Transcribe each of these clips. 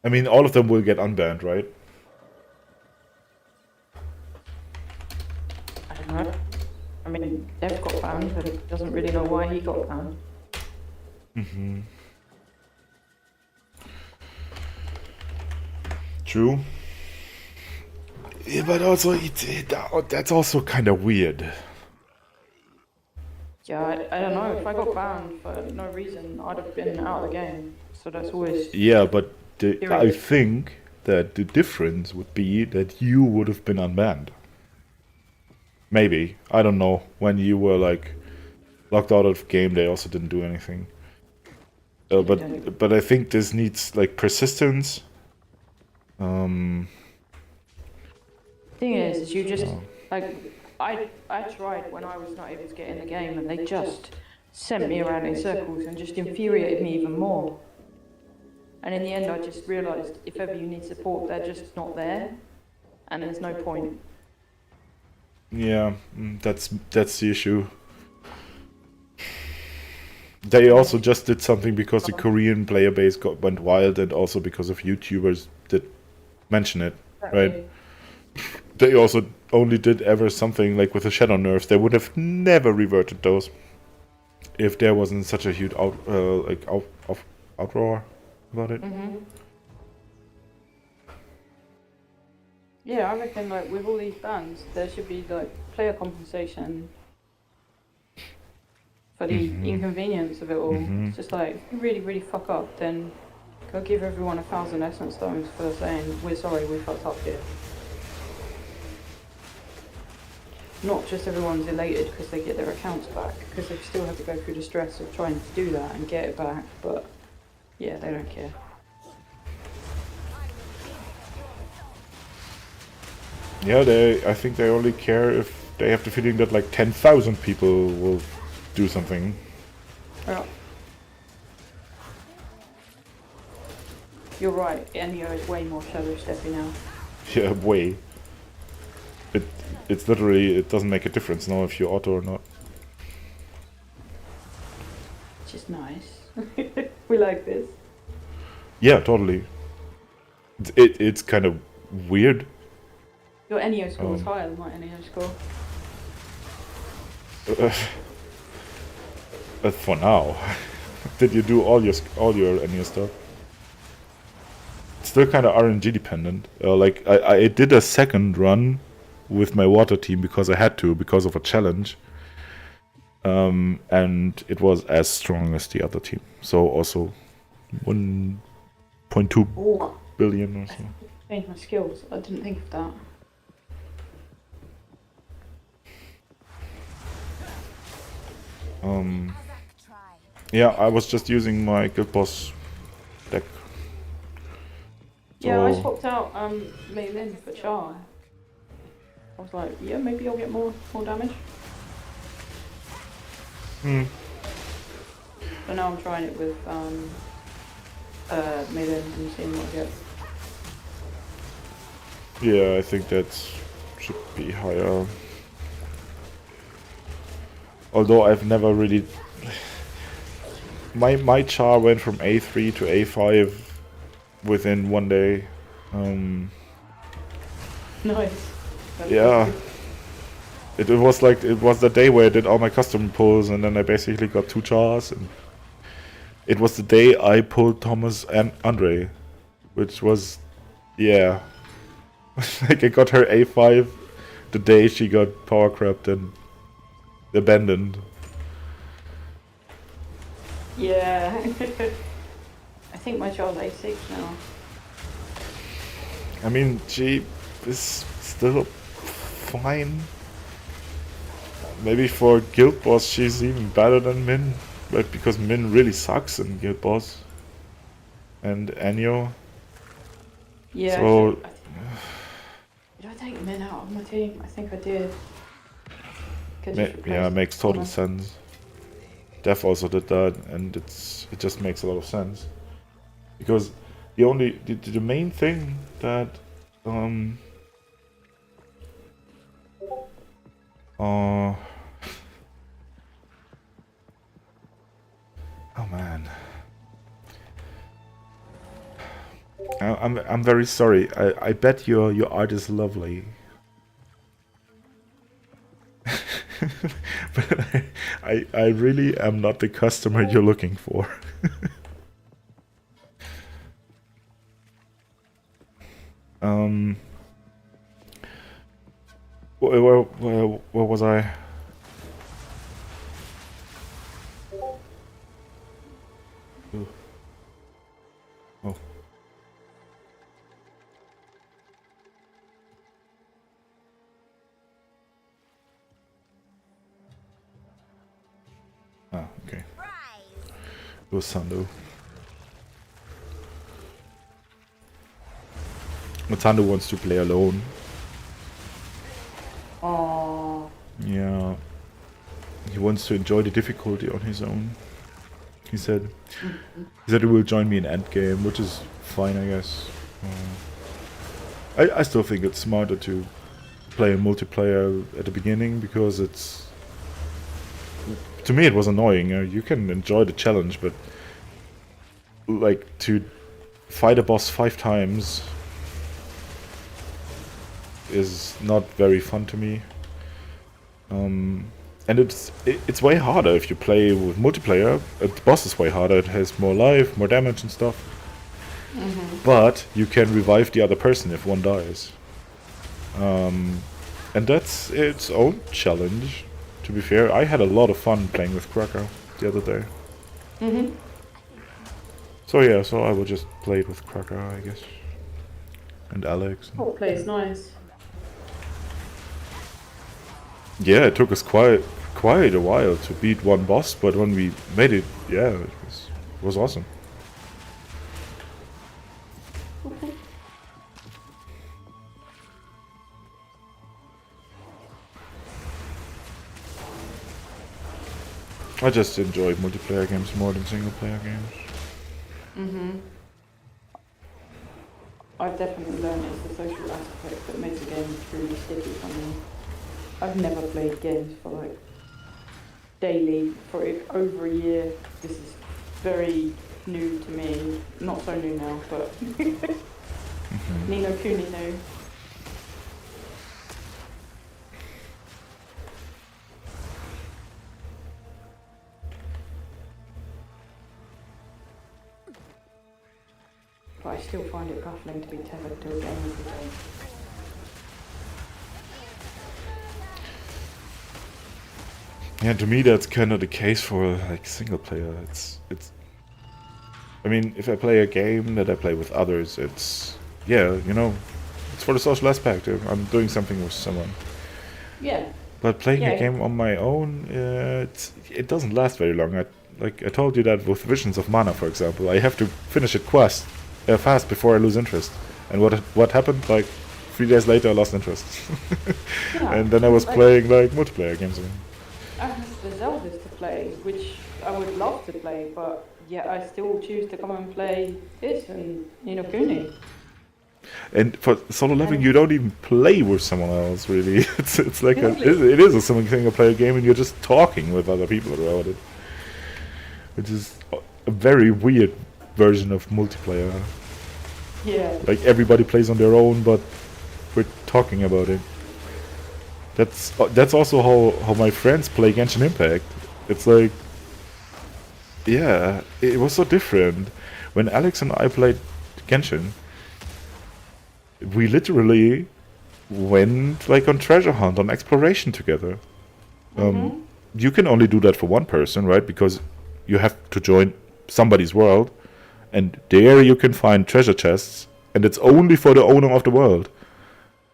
I mean, all of them will get unbanned, right? I don't know. I mean, Dev got banned, but it doesn't really know why he got banned. Mm-hmm. True. Yeah, but also that's also kind of weird. Yeah, I don't know. If I got banned for no reason, I'd have been out of the game. So that's always Yeah, but I curious. think that the difference would be that you would have been unbanned. Maybe. I don't know. When you were like locked out of game, they also didn't do anything. But I think this needs like persistence. Thing is you just like I tried when I was not able to get in the game, and they just sent me around in circles and just infuriated me even more. And in the end, I just realised if ever you need support, they're just not there, and there's no point. Yeah, that's the issue. They also just did something because the Korean player base went wild, and also because of YouTubers did mention it, right? They also only did ever something like with the shadow nerfs. They would have never reverted those if there wasn't such a huge outroar about it. Yeah, I reckon like with all these bans, there should be like player compensation for the inconvenience of it all. It's just like, if you really, really fuck up, then go give everyone 1,000 essence stones for saying, we're sorry, we fucked up here. Not just everyone's elated because they get their accounts back, because they still have to go through the stress of trying to do that and get it back, but yeah, they don't care. Yeah, I think they only care if they have the feeling that like 10,000 people will do something. Yeah. You're right, Enyo is way more shadow steppy now. Yeah, way. It's literally, it doesn't make a difference now if you auto or not. Which is nice. We like this. Yeah, totally. It's kind of weird. Your Enyo score is higher than my Enyo score. For now. Did you do all your NES stuff? It's still kind of RNG dependent. Like I did a second run with my water team because I had to, because of a challenge. And it was as strong as the other team. So also 1.2 billion or so. Changed my skills. I didn't think of that. Yeah, I was just using my Guild Boss deck. Yeah, I swapped out Mei Lin for Char. I was like, yeah, maybe I'll get more damage. But now I'm trying it with Mei Lin and seeing what I get. Yeah, I think that should be higher. Although I've never really... My char went from A3 to A5 within one day. Nice. Yeah. It was like, it was the day where I did all my custom pulls, and then I basically got 2 chars. And it was the day I pulled Thomas and Andre, which was, yeah. Like I got her A5 the day she got power crept and abandoned. Yeah. I think my char's A6 now. I mean, she is still fine. Maybe for Guild Boss she's even better than Min, but because Min really sucks in Guild Boss. And Enyo. Yeah. So did I take Min out of my team? I think I did. yeah, makes total sense. Dev also did that, and it just makes a lot of sense. Because the main thing that oh man. I'm very sorry. I bet your art is lovely. But I really am not the customer you're looking for. Where was I? Ooh. Oh. Ah, okay. It was Sando. Matando wants to play alone. Oh. Yeah. He wants to enjoy the difficulty on his own. He said. He said he will join me in endgame, which is fine, I guess. I still think it's smarter to play multiplayer at the beginning because it's. To me, it was annoying. You can enjoy the challenge, but like to fight a boss 5 times is not very fun to me. And it's way harder if you play with multiplayer. The boss is way harder. It has more life, more damage and stuff. But you can revive the other person if one dies. And that's its own challenge. To be fair, I had a lot of fun playing with Cracker the other day. So yeah, so I will just play it with Cracker, I guess. And Alex. Oh, plays nice. Yeah, it took us quite a while to beat one boss, but when we made it, yeah, it was awesome. I just enjoy multiplayer games more than single player games. I've definitely learned it's the social aspect that makes a game truly sticky for me. I've never played games for like daily for over a year. This is very new to me. Not so new now, but Ni no Kuni no. But I still find it baffling to be tethered to a game every day. Yeah, to me that's kind of the case for like single player. It's. I mean, if I play a game that I play with others, it's it's for the social aspect. I'm doing something with someone. Yeah. But playing Yeah. a game on my own, it doesn't last very long. I told you that with Visions of Mana, for example, I have to finish a quest fast before I lose interest. And what happened? Like 3 days later, I lost interest. Yeah. And then I was playing like multiplayer games again. I have the Zeldas to play, which I would love to play, but yet I still choose to come and play this and Ni no Kuni. And for solo leveling, you don't even play with someone else, really. It's like Really? it is a single player game, and you're just talking with other people about it, which is a very weird version of multiplayer. Yeah. Like everybody plays on their own, but we're talking about it. That's also how my friends play Genshin Impact. It's like, yeah, it was so different. When Alex and I played Genshin, we literally went like on treasure hunt, on exploration together. You can only do that for one person, right? Because you have to join somebody's world, and there you can find treasure chests, and it's only for the owner of the world.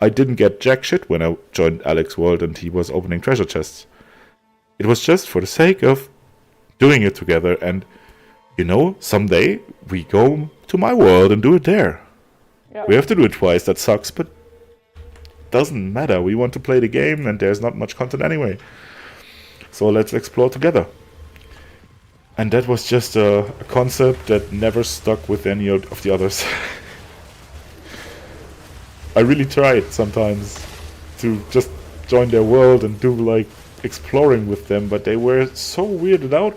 I didn't get jack shit when I joined Alex's world and he was opening treasure chests. It was just for the sake of doing it together, and someday we go to my world and do it there. Yeah. We have to do it twice, that sucks, but doesn't matter. We want to play the game and there's not much content anyway. So let's explore together. And that was just a concept that never stuck with any of the others. I really tried sometimes to just join their world and do like exploring with them, but they were so weirded out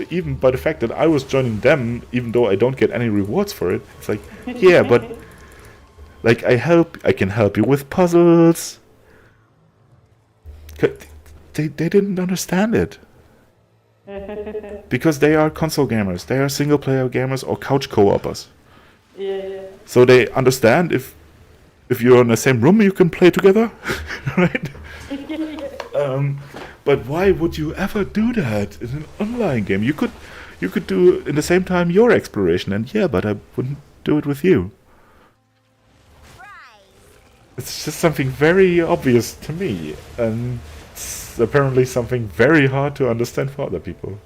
even by the fact that I was joining them, even though I don't get any rewards for it, it's like, yeah, but like I can help you with puzzles. They didn't understand it. Because they are console gamers, they are single player gamers or couch co-opers. Yeah. So they understand if you're in the same room you can play together, right? But why would you ever do that in an online game? You could do in the same time your exploration, and yeah, but I wouldn't do it with you. It's just something very obvious to me, and it's apparently something very hard to understand for other people.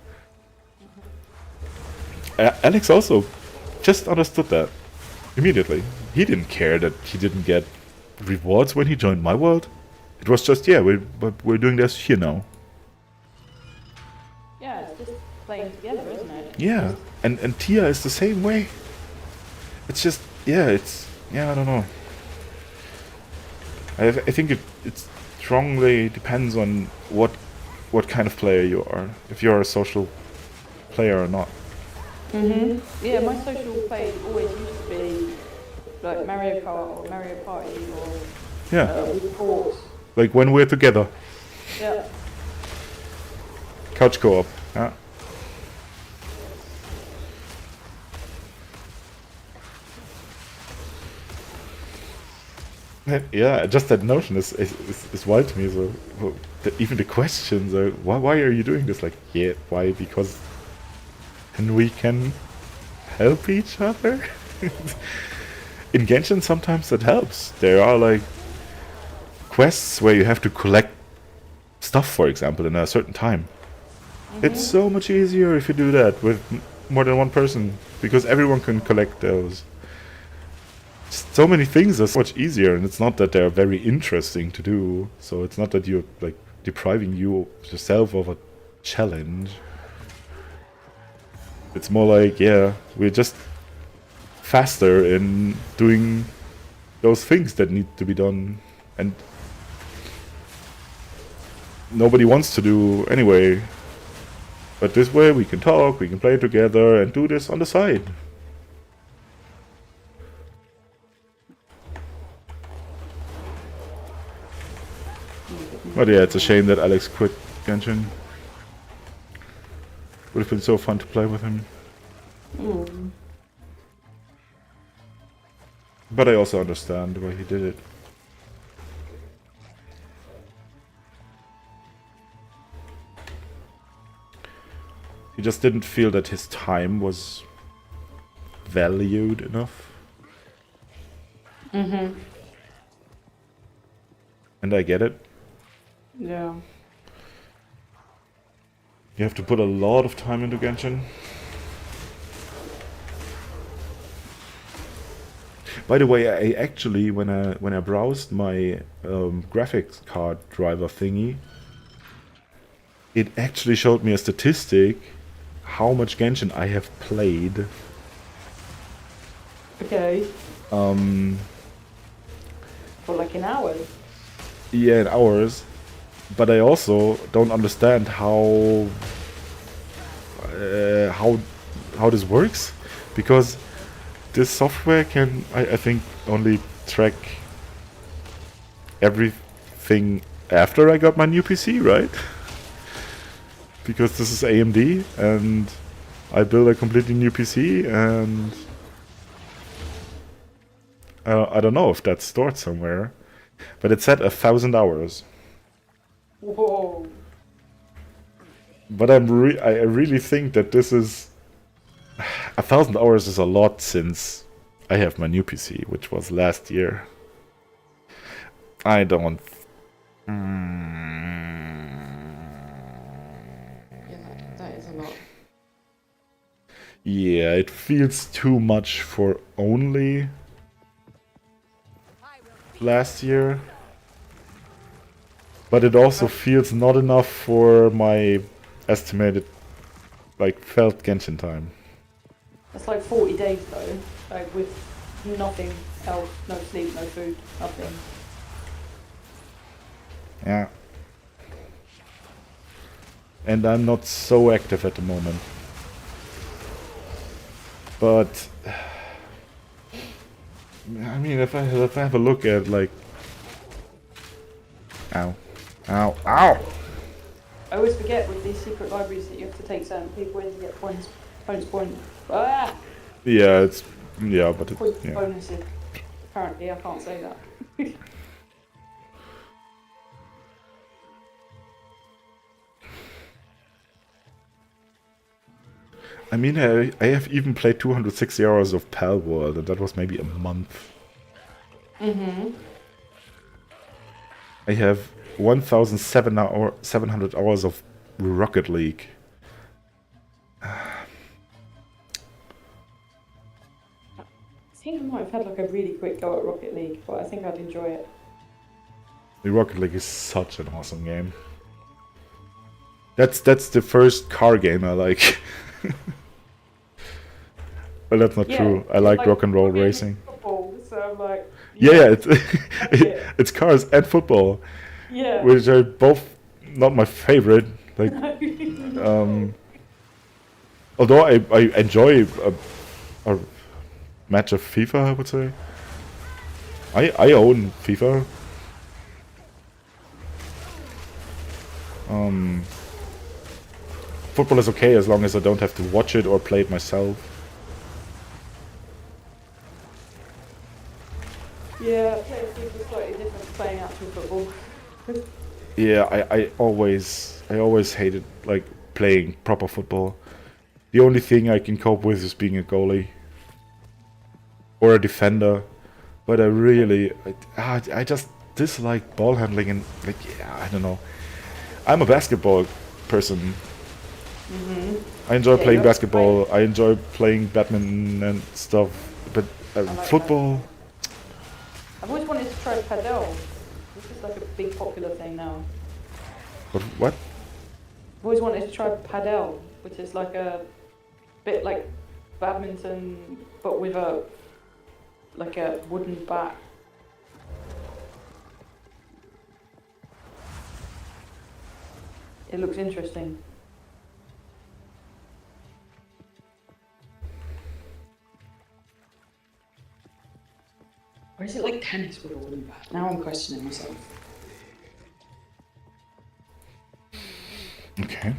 Alex also just understood that immediately. He didn't care that he didn't get rewards when he joined my world. It was just, yeah, we're doing this here now. Yeah, it's just playing together, isn't it? Yeah, and Tia is the same way. It's just, yeah, I don't know. I think it strongly depends on what kind of player you are. If you're a social player or not. Yeah, my social play always used to be like Mario Kart or Mario Party or Yeah, with Force. like when we're together. Yeah. Couch co-op. Yeah. Yeah, just that notion is wild to me. So even the questions are, why are you doing this? Like, yeah, why? Because, and we can help each other. In Genshin, sometimes that helps. There are like quests where you have to collect stuff, for example, in a certain time. It's so much easier if you do that with more than one person, because everyone can collect those. So many things are so much easier, and it's not that they're very interesting to do. So it's not that you're like depriving yourself of a challenge. It's more like, yeah, we're just faster in doing those things that need to be done, and nobody wants to do anyway. But this way we can talk, we can play together, and do this on the side. But yeah, it's a shame that Alex quit Genshin. Would have been so fun to play with him. But I also understand why he did it. He just didn't feel that his time was valued enough. And I get it. Yeah. You have to put a lot of time into Genshin. By the way, I actually, when I browsed my graphics card driver thingy, it actually showed me a statistic how much Genshin I have played. Okay. For like an hour. Yeah, in hours. But I also don't understand how this works, because this software can, I think, only track everything after I got my new PC, right? Because this is AMD, and I built a completely new PC, and I don't know if that's stored somewhere, but it said 1,000 hours. Whoa. But I really think that this is 1,000 hours is a lot, since I have my new PC, which was last year. I don't. Yeah, that is a lot. Yeah, it feels too much for only last year. But it also feels not enough for my estimated, like, felt Genshin time. That's like 40 days though, like with nothing else, no sleep, no food, nothing. Yeah. And I'm not so active at the moment. But I mean, if I have a look at like, ow, ow, ow. I always forget with these secret libraries that you have to take certain people in to get points. Ah! Yeah, it's but Point yeah. bonuses. Apparently, I can't say that. I mean, I have even played 260 hours of Pal World, and that was maybe a month. I have 1,700 hours of Rocket League. I think I might have had like a really quick go at Rocket League, but I think I'd enjoy it. The Rocket League is such an awesome game. That's the first car game I like. Well, that's not true. I like rock and roll racing. Football, so I'm like, Yeah, it's it's cars and football, yeah. which are both not my favorite. Like, although I enjoy a match of FIFA, I would say. I own FIFA. Football is okay as long as I don't have to watch it or play it myself. Yeah, playing FIFA is slightly different to playing actual football. Yeah, I always hated like playing proper football. The only thing I can cope with is being a goalie or a defender, but I just dislike ball handling and like, yeah, I don't know. I'm a basketball person. I enjoy playing basketball. I enjoy playing badminton and stuff, but football. I've always wanted to try padel. This is like a big popular thing now. What? I've always wanted to try padel, which is like a bit like badminton, but with a wooden bat. It looks interesting. Or is it like tennis with a wooden bat? Now I'm questioning myself. Okay.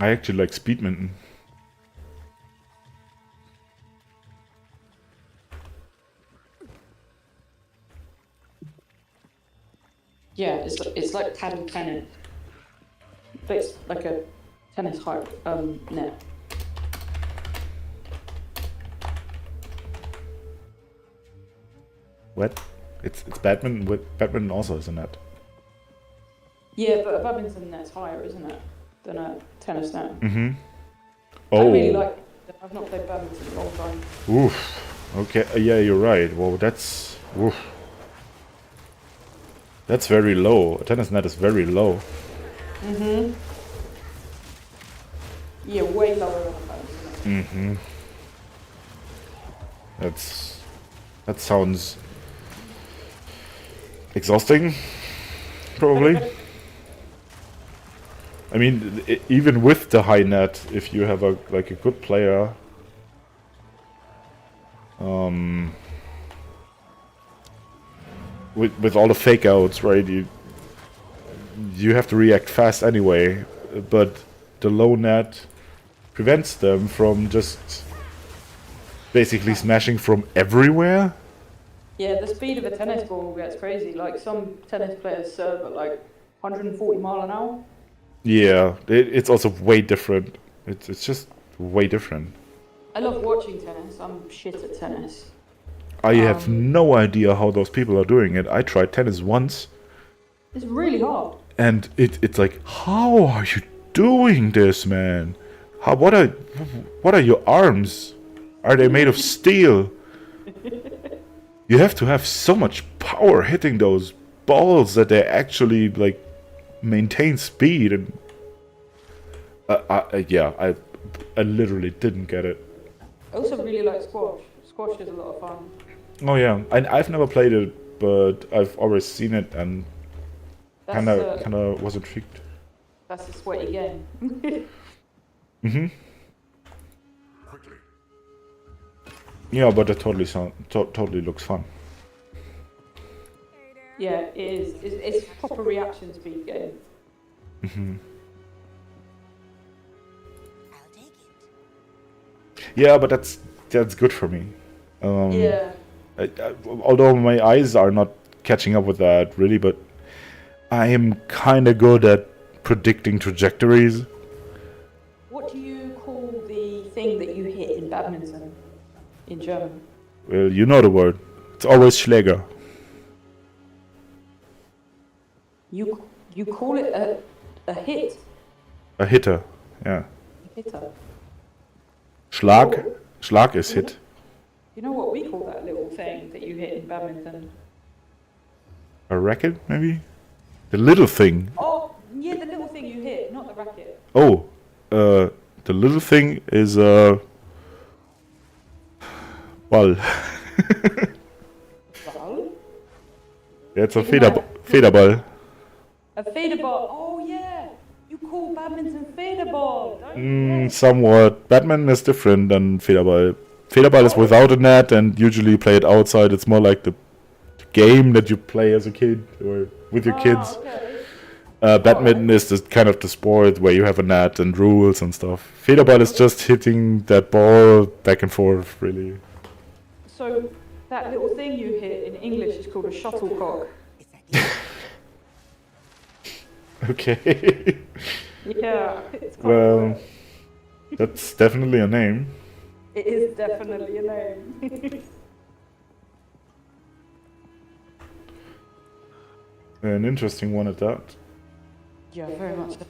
I actually like speedminton. Yeah, it's like paddle tennis, but it's like a tennis height net. What? It's badminton with badminton also, isn't it? Yeah, but a badminton net's higher, isn't it, than a tennis net? Mm-hmm. I really Oh. like it. I've not played badminton in a long time. Oof. Okay. Yeah, you're right. Well, that's. Oof. That's very low. A tennis net is very low. Yeah, way lower than a badminton net. That sounds exhausting, probably. I mean, even with the high net, if you have a good player, with all the fake outs, right? You have to react fast anyway, but the low net prevents them from just basically smashing from everywhere. Yeah, the speed of a tennis ball gets crazy. Like some tennis players serve at like 140 mile an hour. Yeah, it's also way different. It's just way different. I love watching tennis. I'm shit at tennis. I have no idea how those people are doing it. I tried tennis once, It's really hard. and it's like, how are you doing this, man? What are your arms? Are they made of steel? You have to have so much power hitting those balls that they actually like maintain speed, and I literally didn't get it. I also really like squash. Squash is a lot of fun. Oh yeah, I've never played it, but I've always seen it and kind of was intrigued. That's a sweaty game. Yeah, but it totally looks fun. Yeah, it is. It's proper reaction speed game. I'll take it. Yeah, but that's good for me. Yeah. Although my eyes are not catching up with that really, but I am kind of good at predicting trajectories. What do you call the thing that you hit in badminton in German? Well, you know the word. It's always Schläger. You call it a hit. A hitter. Yeah. Hitter. Schlag. Schlag is hit. You know what we call that little thing that you hit in badminton? A racket, maybe? The little thing. Oh, yeah, the little thing you hit, not the racket. Oh, the little thing is ball. Ball? Yeah, it's a Take a Federball. A federball. Oh, yeah. You call badminton federball, don't you? Somewhat. Badminton is different than Federball. Federball is without a net and usually played outside. It's more like the game that you play as a kid or with your kids. Okay. Badminton is the kind of the sport where you have a net and rules and stuff. Federball is just hitting that ball back and forth, really. So, that little thing you hit in English is called a shuttlecock. Okay. Yeah, it's quite Well, that's definitely a name. It is definitely a name. An interesting one at that. Yeah, very much so.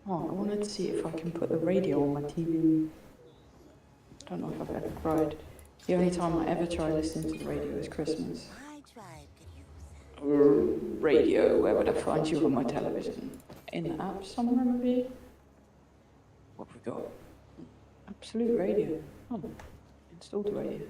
Oh, I wanted to see if I can put the radio on my TV. I don't know if I've ever tried. The only time I ever try listening to the radio is Christmas. My tribe could use that. Radio, where would I find you on my television? In the app somewhere, maybe? What have we got? Absolute radio. Oh, installed the radio.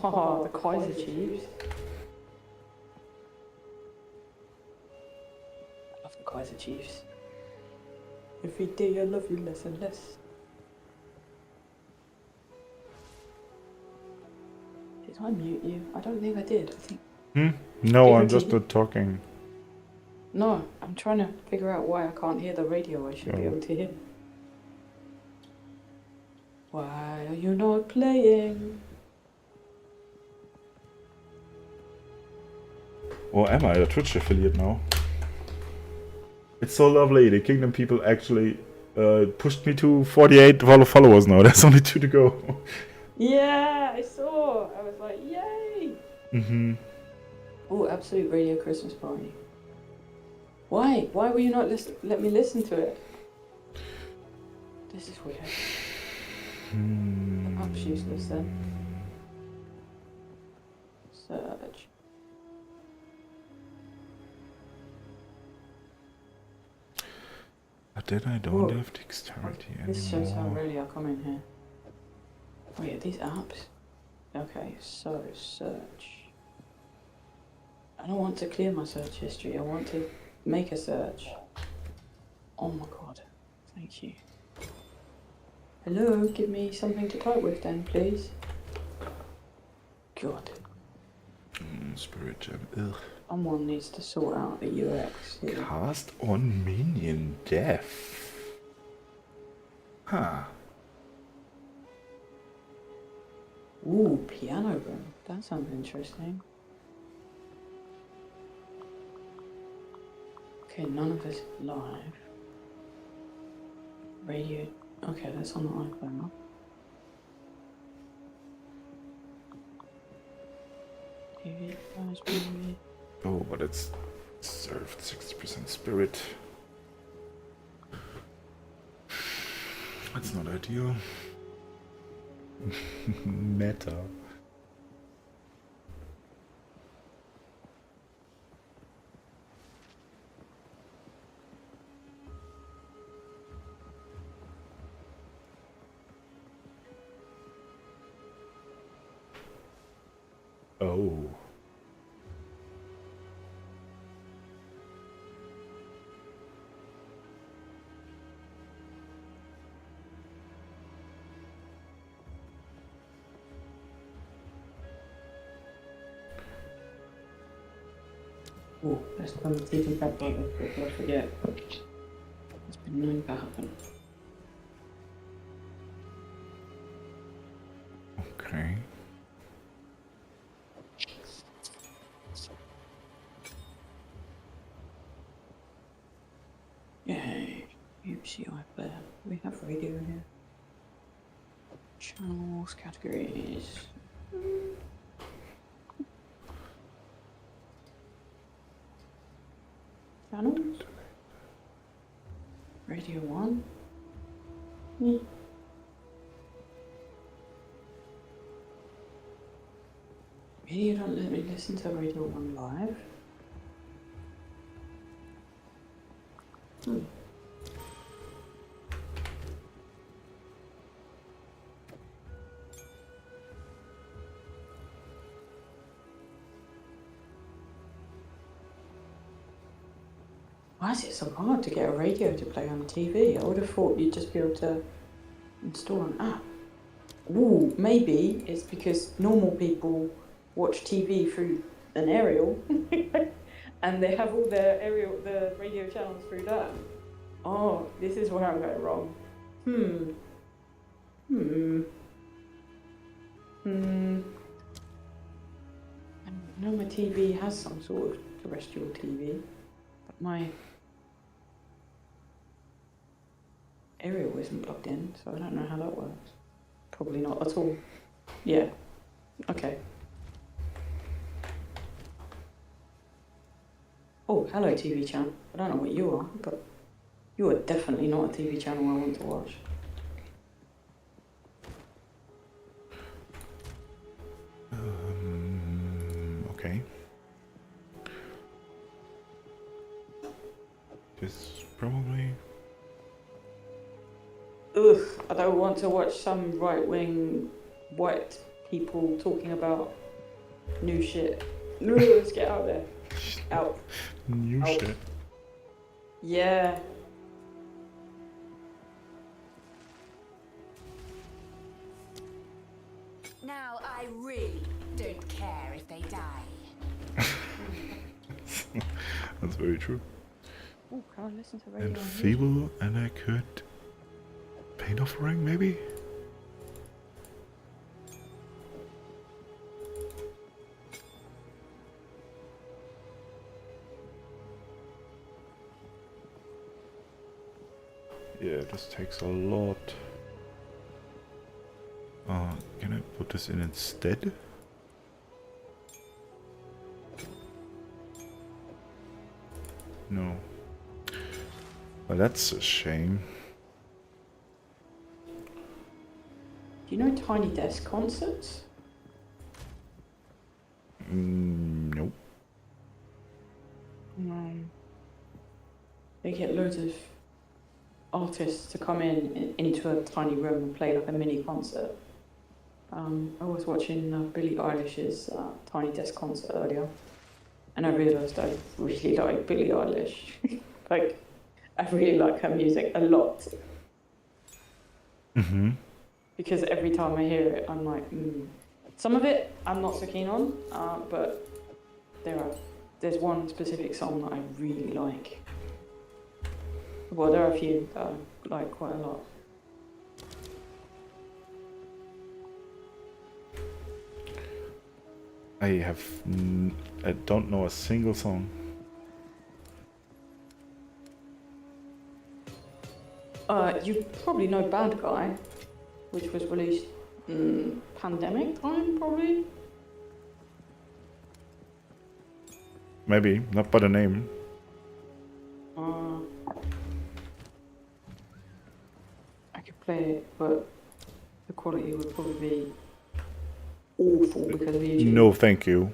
Oh, the Kaiser Chiefs. I love the Kaiser Chiefs. Every day I love you less and less. Did I mute you? I don't think I did. I think. No, I'm just not talking. No, I'm trying to figure out why I can't hear the radio I should be able to hear. Why are you not playing? Or am I a Twitch affiliate now? It's so lovely. The Kingdom people actually pushed me to 48 followers now. There's only 2 to go. Yeah, I saw. I was like, yay! Oh, Absolute Radio Christmas Party. Why? Why will you not let me listen to it? This is weird. The app's useless then. Search. But then I don't have dexterity This shows how anymore. really I come in here. Wait, are these apps? Okay, so search. I don't want to clear my search history. I want to make a search. Oh my god. Thank you. Hello, give me something to type with then, please. God. Spirit Gem. Ugh. Someone needs to sort out the UX here. Cast on minion death. Huh. Ooh, piano room. That sounds interesting. Okay, none of us live. Radio. Okay, that's on the iPhone. TV, raspberry. Oh, but it's served 60% spirit. That's not ideal. Meta. Oh. Oh, let's put the TV back on before I forget. It's been known to happen. Okay. Yay. UCI player. We have radio here. Channels, categories. Channels? Radio 1? You don't let me listen to Radio 1 live? Why is it so hard to get a radio to play on TV? I would have thought you'd just be able to install an app. Ooh, maybe it's because normal people watch TV through an aerial and they have all the radio channels through that. Oh, this is where I'm going wrong. I know my TV has some sort of terrestrial TV, but my aerial isn't plugged in, so I don't know how that works. Probably not at all. Yeah. Okay. Oh, hello TV channel. I don't know what you are, but you are definitely not a TV channel I want to watch. Okay. This probably... Ugh, I don't want to watch some right-wing white people talking about new shit. No, let's get out there. Out. New Out. shit. Yeah. Now I really don't care if they die. That's very true. Oh, can I listen to radio? And on here? feeble, and I could... Paint offering, maybe? Yeah, this takes a lot. Can I put this in instead? No. Well, that's a shame. Do you know Tiny Desk concerts? Nope. They get loads of artists to come into a tiny room and play like a mini concert. I was watching Billie Eilish's Tiny Desk concert earlier, and I realised I really like Billie Eilish. Like, I really like her music a lot. Mm-hmm. Because every time I hear it, I'm like, Some of it I'm not so keen on, but there's one specific song that I really like. Well, there are a few that I like quite a lot. I don't know a single song. You probably know Bad Guy, which was released pandemic time, probably. Maybe, not by the name. I could play it, but the quality would probably be awful because of YouTube. No, thank you.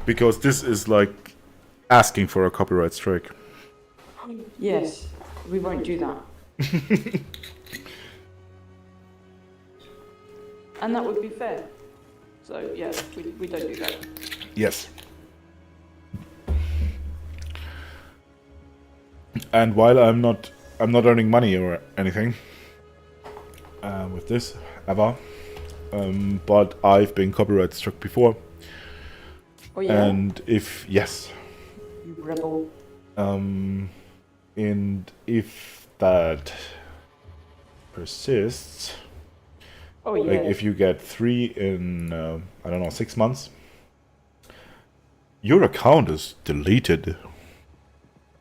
Because this is like asking for a copyright strike. Yes, we won't do that. And that would be fair. So yeah, we don't do that. Yes. And while I'm not earning money or anything with this ever, but I've been copyright struck before. Oh yeah. And yes, You rebel. and if that persists, Oh yeah. like if you get 3 in I don't know 6 months, your account is deleted.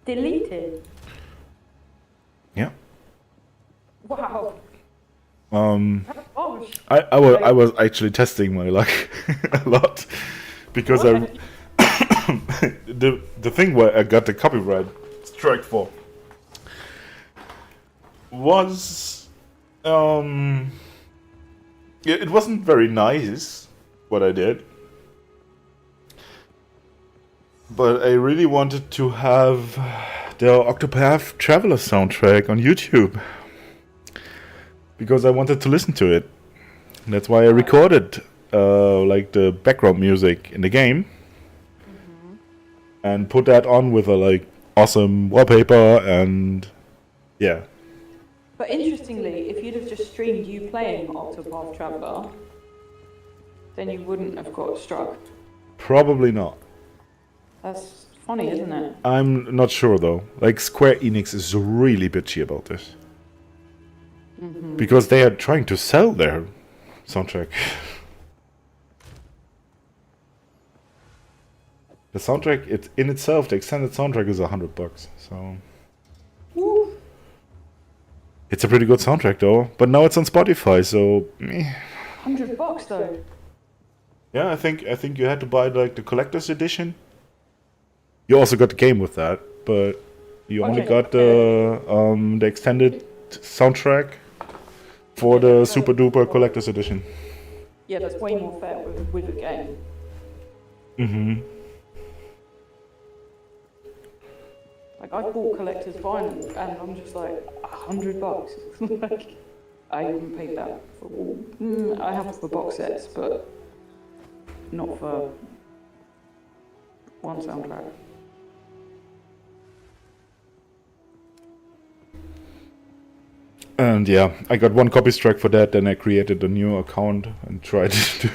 Deleted. Yeah. Wow. Oh. I was actually testing my luck a lot because the thing where I got the copyright strike for was it wasn't very nice what I did, but I really wanted to have the Octopath Traveler soundtrack on YouTube because I wanted to listen to it. That's why I recorded like the background music in the game and put that on with a like awesome wallpaper and yeah. But interestingly, if you'd have just streamed you playing Octopath Traveler, then you wouldn't have got struck. Probably not. That's funny, isn't it? I'm not sure though. Like Square Enix is really bitchy about this. Because they are trying to sell their soundtrack. The soundtrack, it in itself, the extended soundtrack is $100, so Woo. it's a pretty good soundtrack though. But now it's on Spotify, so meh. $100 though. Yeah, I think you had to buy like the collector's edition. You also got the game with that, but you only Okay. got the extended soundtrack for the super duper collector's edition. Yeah, that's way more fair with the game. Mm-hmm. Like I bought collector's vinyl, and I'm just like $100. Like I haven't paid that for all. I have for box sets, but not for one soundtrack. And yeah, I got one copy strike for that. Then I created a new account and tried to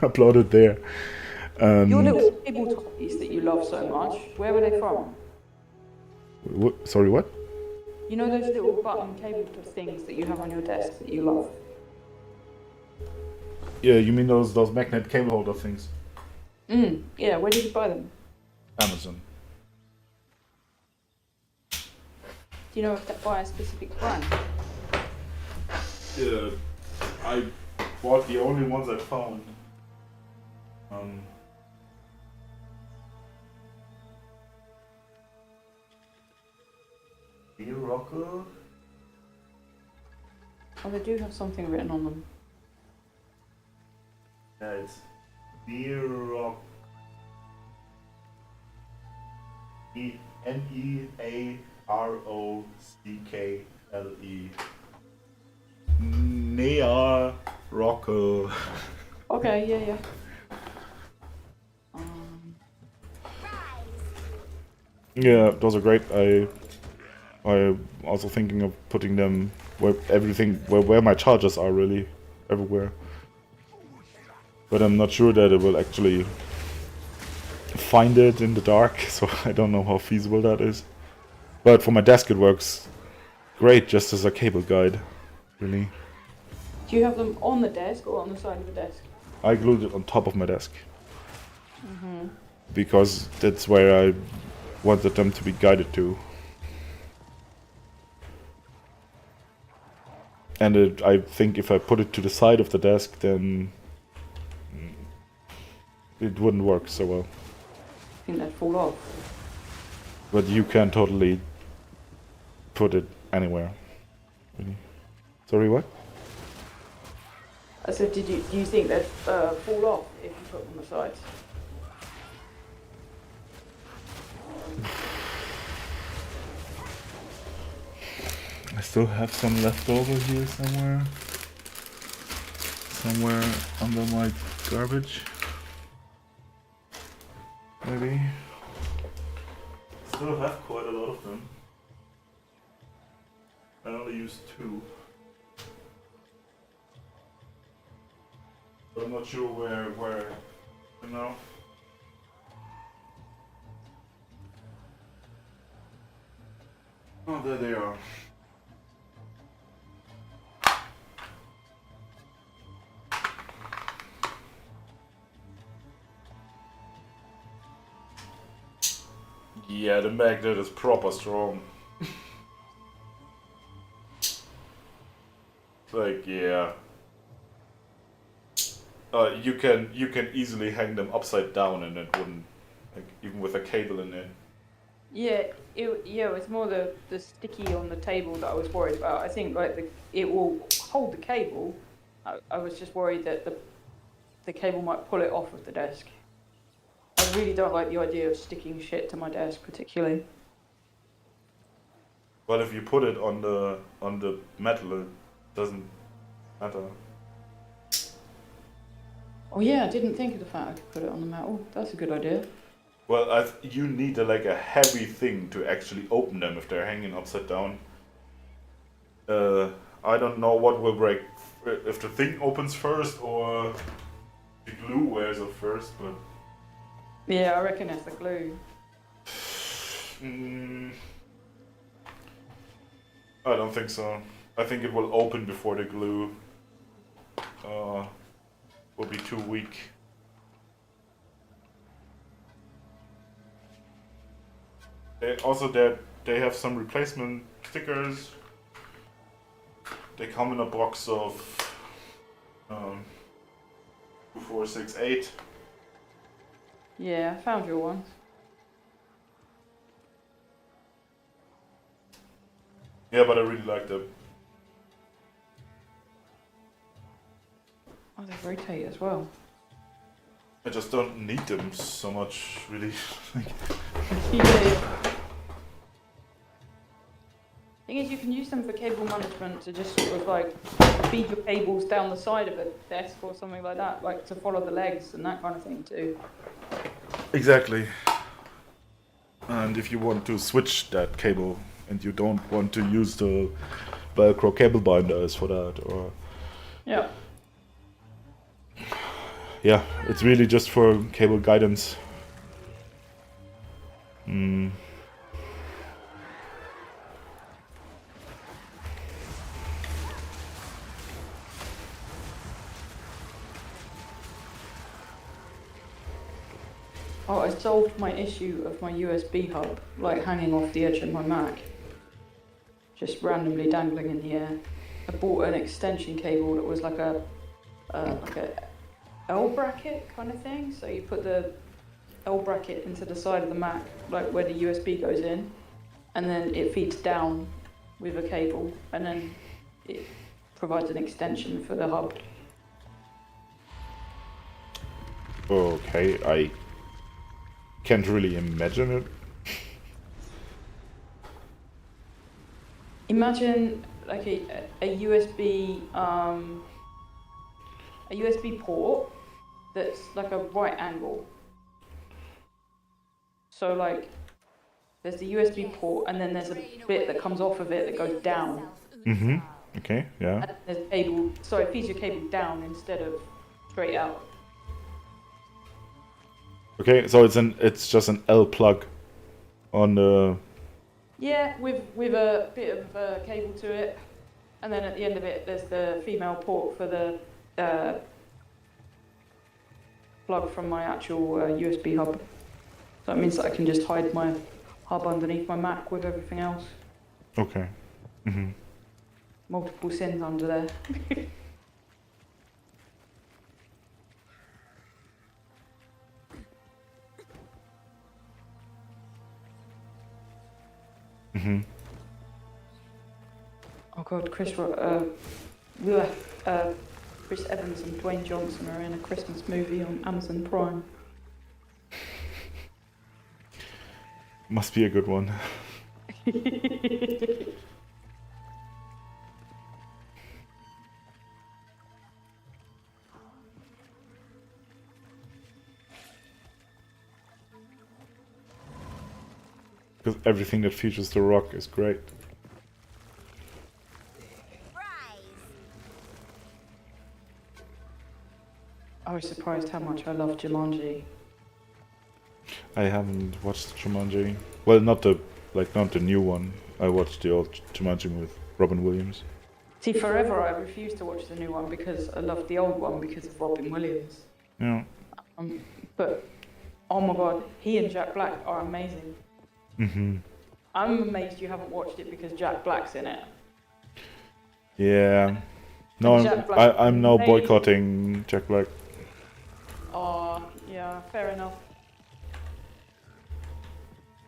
upload it there. Your little tabletopies that you love so much, where were they from? Sorry, what? You know those little button tabletop things that you have on your desk that you love? Yeah, you mean those magnet cable holder things? Yeah, where did you buy them? Amazon. Do you know if that by a specific brand? Yeah, I bought the only ones I found. Beer Rocker? Oh, they do have something written on them. Yeah, it's Beer Rock. Nearockle. Nea Rockle. Okay, yeah. Yeah, those are great. I also thinking of putting them where my chargers are really everywhere. But I'm not sure that it will actually find it in the dark, so I don't know how feasible that is. But for my desk it works great just as a cable guide, really. Do you have them on the desk or on the side of the desk? I glued it on top of my desk. Because that's where I wanted them to be guided to. And I think if I put it to the side of the desk, then it wouldn't work so well. I think they'd fall off. But you can totally put it anywhere. Really. Sorry, what? I said, do you think they'd fall off if you put them on the sides? I still have some left over here somewhere. Somewhere under my garbage. Maybe. Still have quite a lot of them. I only used 2. But I'm not sure where, you know. Oh, there they are. Yeah, the magnet is proper strong. Like, yeah. You can easily hang them upside down and it wouldn't, like, even with a cable in it. Yeah, it was more the sticky on the table that I was worried about. I think like it will hold the cable. I was just worried that the cable might pull it off of the desk. I really don't like the idea of sticking shit to my desk particularly. Well, if you put it on the metal, it doesn't matter. Oh yeah, I didn't think of the fact I could put it on the metal. That's a good idea. Well, you need like a heavy thing to actually open them if they're hanging upside down. I don't know what will break, if the thing opens first or the glue wears off first, but... Yeah, I reckon it's the glue. I don't think so. I think it will open before the glue will be too weak. They have some replacement stickers. They come in a box of 2468. Yeah, I found your ones. Yeah, but I really like them. Oh, they rotate as well. I just don't need them so much, really. Yeah. Thing is, you can use them for cable management to just sort of like feed your cables down the side of a desk or something like that, like to follow the legs and that kind of thing too. Exactly. And if you want to switch that cable and you don't want to use the Velcro cable binders for that, or Yeah. yeah, it's really just for cable guidance. Oh, I solved my issue of my USB hub, like hanging off the edge of my Mac. Just randomly dangling in the air. I bought an extension cable that was like a L bracket kind of thing. So you put the L bracket into the side of the Mac, like where the USB goes in, and then it feeds down with a cable, and then it provides an extension for the hub. Okay, I can't really imagine it. Imagine like a USB port that's like a right angle. So like there's the USB port and then there's a bit that comes off of it that goes down. Mm-hmm. Okay, yeah. And there's a cable, so it feeds your cable down instead of straight out. Okay, so it's just an L plug on the... Yeah, with a bit of cable to it, and then at the end of it there's the female port for the plug from my actual USB hub. So that means that I can just hide my hub underneath my Mac with everything else. Okay. Mm-hmm. Multiple sins under there. Mm-hmm. Oh god, Chris Evans and Dwayne Johnson are in a Christmas movie on Amazon Prime. Must be a good one. Because everything that features The Rock is great. I was surprised how much I love Jumanji. I haven't watched Jumanji. Well, not the new one. I watched the old Jumanji with Robin Williams. See, forever I refused to watch the new one because I loved the old one because of Robin Williams. Yeah. But oh my god, he and Jack Black are amazing. Mm-hmm. I'm amazed you haven't watched it because Jack Black's in it. Yeah. No, Jack Black I'm now amazing. boycotting Jack Black. Oh, yeah, fair enough.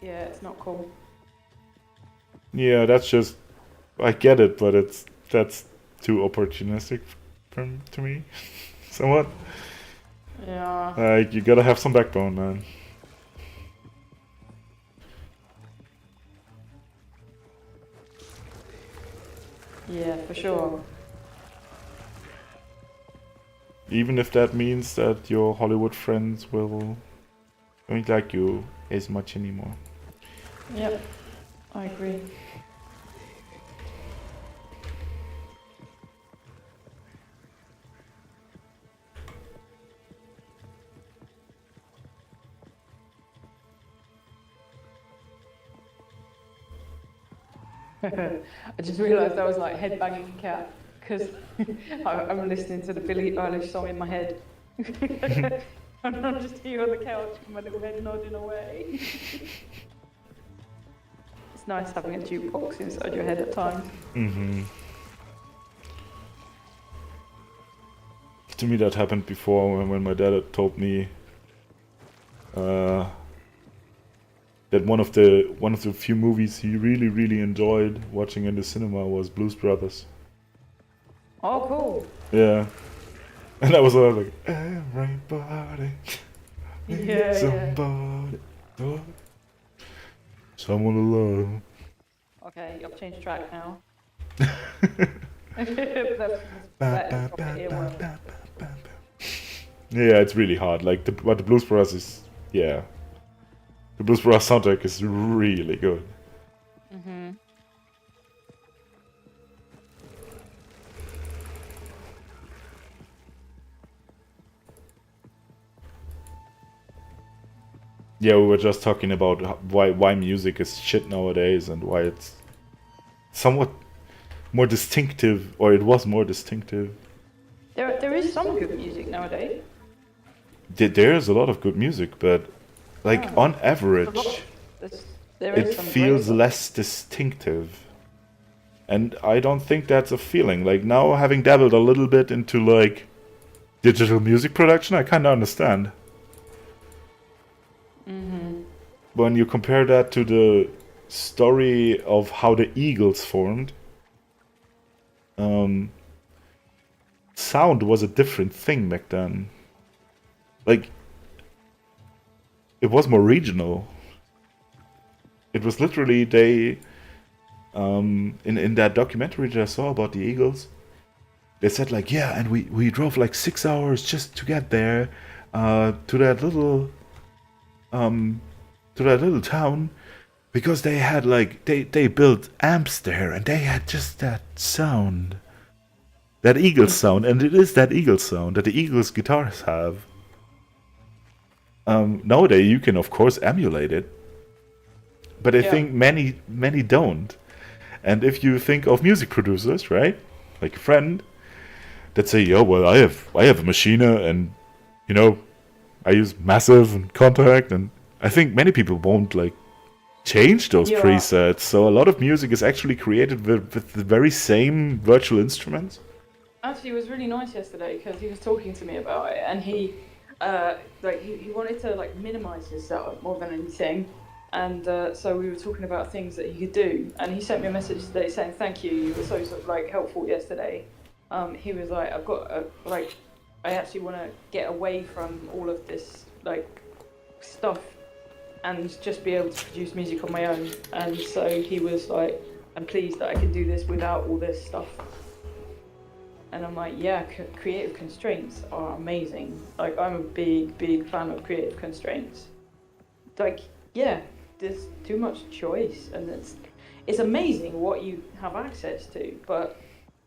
Yeah, it's not cool. Yeah, that's just... I get it, but that's too opportunistic to me. Somewhat. Yeah. Like, you gotta have some backbone, man. Yeah, for sure. Even if that means that your Hollywood friends don't like you as much anymore. Yep, I agree. I just realised I was like headbanging a cat because I'm listening to the Billie Eilish song in my head. And I'm just here on the couch with my little head nodding away. It's nice having a jukebox inside your head at times. Mm-hmm. To me, that happened before when my dad had told me that one of the few movies he really enjoyed watching in the cinema was Blues Brothers. Oh, cool. Yeah. And I was all like, everybody, Yeah, somebody, oh, someone to love. Okay, I've changed track now. That's proper earworm. Yeah, it's really hard. Like, but the Blues Brothers is, yeah. The Blues Brothers soundtrack is really good. Mm-hmm. Yeah, we were just talking about why music is shit nowadays and why it's somewhat more distinctive, or it was more distinctive. There is some good music nowadays. There's a lot of good music, but like on average, There is it some feels great- less distinctive. And I don't think that's a feeling. Like now, having dabbled a little bit into like digital music production, I kind of understand. Mm-hmm. When you compare that to the story of how the Eagles formed, sound was a different thing back then. Like, it was more regional. It was literally in that documentary that I saw about the Eagles, they said like, yeah, and we drove like 6 hours just to get there, to that little town, because they had like they built amps there and they had just that sound, that Eagles sound, and it is that Eagles sound that the Eagles guitars have. Nowadays you can of course emulate it, but I think many don't. And if you think of music producers, right, like a friend that say, "Yo, well, I have a Machina, and you know, I use Massive and Contact," and I think many people won't like change those presets. So a lot of music is actually created with the very same virtual instruments. Actually, it was really nice yesterday because he was talking to me about it, and he wanted to like minimize his setup more than anything. And so we were talking about things that he could do, and he sent me a message today saying, "Thank you, you were so like helpful yesterday." He was like, "I've got I actually want to get away from all of this like stuff and just be able to produce music on my own." And so he was like, "I'm pleased that I can do this without all this stuff." And I'm like, yeah, creative constraints are amazing. Like, I'm a big fan of creative constraints. Like, yeah, there's too much choice, and it's amazing what you have access to, but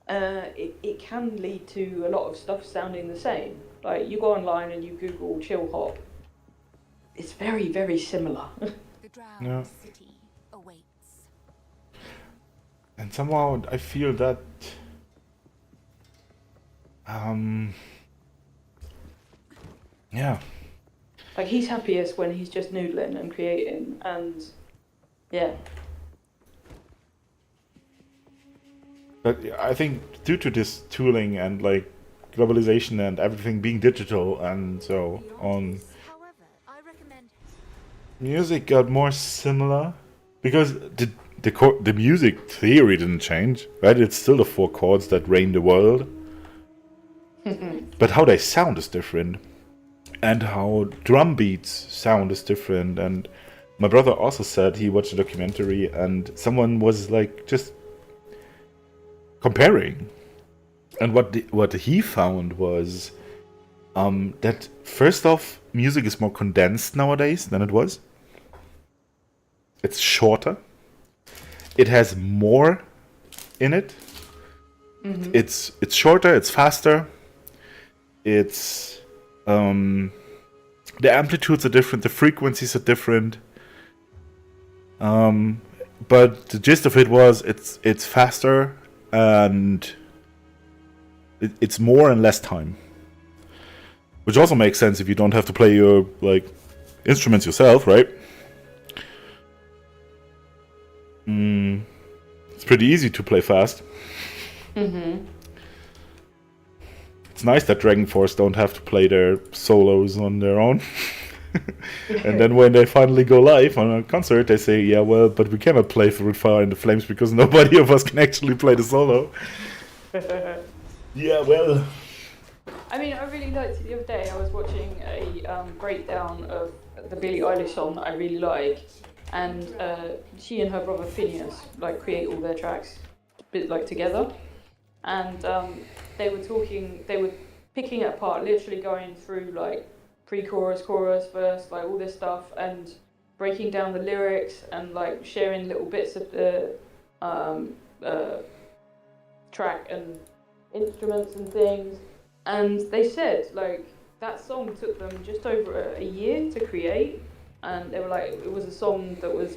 it can lead to a lot of stuff sounding the same. Like, you go online and you Google chill hop, it's very similar. The drowned city awaits. And somehow I feel that um yeah. Like, he's happiest when he's just noodling and creating, and yeah. But I think due to this tooling and like globalization and everything being digital and so on, However, I recommend music got more similar because the music theory didn't change, right? It's still the four chords that reign the world, but how they sound is different, and how drum beats sound is different. And my brother also said he watched a documentary, and someone was like just comparing, and what he found was that first off, music is more condensed nowadays than it was. It's shorter. It has more in it. It's shorter. It's faster. It's the amplitudes are different. The frequencies are different. But the gist of it was it's faster and it's more in less time, which also makes sense if you don't have to play your like instruments yourself, right? It's pretty easy to play fast. It's nice that Dragon Force don't have to play their solos on their own. And then when they finally go live on a concert, they say, yeah, well, but we cannot play Through Fire and the Flames because nobody of us can actually play the solo. Yeah, well. I mean, I really liked it the other day. I was watching a breakdown of the Billie Eilish song that I really like, and she and her brother Phineas like create all their tracks, bit like together, and they were picking it apart, literally going through like pre-chorus, chorus, verse, like all this stuff, and breaking down the lyrics and like sharing little bits of the track and instruments and things. And they said like that song took them just over a year to create, and they were like, it was a song that was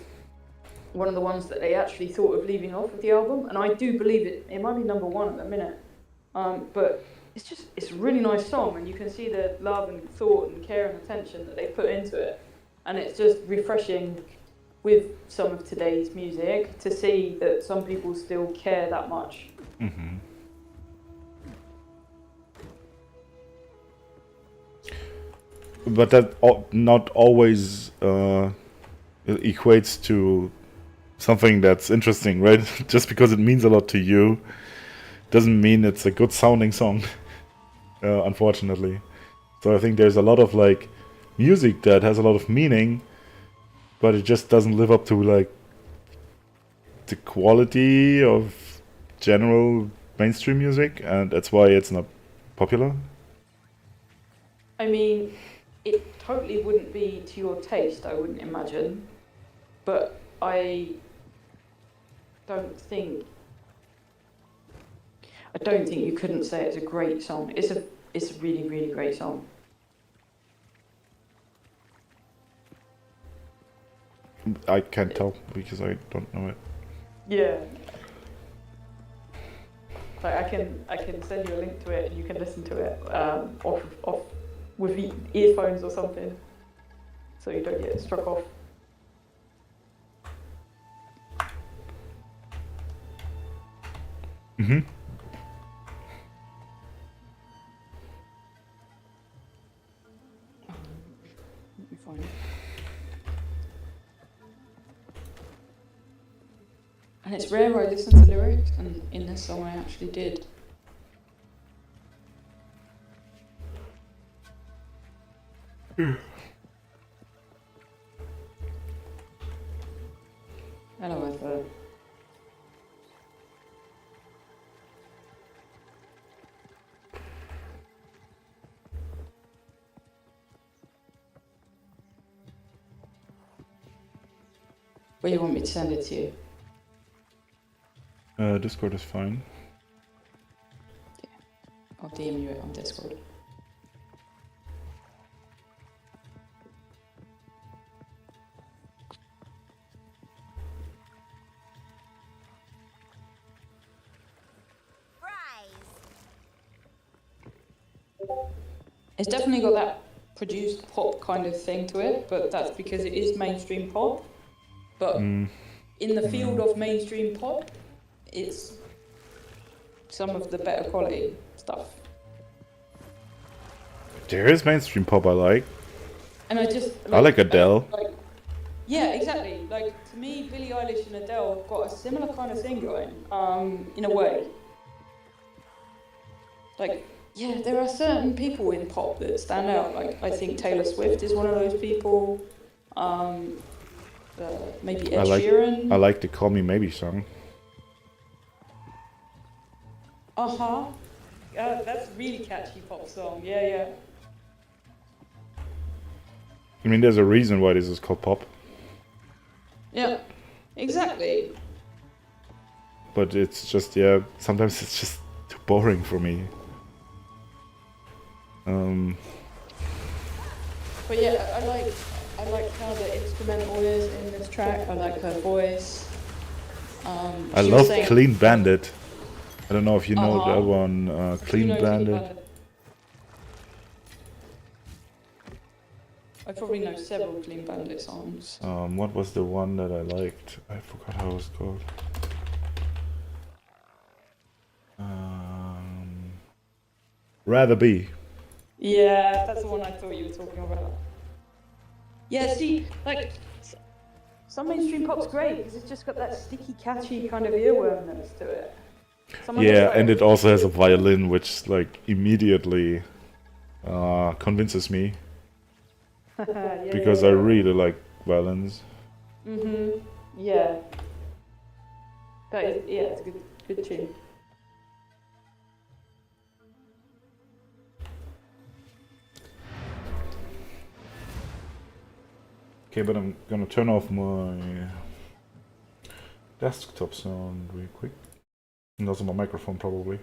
one of the ones that they actually thought of leaving off of the album, and I do believe it might be number one at the minute, but it's a really nice song, and you can see the love and thought and care and attention that they put into it, and it's just refreshing with some of today's music to see that some people still care that much. Mm-hmm. But that not always equates to something that's interesting, right? Just because it means a lot to you doesn't mean it's a good sounding song, unfortunately. So I think there's a lot of like music that has a lot of meaning, but it just doesn't live up to like the quality of general mainstream music, and that's why it's not popular. I mean, it totally wouldn't be to your taste, I wouldn't imagine, but I don't think you couldn't say it's a great song. It's a really, really great song. I can't tell because I don't know it. Yeah. Like I can send you a link to it and you can listen to it off with earphones or something, so you don't get struck off. Mm-hmm. Let me find it. And it's rare I listen to lyrics, and in this song I actually did. Hello, Edward. Where you want me to send it to you? Discord is fine. I'll DM you it on Discord. It's definitely got that produced pop kind of thing to it, but that's because it is mainstream pop. But in the field of mainstream pop, it's some of the better quality stuff. There is mainstream pop I like. And I just I like Adele. Yeah, exactly. Like to me, Billie Eilish and Adele have got a similar kind of thing going. In a way. Like, yeah, there are certain people in pop that stand out. Like, I think Taylor Swift is one of those people. Maybe Ed Sheeran. I like the Call Me Maybe song. Uh-huh. That's a really catchy pop song. Yeah, yeah. I mean, there's a reason why this is called pop. Yeah, exactly. But it's just, yeah, sometimes it's just too boring for me. But yeah, I like how the instrumental is in this track. I like her voice. I love Clean Bandit. I don't know if you know that one, Clean You know Bandit. I probably know several Clean Bandit songs. What was the one that I liked? I forgot how it was called. Rather Be. Yeah, that's the one I thought you were talking about. Yeah, see, like, some mainstream pop's great because it's just got that sticky, catchy kind of earwormness to it. Yeah, and it also has a violin, which like immediately convinces me because I really like violins. Yeah. That is, yeah, it's a good tune. Okay, but I'm gonna turn off my desktop sound real quick. And also my microphone probably.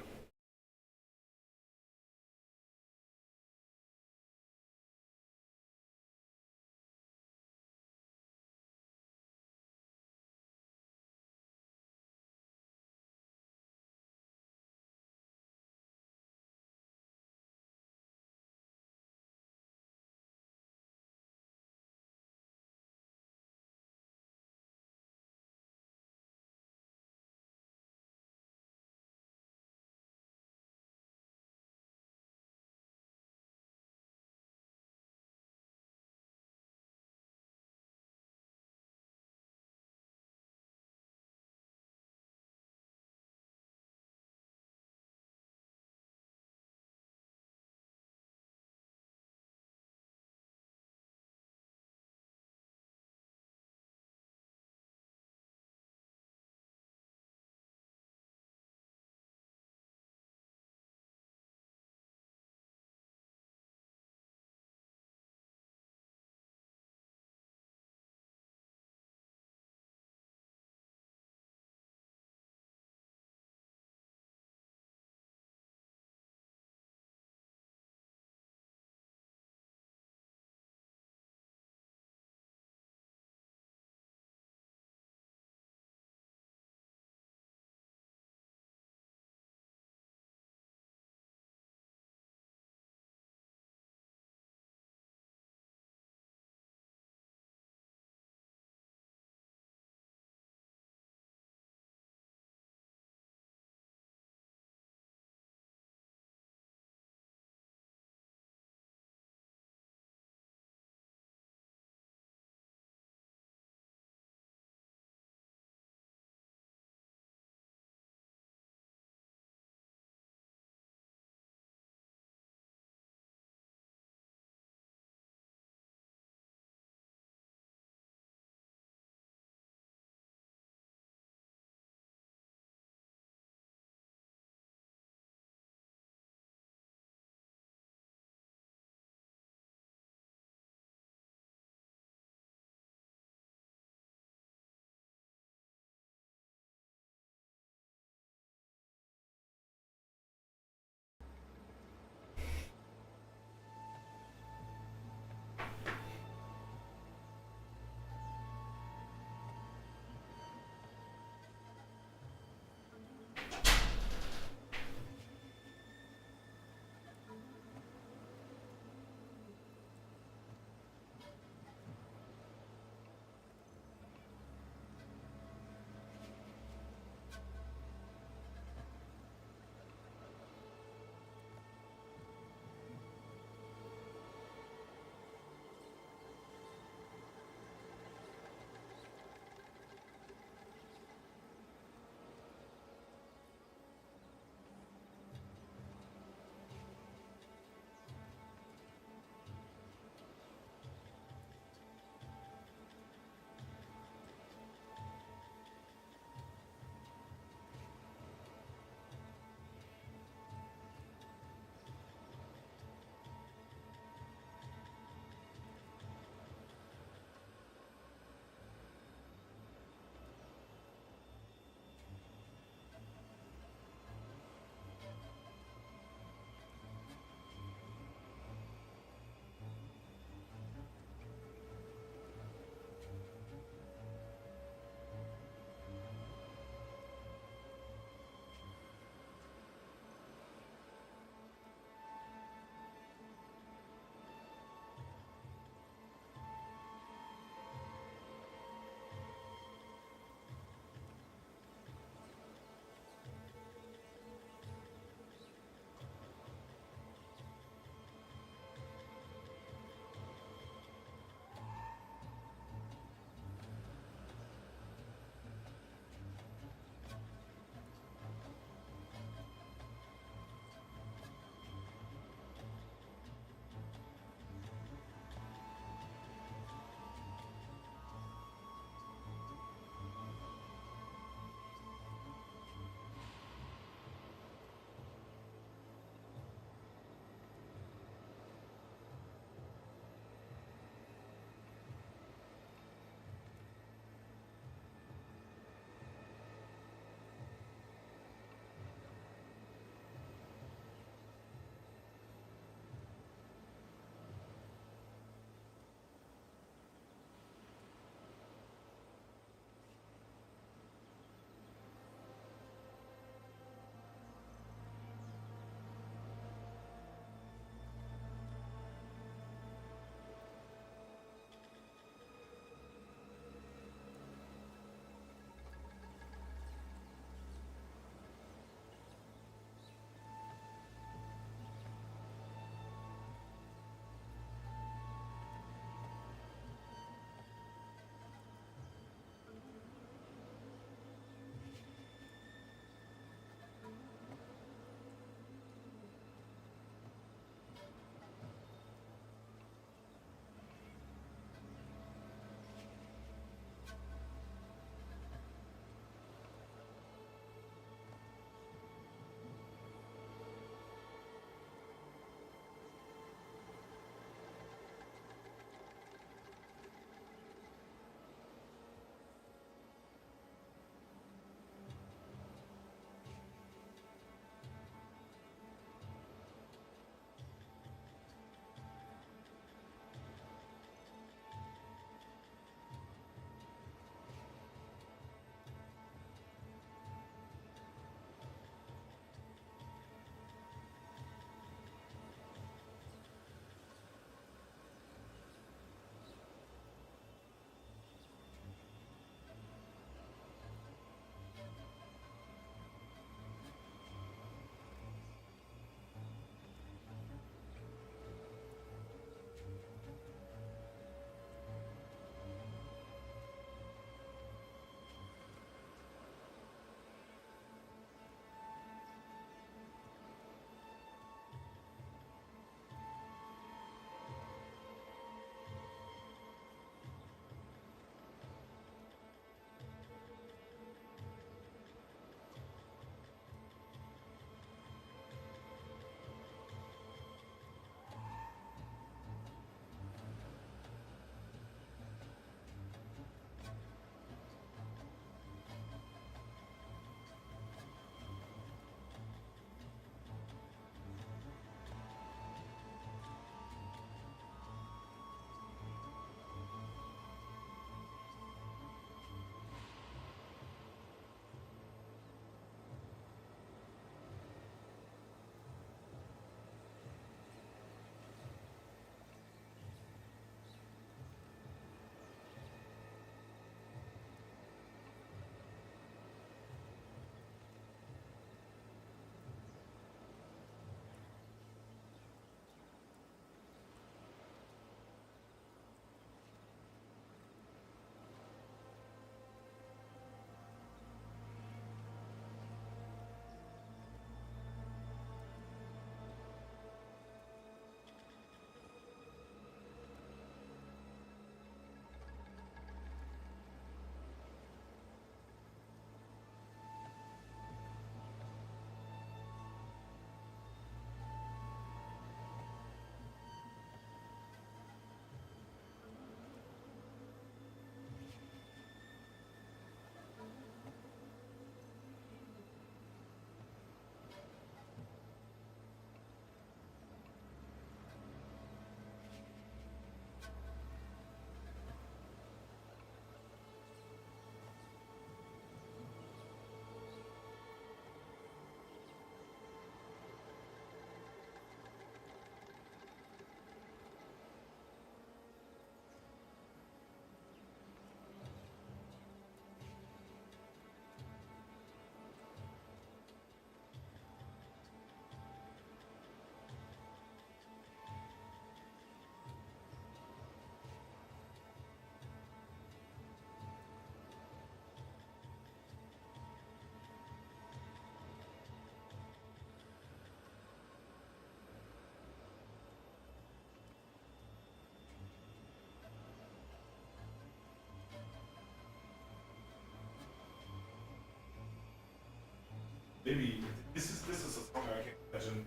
maybe this is a song I can imagine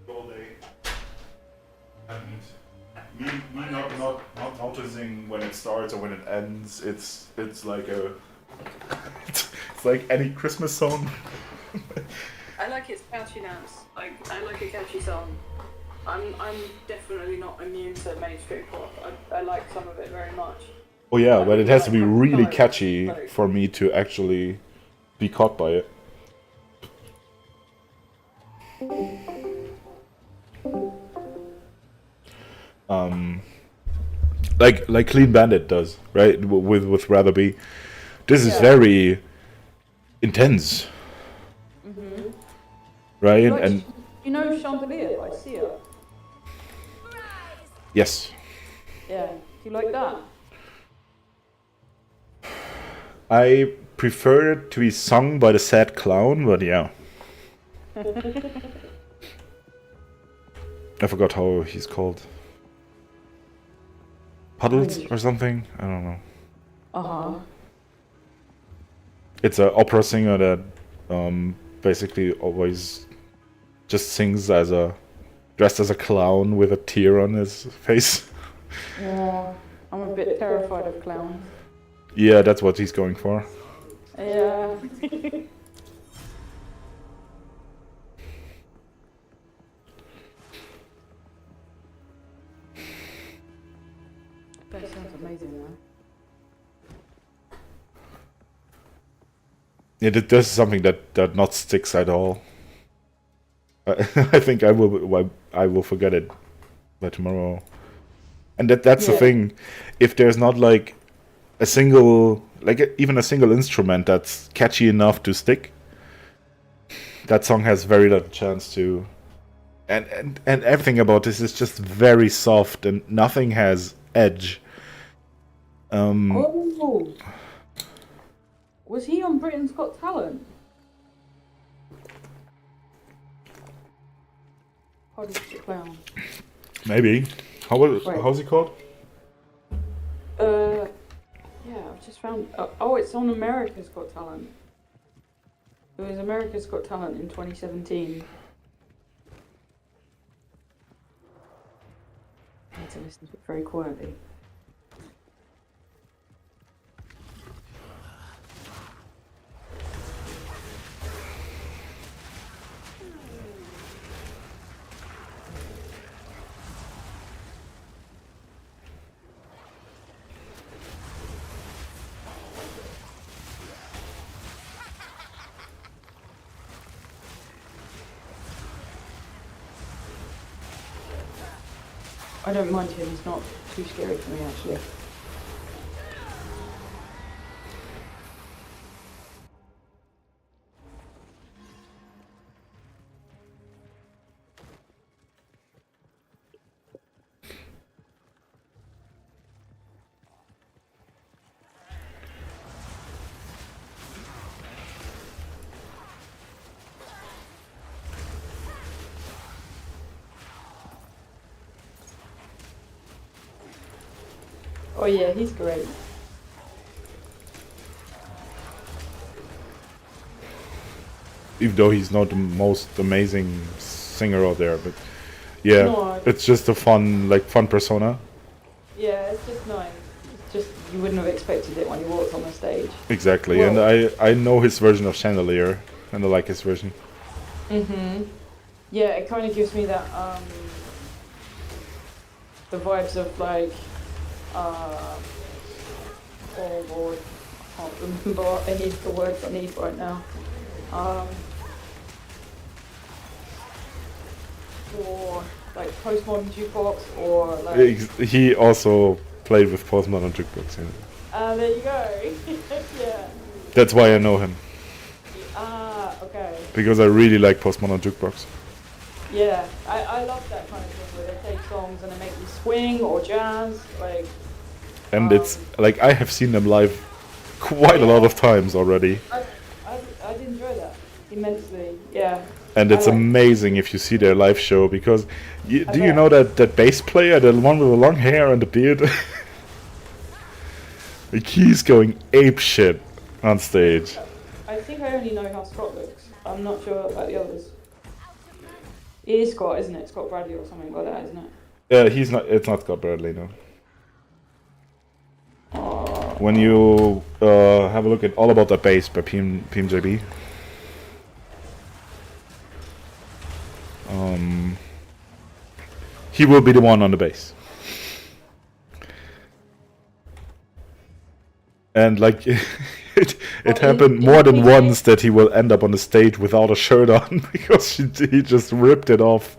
all day. And me not noticing when it starts or when it ends. It's like a it's like any Christmas song. I like its catchiness. Like I like a catchy song. I'm definitely not immune to mainstream pop. I like some of it very much. Oh yeah, but it has to be really catchy for me to actually be caught by it. Like Clean Bandit does, right? With Rather Be. This is very intense, right? Like, And you know Chandelier by Sia? yes, Yeah. Do you like that? I prefer it to be sung by the sad clown, but yeah. I forgot how he's called. Puddles or something? I don't know. Uh-huh. It's an opera singer that basically always just sings dressed as a clown with a tear on his face. Yeah. I'm a bit terrified of clowns. Yeah, that's what he's going for. Yeah. That sounds amazing, though. Yeah, this is something that not sticks at all. I think I will forget it by tomorrow. And that's the thing. If there's not like a single, even a single instrument that's catchy enough to stick, that song has very little chance to. And everything about this is just very soft and nothing has edge. Oh! Was he on Britain's Got Talent? Puddles the Clown. Maybe. How's he called? Yeah, I've just found. Oh, it's on America's Got Talent. It was America's Got Talent in 2017. I had to listen to it very quietly. I don't mind him, he's not too scary for me actually. Oh yeah, he's great. Even though he's not the most amazing singer out there, but yeah, No. it's just a fun persona. Yeah, it's just nice. It's just, you wouldn't have expected it when he walked on the stage. Exactly, Well- and I know his version of Chandelier, and I like his version. Yeah, it kind of gives me that, the vibes of like, oh lord, I can't remember any of the words I need right now. Or like postmodern jukebox, or like. He also played with Postmodern Jukebox. Yeah. There you go. Yeah. That's why I know him, Okay. because I really like Postmodern Jukebox. Yeah, I love that kind of thing where they take songs and they make them swing or jazz, like. And it's like I have seen them live quite a lot of times already. I'd enjoy that immensely. Yeah. And it's I like- amazing if you see their live show, because do you know that bass player, the one with the long hair and the beard? Like he's going ape shit on stage. I think I only only know how Scott looks. I'm not sure about the others. It is Scott, isn't it? Scott Bradley or something like that, isn't it? Yeah, he's not. It's not Scott Bradley, no. Oh, When you have a look at All About That Bass by PMJB, he will be the one on the bass. And like it happened more than once that he will end up on the stage without a shirt on because he just ripped it off.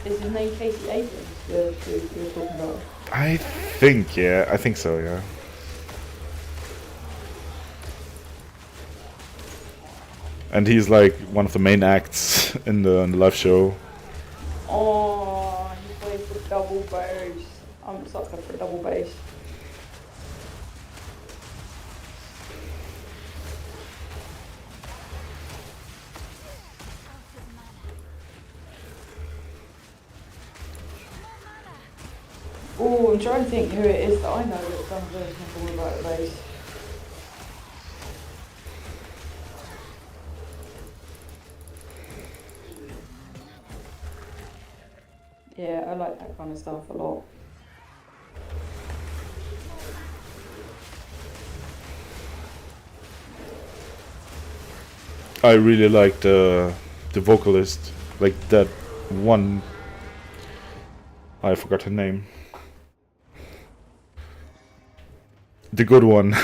is his name Casey Abrams, the dude you were talking about? I think so, yeah. And he's like one of the main acts in the live show. Oh, he plays the double bass. I'm a sucker for double bass. Oh, I'm trying to think who it is that I know that's done a version of All About the Bass. Yeah, I like that kind of stuff a lot. I really like the vocalist, like that one. I forgot her name. The good one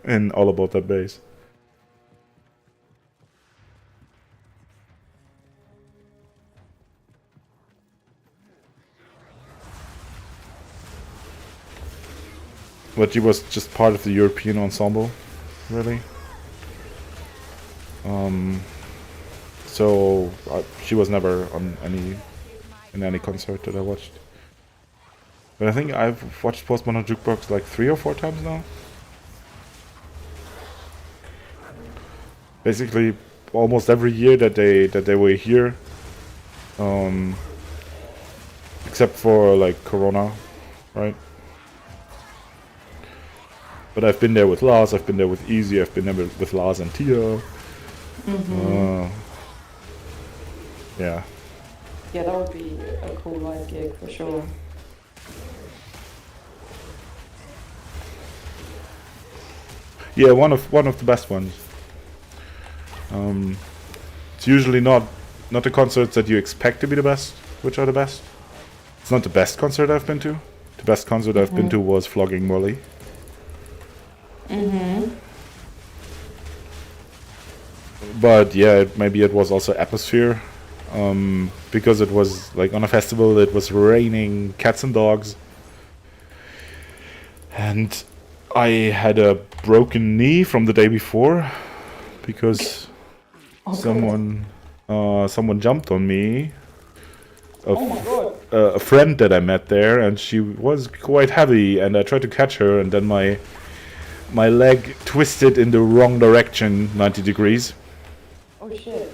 in All About That Bass. But she was just part of the European ensemble, really. So she was never on any concert that I watched. But I think I've watched Postman on Jukebox like 3 or 4 times now. Basically, almost every year that they were here, except for like Corona, right? But I've been there with Lars, I've been there with Easy, I've been there with Lars and Tia. Yeah. Yeah, that would be a cool live gig for sure. Yeah, one of the best ones. It's usually not the concerts that you expect to be the best, which are the best. It's not the best concert I've been to. The best concert I've been to was Flogging Molly. But yeah, maybe it was also atmosphere, because it was like on a festival. It was raining cats and dogs, and I had a broken knee from the day before because someone jumped on me. A friend that I met there, and she was quite heavy, and I tried to catch her, and then my leg twisted in the wrong direction, 90 degrees. Oh shit.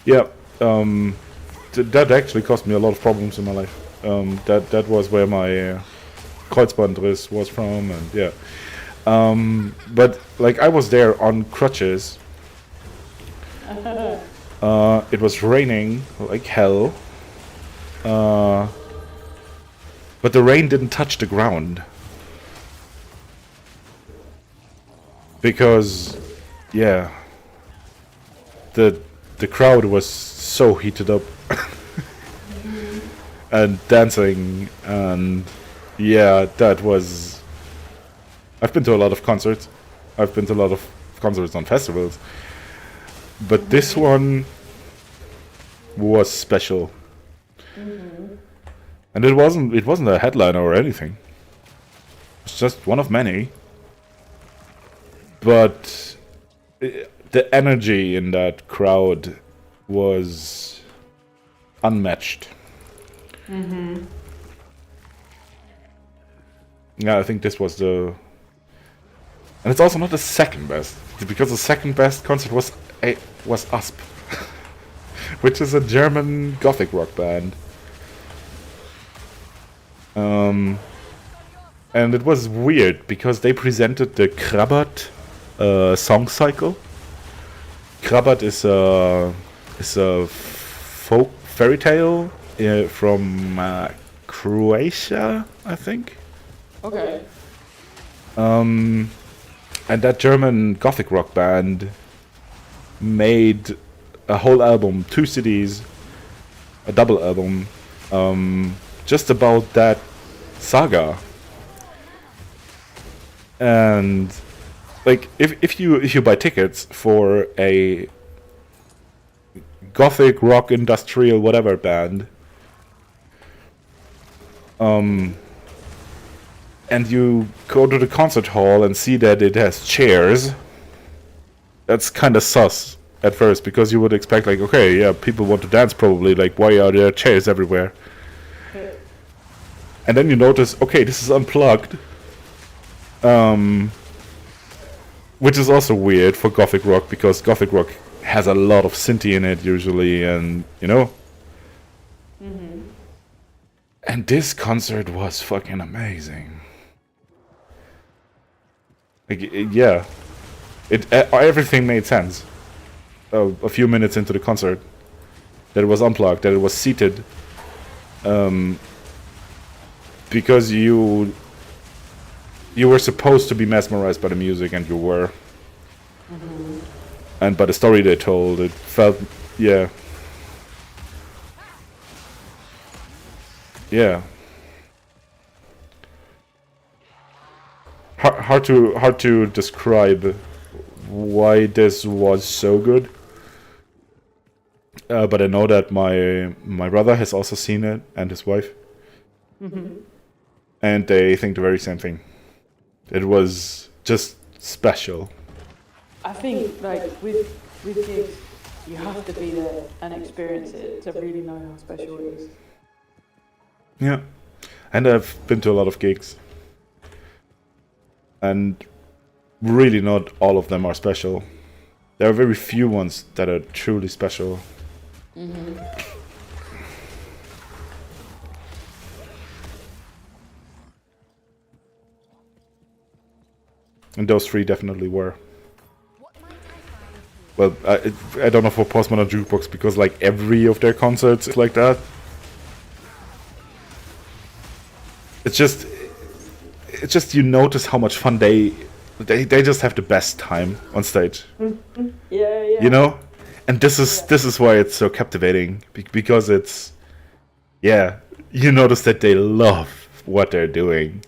Yeah, that actually cost me a lot of problems in my life. That was where my Kreuzbandriss was from, and yeah. But like I was there on crutches. It was raining like hell. But the rain didn't touch the ground. Because, yeah, the crowd was so heated up and dancing, and yeah, that was. I've been to a lot of concerts. I've been to a lot of concerts on festivals, but this one was special. And it wasn't a headliner or anything. It's just one of many. But the energy in that crowd was unmatched. Yeah, I think this was the... And it's also not the second best, because the second best concert was USP, which is a German gothic rock band. And it was weird because they presented the Krabbert song cycle, Krabat is a folk fairy tale from Croatia, I think. Okay. And that German gothic rock band made a whole album, 2 CDs, a double album, just about that saga. And like, if you buy tickets for a gothic rock industrial whatever band, and you go to the concert hall and see that it has chairs, that's kind of sus at first, because you would expect, like, okay, yeah, people want to dance probably, like, why are there chairs everywhere? And then you notice, okay, this is unplugged, which is also weird for gothic rock, because gothic rock has a lot of synth in it usually, and you know. And this concert was fucking amazing. Like, yeah, everything made sense. A few minutes into the concert, that it was unplugged, that it was seated, because you were supposed to be mesmerized by the music, and you were. And by the story they told, it felt, yeah. Hard to describe why this was so good. But I know that my brother has also seen it, and his wife. And they think the very same thing. It was just special. I think, like, with gigs, you have to be there and experience it to really know how special it is. Yeah. And I've been to a lot of gigs. And really not all of them are special. There are very few ones that are truly special. And those 3 definitely were. Well, I don't know for Postmodern Jukebox, because like every of their concerts is like that. It's just you notice how much fun they just have the best time on stage. Yeah. You know, and this is why it's so captivating, because it's, yeah, you notice that they love what they're doing,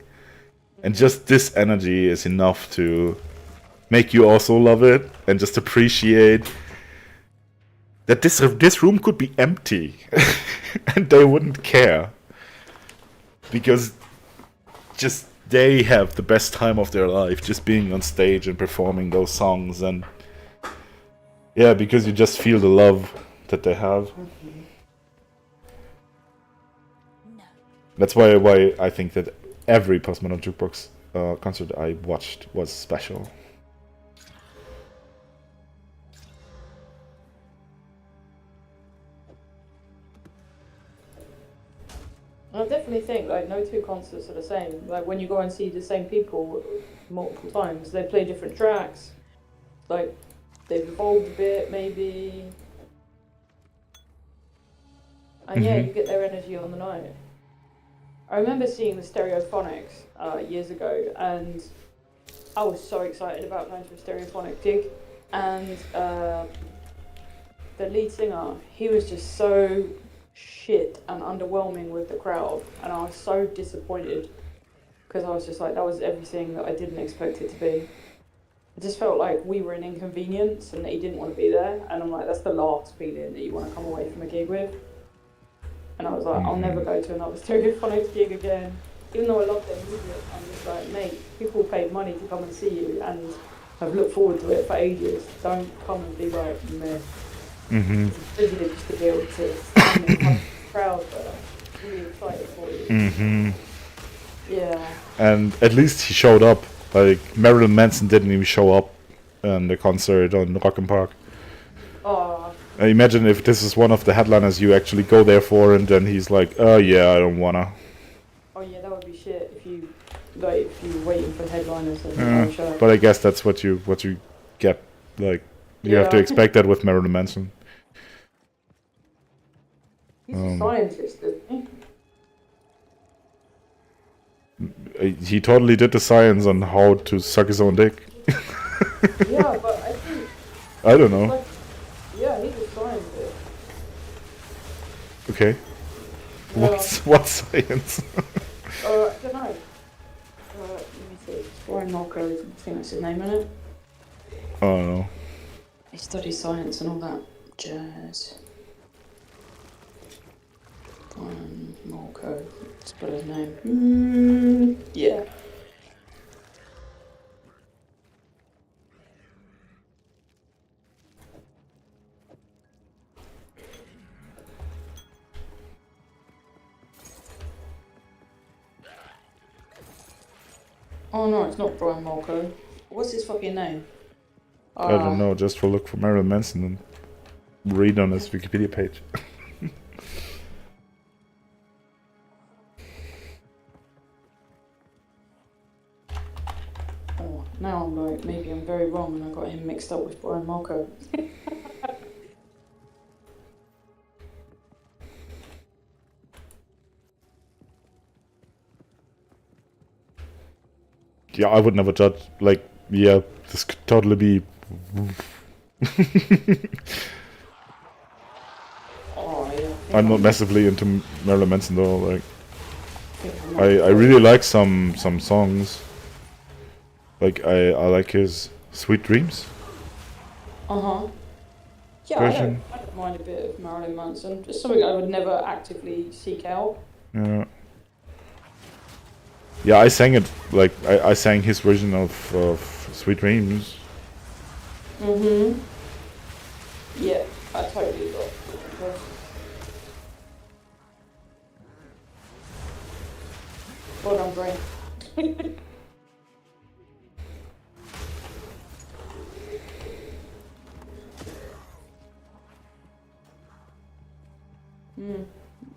and just this energy is enough to make you also love it, and just appreciate that this room could be empty and they wouldn't care, because just they have the best time of their life just being on stage and performing those songs. And yeah, because you just feel the love that they have. That's why I think that every Postmodern Jukebox concert I watched was special. I definitely think, like, no 2 concerts are the same. Like, when you go and see the same people multiple times, they play different tracks. Like, they've evolved a bit, maybe. And yeah, you get their energy on the night. I remember seeing the Stereophonics years ago, and I was so excited about going to a Stereophonic gig. And the lead singer, he was just so shit and underwhelming with the crowd, and I was so disappointed, because I was just like, that was everything that I didn't expect it to be. It just felt like we were an inconvenience and that he didn't want to be there, and I'm like, that's the last feeling that you want to come away from a gig with. And I was like, I'll never go to another Stereophonics gig again, even though I love their music. I'm just like, mate, people paid money to come and see you and have looked forward to it for ages. Don't come and be like, meh. It's a privilege to be able to stand in front of the crowd, but I'm really excited for you. Yeah. And at least he showed up. Like, Marilyn Manson didn't even show up in the concert on Rock and Park. Oh. Imagine if this is one of the headliners you actually go there for, and then he's like, oh yeah, I don't wanna. Oh yeah, that would be shit if you were waiting for headliners and no show. But I guess that's what you get, like, You have to Yeah. expect that with Marilyn Manson. He's a scientist, isn't he? He totally did the science on how to suck his own dick. Yeah, but I think I don't know. like, yeah, he's a scientist. Okay. Yeah. What science? I don't know. Let me see. Brian Marco, I think that's his name, isn't it? I don't know. He studies science and all that jazz. Brian Marco, spell his name. Yeah. Oh no, it's not Brian Marco. What's his fucking name? I don't know. Just for look for Marilyn Manson and read on his Wikipedia page. Oh, now I'm like, maybe I'm very wrong and I got him mixed up with Brian Marco. Yeah, I would never judge. Like, yeah, this could totally be. Oh yeah. I'm not massively into Marilyn Manson though. Like, I I really like some songs. Like I like his Sweet Dreams Yeah, version. I don't mind a bit of Marilyn Manson. It's something I would never actively seek out. Yeah. Yeah, I sang it. Like I sang his version of Sweet Dreams. Yeah, I totally got. Well done, Brain. I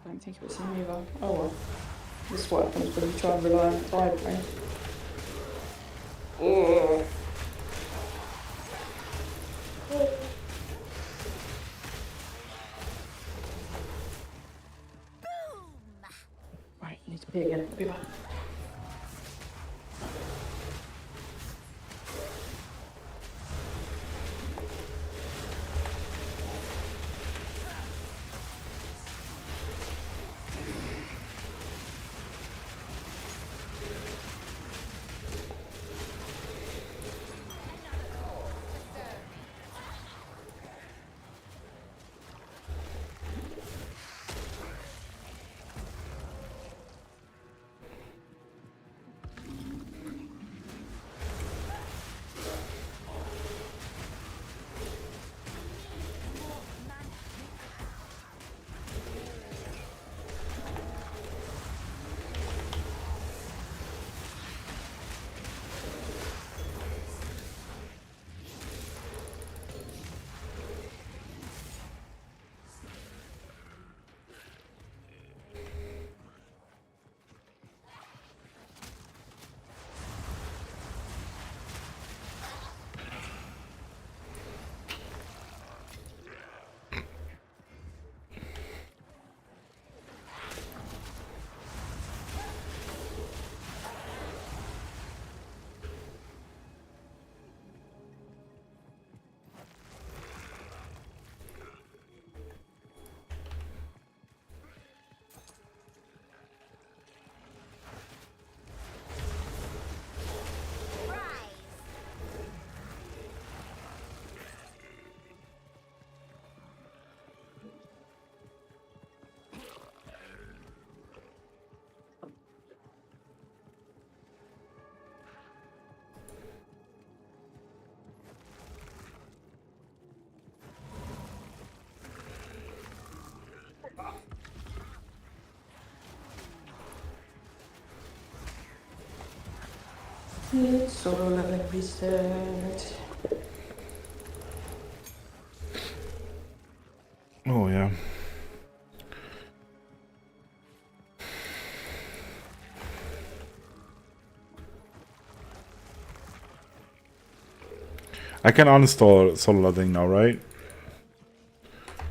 don't think it was him either. Oh well. This is what happens when you try and rely on the tide, Brain. Right, need to pee again. I'll be back. It's all gonna be set. Oh yeah. I can uninstall Solar Thing now, right?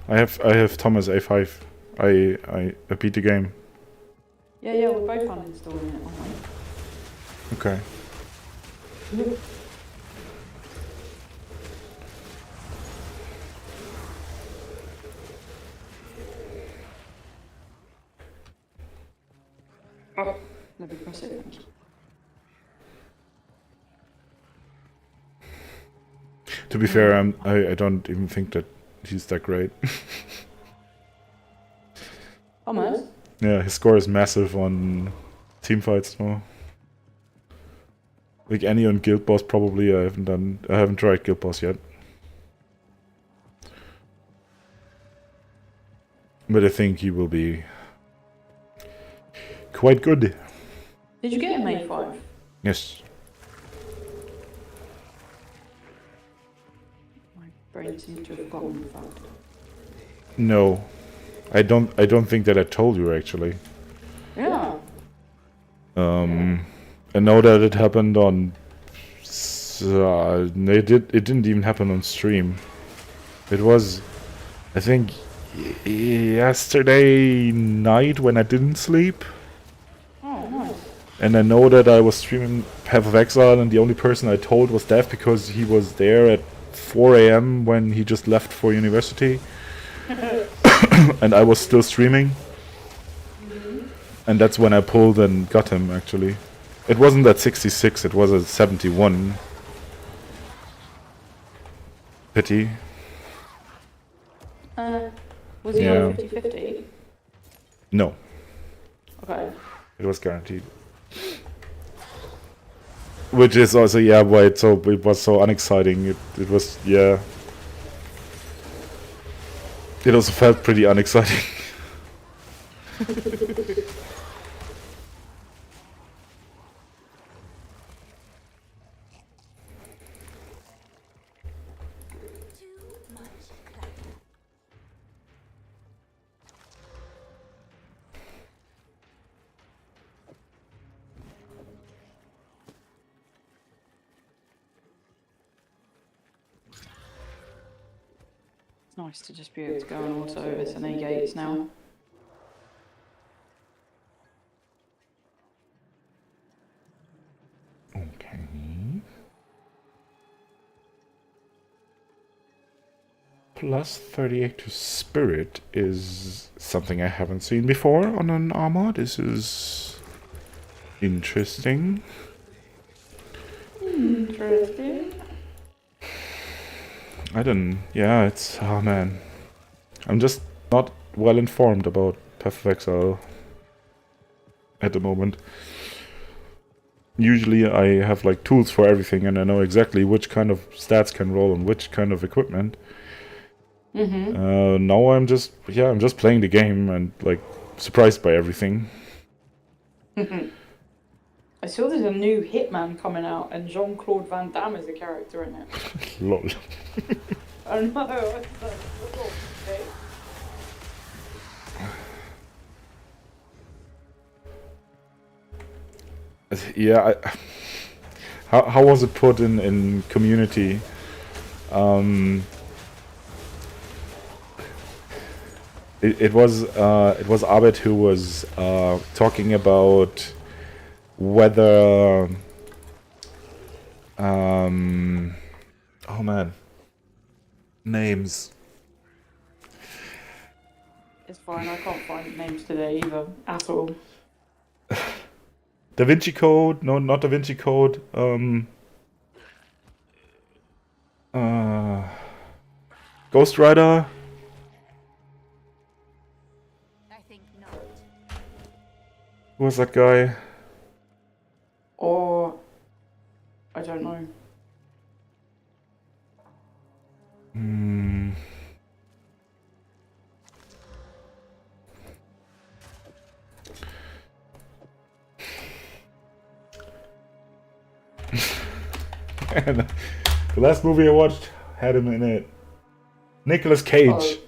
I have Thomas A5. I beat the game. Yeah, we're both uninstalling it, aren't we? Okay. Oh, let me press it. Thank you. To be fair, I don't even think that he's that great. Almost. Yeah, his score is massive on team fights now. Like any on Guild Boss probably. I haven't tried Guild Boss yet. But I think he will be quite good. Did you get him A5? Yes. My brain seems to have forgotten the fact. No. I don't think that I told you actually. Yeah. I know that it happened on it didn't even happen on stream. It was, I think, yesterday night when I didn't sleep. Oh, nice. And I know that I was streaming Path of Exile, and the only person I told was Dev because he was there at 4 a.m. when he just left for university. And I was still streaming. And that's when I pulled and got him, actually. It wasn't at 66, it was at 71. Pity. Was he Yeah. on 50-50? No, Okay. it was guaranteed. Which is also, yeah, why it was so unexciting. It was, yeah. It also felt pretty unexciting. Too much clutter. It's nice to just be able to go on auto SNA gates now. Okay. Plus 38 to Spirit is something I haven't seen before on an armor. This is interesting. Interesting. Yeah, it's, oh man. I'm just not well informed about Path of Exile at the moment. Usually I have like tools for everything and I know exactly which kind of stats can roll on which kind of equipment. Now I'm just playing the game and like surprised by everything. I saw there's a new Hitman coming out and Jean-Claude Van Damme is a character in it. Lol. I know, I was like, oh, okay. Yeah, how was it put in community? It was Abed who was talking about whether oh man, names. It's fine, I can't find names today either, at all. Da Vinci Code? No, not Da Vinci Code. Ghost Rider. I think not. Who was that guy? Or, I don't know. And the last movie I watched had him in it. Nicolas Cage.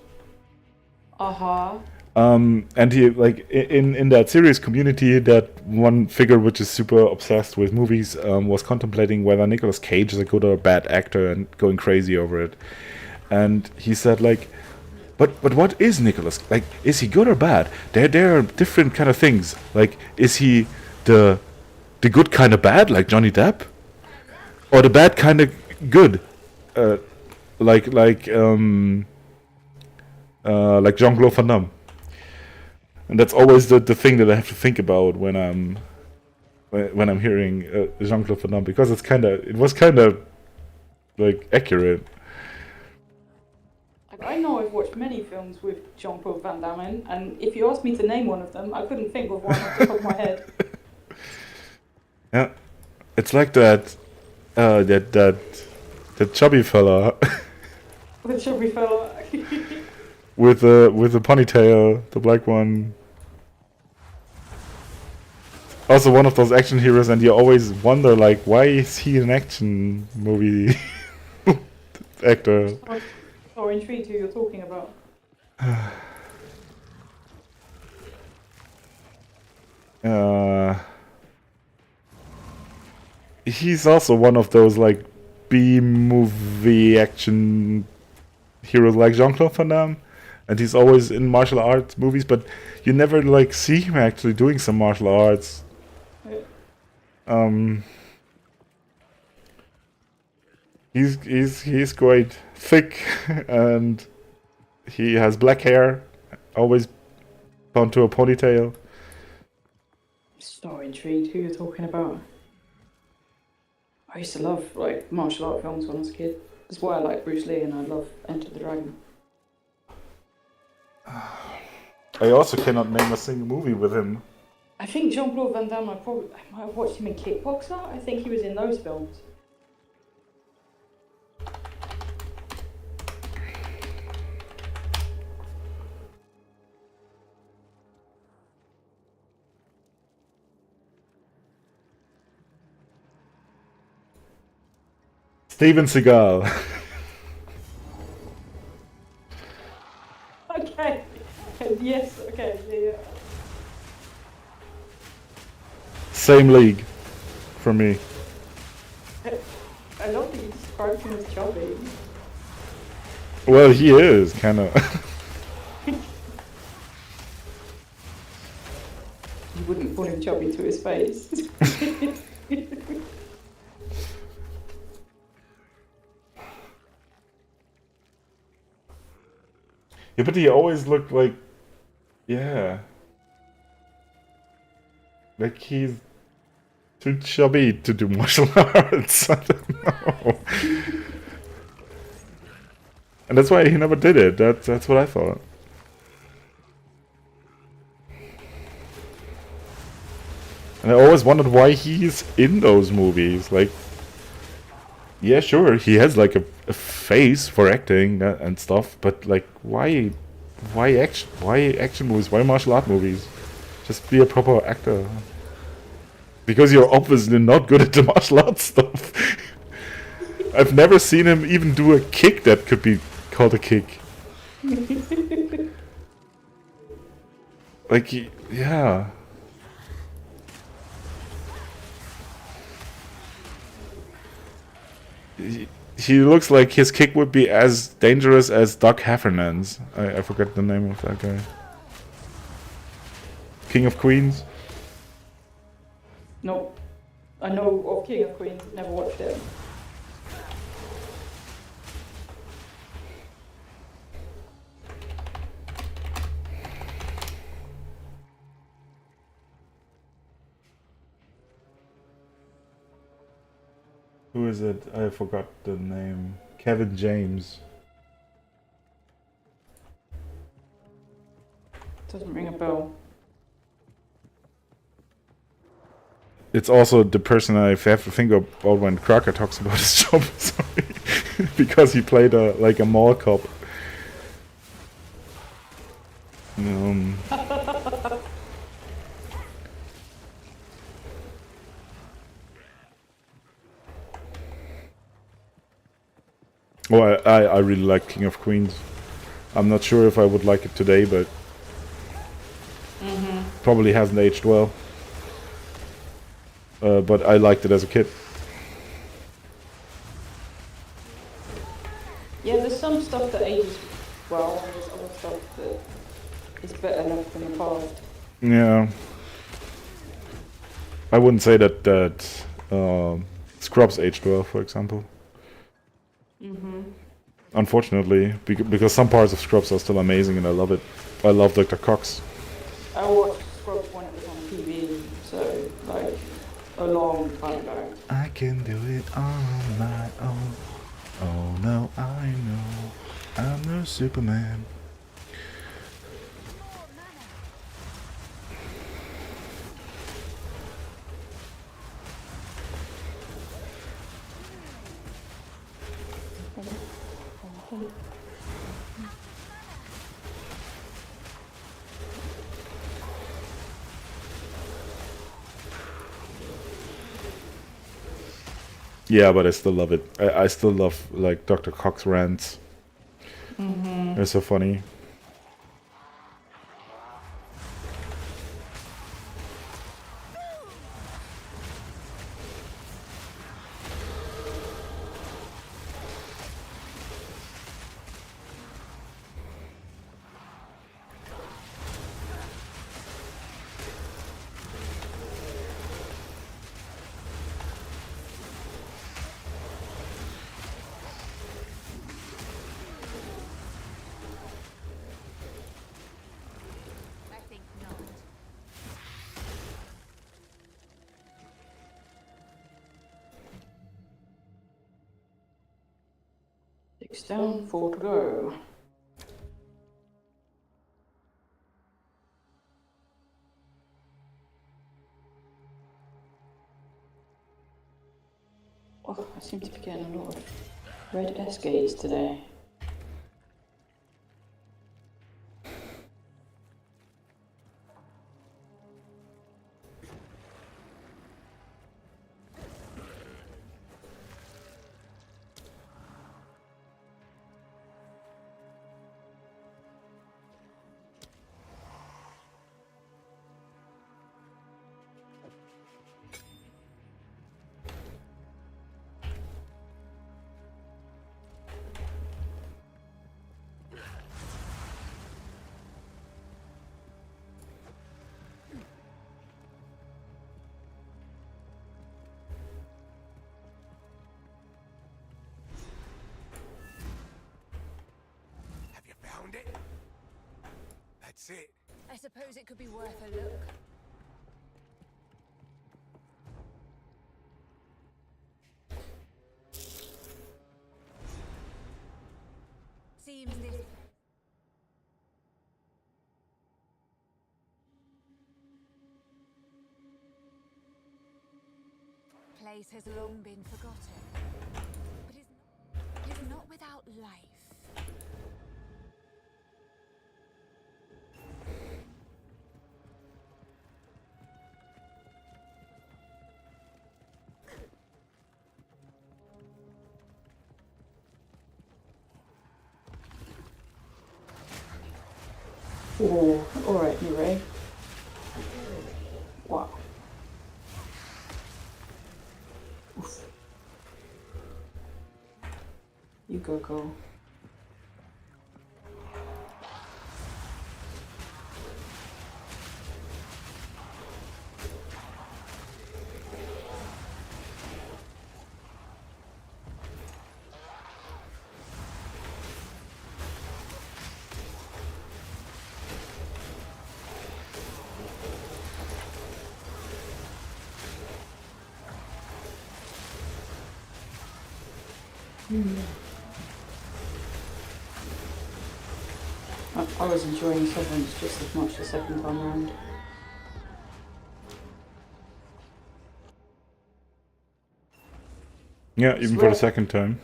Uh-huh. And he like in that series community, that one figure which is super obsessed with movies was contemplating whether Nicolas Cage is a good or bad actor and going crazy over it. And he said like, but what is Nicolas? Like, is he good or bad? There are different kind of things. Like, is he the good kind of bad, like Johnny Depp, or the bad kind of good, like Jean-Claude Van Damme? And that's always the thing that I have to think about when I'm hearing Jean-Claude Van Damme, because it was kind of like accurate. Like, I know I've watched many films with Jean-Claude Van Damme in, and if you asked me to name one of them, I couldn't think of one off the top of my head. Yeah, it's like that chubby fella The chubby fella. with the ponytail, the black one. Also one of those action heroes, and you always wonder like, why is he an action movie actor? So intrigued who you're talking about. He's also one of those like B-movie action heroes like Jean-Claude Van Damme, and he's always in martial arts movies, but you never like see him actually doing some martial arts. He's quite thick, and he has black hair, always bound to a ponytail. So intrigued who you're talking about. I used to love like martial art films when I was a kid. That's why I like Bruce Lee and I love Enter the Dragon. I also cannot name a single movie with him. I think Jean-Claude Van Damme, I might have watched him in Kickboxer. I think he was in those films. Steven Seagal. Okay. Yes. Okay. Yeah. Same league for me. I don't think you described him as chubby. Well, he is kind of. You wouldn't call him chubby to his face. Yeah, but he always looked like, yeah, like he's too chubby to do martial arts. I don't know. And that's why he never did it. That's what I thought. And I always wondered why he's in those movies. Like, yeah, sure, he has like a face for acting and stuff, but like, why action movies? Why martial art movies? Just be a proper actor. Because you're obviously not good at the martial arts stuff. I've never seen him even do a kick that could be called a kick. Like, yeah. He looks like his kick would be as dangerous as Doc Heffernan's. I forgot the name of that guy. King of Queens? No. I know of King of Queens, never watched it. Who is it? I forgot the name. Kevin James. Doesn't ring a bell. It's also the person I have to think about when Crocker talks about his job. Sorry, because he played like a mall cop. Well, I really like King of Queens. I'm not sure if I would like it today, but probably hasn't aged well. But I liked it as a kid. Yeah, there's some stuff that ages well, and there's other stuff that is better left in the past. Yeah. I wouldn't say that Scrubs aged well, for example. Unfortunately, because some parts of Scrubs are still amazing and I love it. I love Dr. Cox. I watched Scrubs when it was on TV, so like a long time ago. I can do it on my own. Oh no, I know I'm no Superman. Yeah, but I still love it. I still love like Dr. Cox rants. They're so funny. I think not. Six down, 4 to go. Oh, I seem to be getting a lot of red S-gates today. Have you found it? That's it. I suppose it could be worth a look. Seems this place has long been forgotten, but is not without life. Oh, alright, you ready? Wow. Oof. You go, girl. I was enjoying Severance just as much the second time round. Yeah, even for the second time.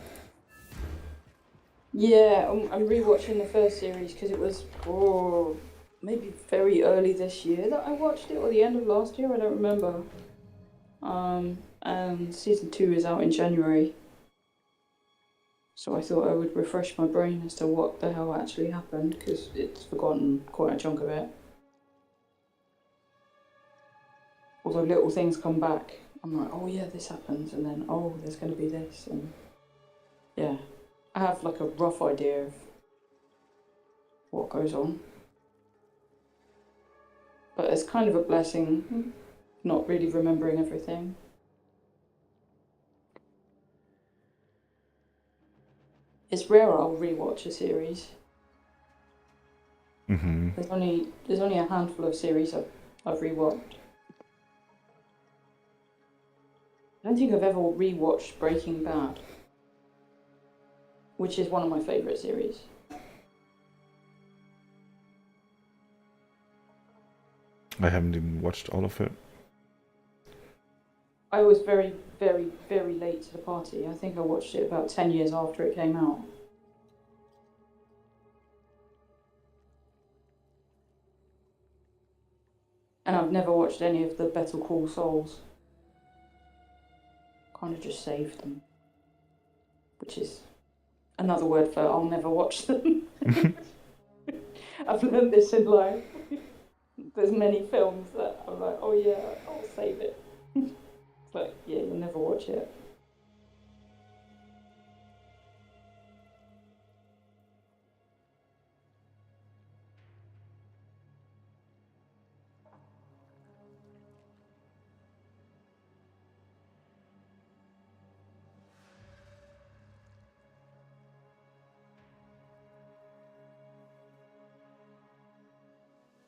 Yeah, I'm rewatching the first series because it was maybe very early this year that I watched it, or the end of last year. I don't remember. And season 2 is out in January, so I thought I would refresh my brain as to what the hell actually happened because it's forgotten quite a chunk of it. although little things come back, I'm like, oh yeah, this happens, and then oh, there's going to be this, and yeah, I have like a rough idea of what goes on. But it's kind of a blessing, not really remembering everything. It's rare I'll rewatch a series. Mm-hmm. There's only a handful of series I've rewatched. I don't think I've ever rewatched Breaking Bad, which is one of my favourite series. I haven't even watched all of it. I was very, very, very late to the party. I think I watched it about 10 years after it came out. And I've never watched any of the Better Call Sauls. Kind of just saved them. Which is another word for I'll never watch them. I've learned this in life. There's many films that I'm like, oh yeah, I'll save it. But yeah, you'll never watch it.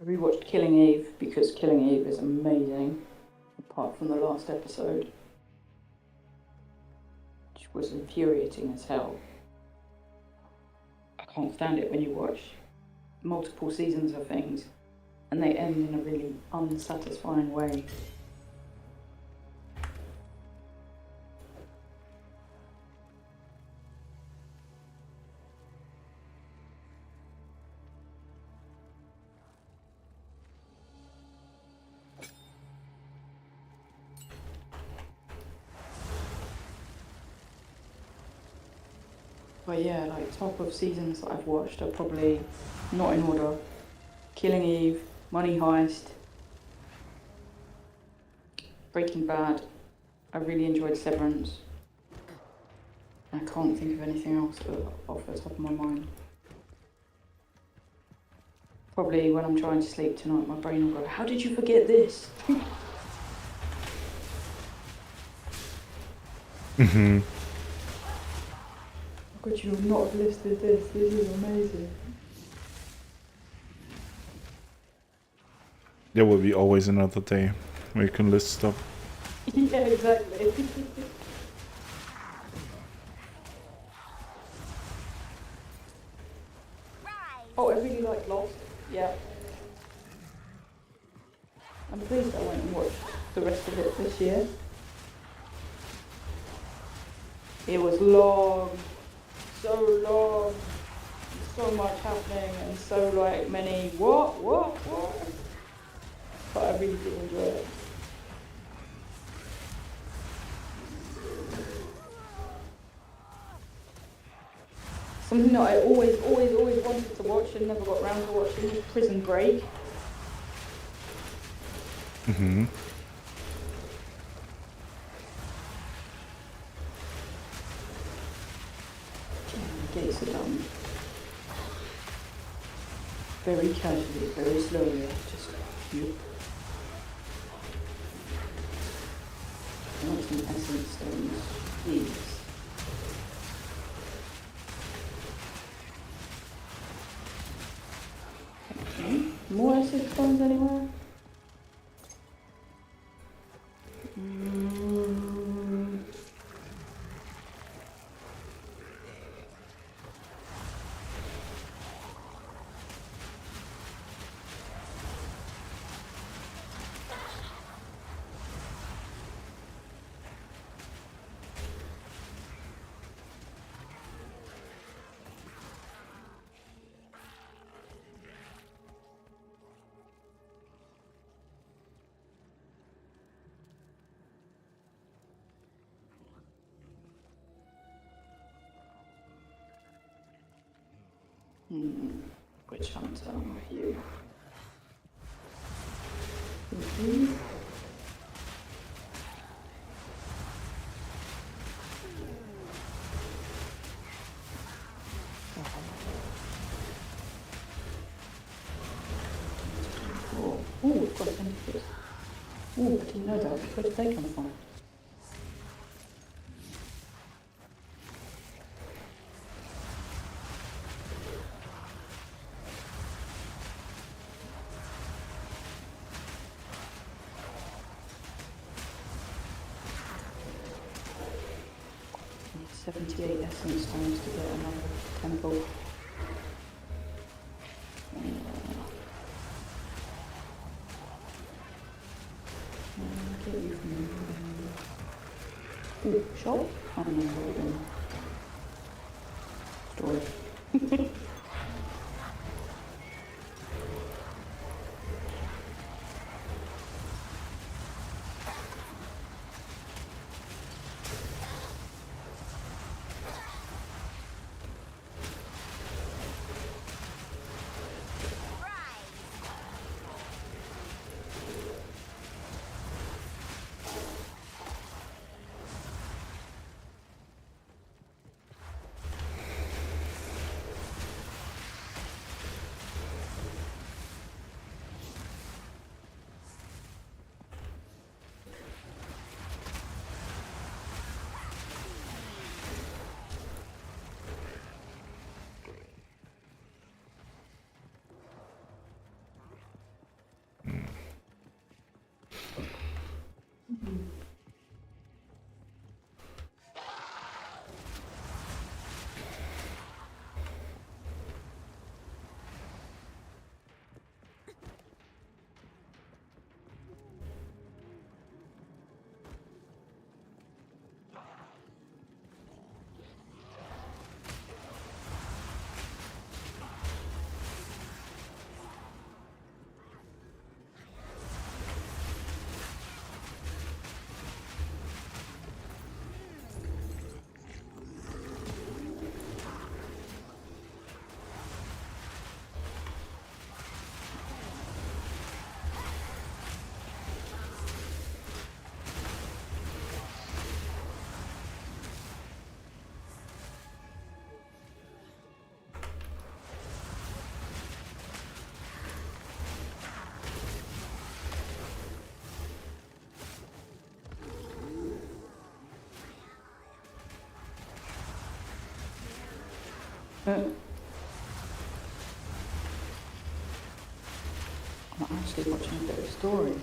I rewatched Killing Eve because Killing Eve is amazing, apart from the last episode, which was infuriating as hell. I can't stand it when you watch multiple seasons of things and they end in a really unsatisfying way. But yeah, like top of seasons that I've watched are probably not in order. Killing Eve, Money Heist, Breaking Bad. I really enjoyed Severance. I can't think of anything else off the top of my mind. Probably when I'm trying to sleep tonight, my brain will go, how did you forget this? Mm-hmm. How could you not have listed this? This is amazing. There will be always another day where you can list stuff. Yeah, exactly. Oh, I really like Lost. Yeah. I'm pleased I went and watched the rest of it this year. It was long, so long, so much happening, and so like many what? But I really did enjoy it. Something that I always wanted to watch and never got around to watching was Prison Break. Mm-hmm. The gates are done. Very casually, very slowly, just you. I want some essence stones, please. Okay. More essence stones anywhere? Which hunter are you? Oh, I didn't know that. Where did they come from? I need 78 essence stones to get another temple. Get you from shop? I don't know what we're doing. Storage. I'm actually watching a bit of story.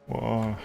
Why?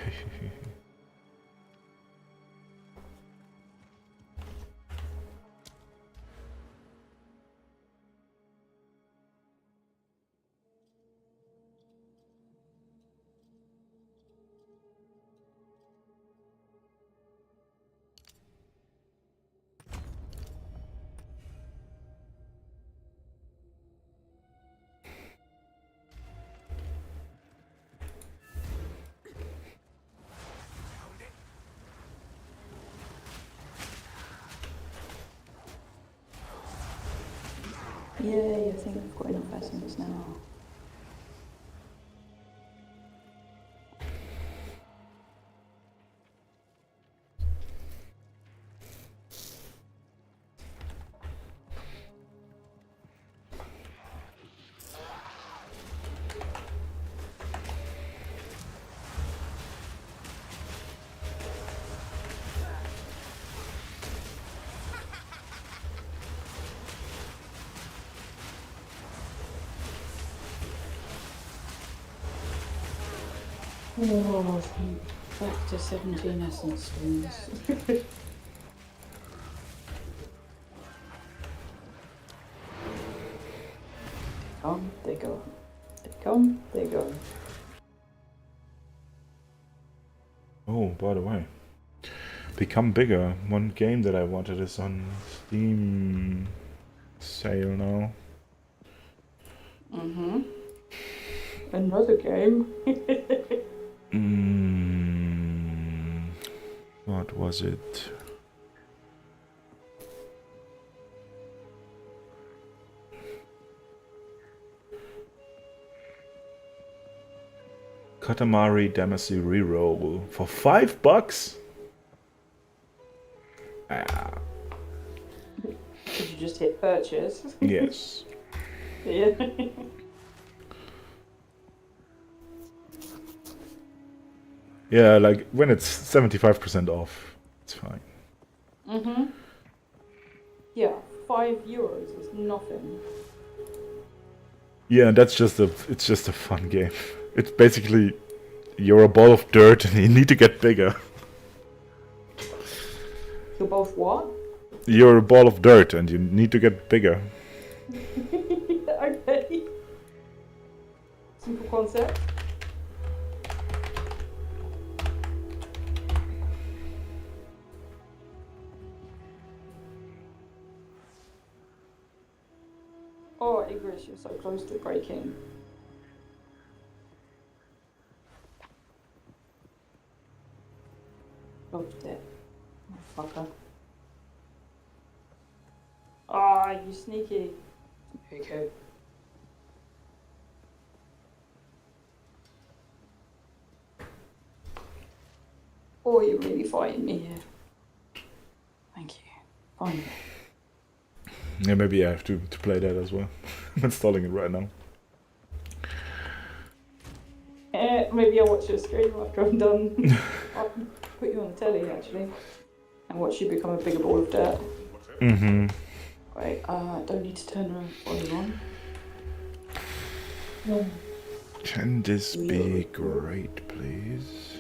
Yay, I think I've got enough essence now. Oh, back to 17 essence stones. Come, they go. They come, they go. Oh, by the way. Become Bigger. One game that I wanted is on Steam sale now. Mm-hmm. Another game. What was it? Katamari Damacy reroll for $5? Ah, Did you just hit purchase? yes. Yeah. Yeah, like when it's 75% off, it's fine. Yeah, €5 is nothing. Yeah, that's it's just a fun game. It's basically you're a ball of dirt and you need to get bigger. You're both what? You're a ball of dirt and you need to get bigger. Okay. Simple concept. Oh, Igris, you're so close to breaking. Loved it. Motherfucker. Ah, you sneaky. Here you go. Oh, you're really fighting me here. Thank you. Fine. Yeah, maybe I have to play that as well. I'm installing it right now. Maybe I'll watch your stream after I'm done. I'll put you on the telly, actually, and watch you become a bigger ball of dirt. Mm-hmm. Wait, don't need to turn the volume on. Can this be great, please?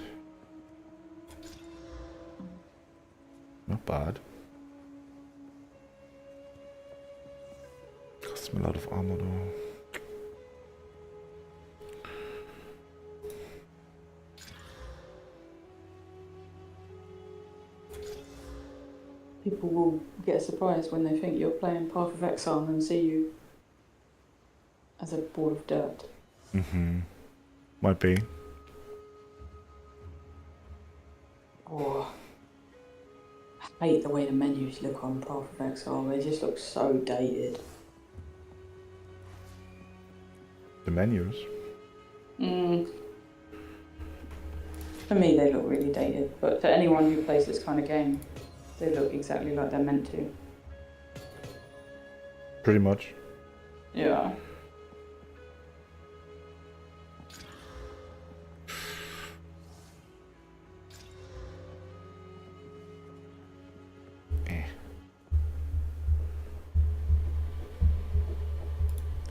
Not bad. Costs me a lot of armor though. People will get surprised when they think you're playing Path of Exile and see you as a ball of dirt. Mm-hmm. Might be. Oh, I hate the way the menus look on Path of Exile. They just look so dated. The menus. For me, they look really dated, but for anyone who plays this kind of game, they look exactly like they're meant to. Pretty much. Yeah.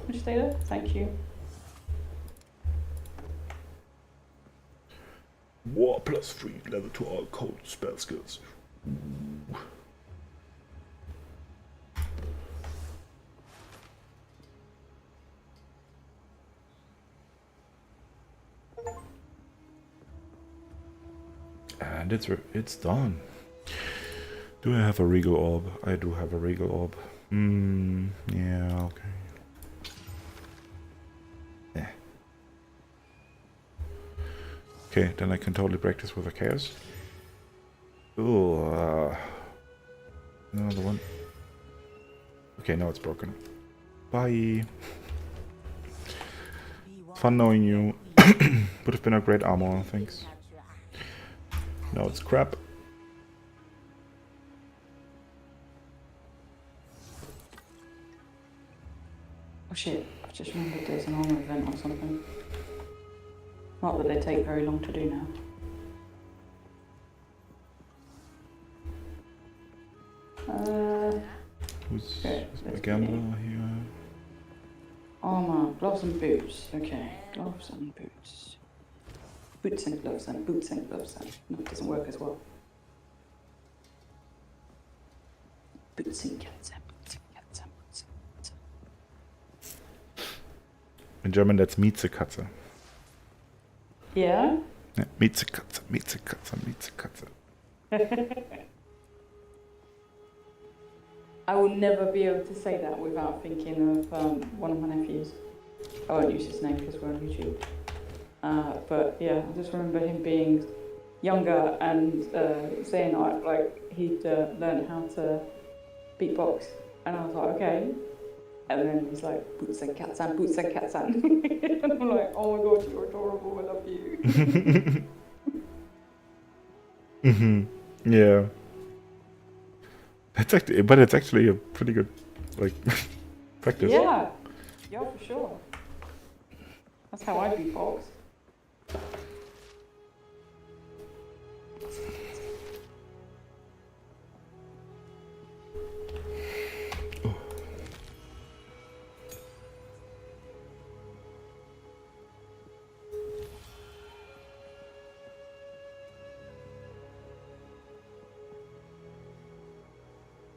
Would you stay there? Thank you. War +3 level to all cold spell skills. Ooh. And it's done. Do I have a regal orb? I do have a regal orb. Yeah, okay. Yeah. Okay, then I can totally break this with a chaos. Ooh, another one. Okay, now it's broken. Bye. Fun knowing you. Would have been a great armor, thanks. Now it's crap. Oh shit, I just remembered there's an armor event or something. Not that they take very long to do now. Who's Okay, the let's gambler here? Armor, gloves and boots. Okay, gloves and boots. Boots and gloves and boots and gloves and... No, it doesn't work as well. Boots and cats and boots and cats and boots and cats. In German, that's Miezekatze. Yeah? Yeah, Miezekatze, Miezekatze, Miezekatze. I will never be able to say that without thinking of one of my nephews. I won't use his name because we're on YouTube. But yeah, I just remember him being younger and saying like he'd learned how to beatbox, and I was like, okay, And then he's like, boots and cats and boots and cats and. And I'm like, oh my god, you're adorable, I love you. Yeah. But it's actually a pretty good, like, practice. Yeah, yeah, for sure. That's how I beat Fox.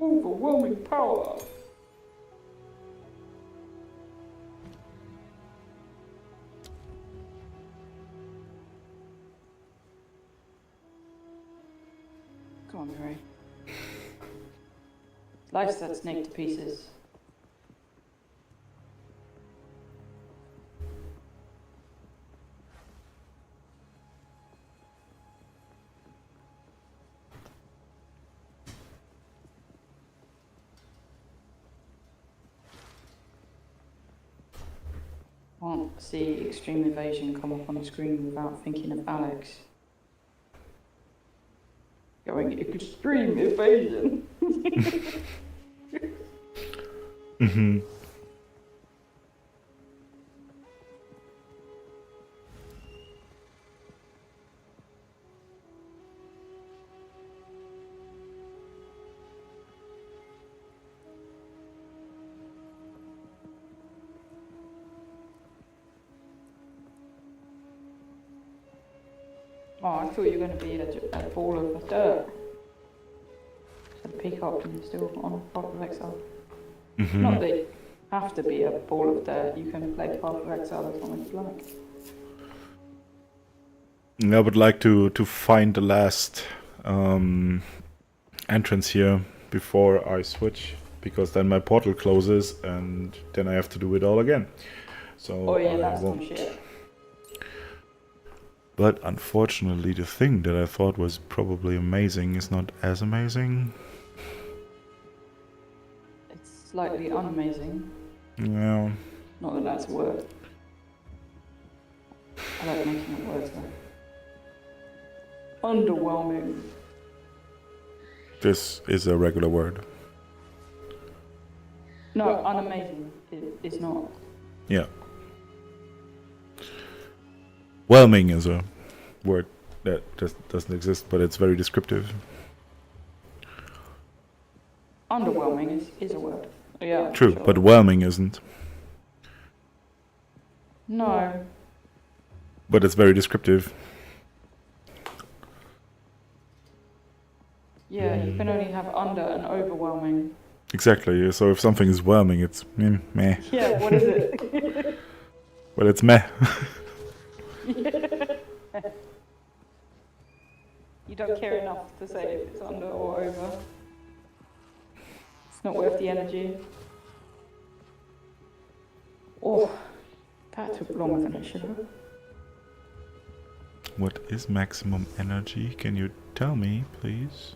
Overwhelming power. Come on, Mary. Life's that snake to pieces. Can't see extreme evasion come up on the screen without thinking of Alex. Going extreme evasion. Oh, I thought you were going to be a ball of dirt. A peacock and you're still on Path of Exile. Not that you have to be a ball of dirt, you can play Path of Exile as long as you like. I would like to find the last entrance here before I switch, because then my portal closes and then I have to do it all again. So Oh yeah, I that's won't. some shit. But unfortunately, the thing that I thought was probably amazing is not as amazing. It's slightly unamazing. Yeah. Not that that's a word. I like making up words though. Underwhelming. This is a regular word. No, unamazing is not. Yeah. Whelming is a word that just doesn't exist, but it's very descriptive. Underwhelming is a word. Yeah. True, sure. but whelming isn't. No. But it's very descriptive. Yeah, you can only have under and overwhelming. Exactly. So if something is whelming, it's meh. Yeah, what is it? Well, it's meh. You don't care enough to say if it's under or over. It's not worth the energy. Oh, that took longer than it should have. What is maximum energy? Can you tell me, please?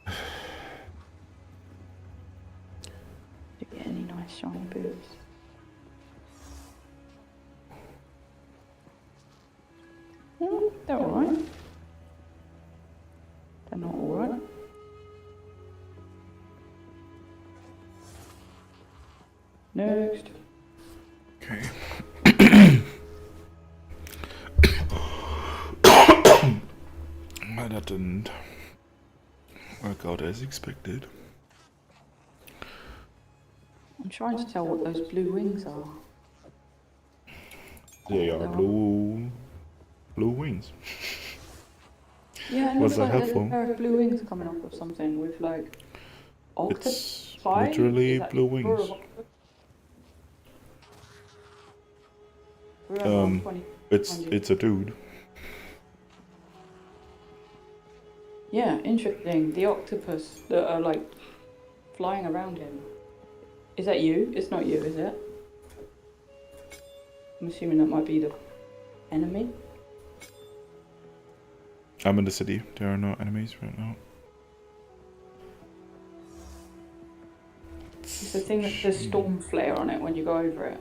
Do you get any nice shiny boots? They're alright. They're not alright. Next. Okay. Well, that didn't work out as expected. I'm trying to tell what those blue wings are. They are blue wings. Yeah, it Was looks that like there's helpful? a pair of blue wings coming off of something with like It's octopi. literally Is that blue plural wings. of octopus? We're on 20. It's a dude. Yeah, interesting. The octopus that are like flying around him. Is that you? It's not you, is it? I'm assuming that might be the enemy. I'm in the city. There are no enemies right now. It's the thing that says storm flare on it when you go over it.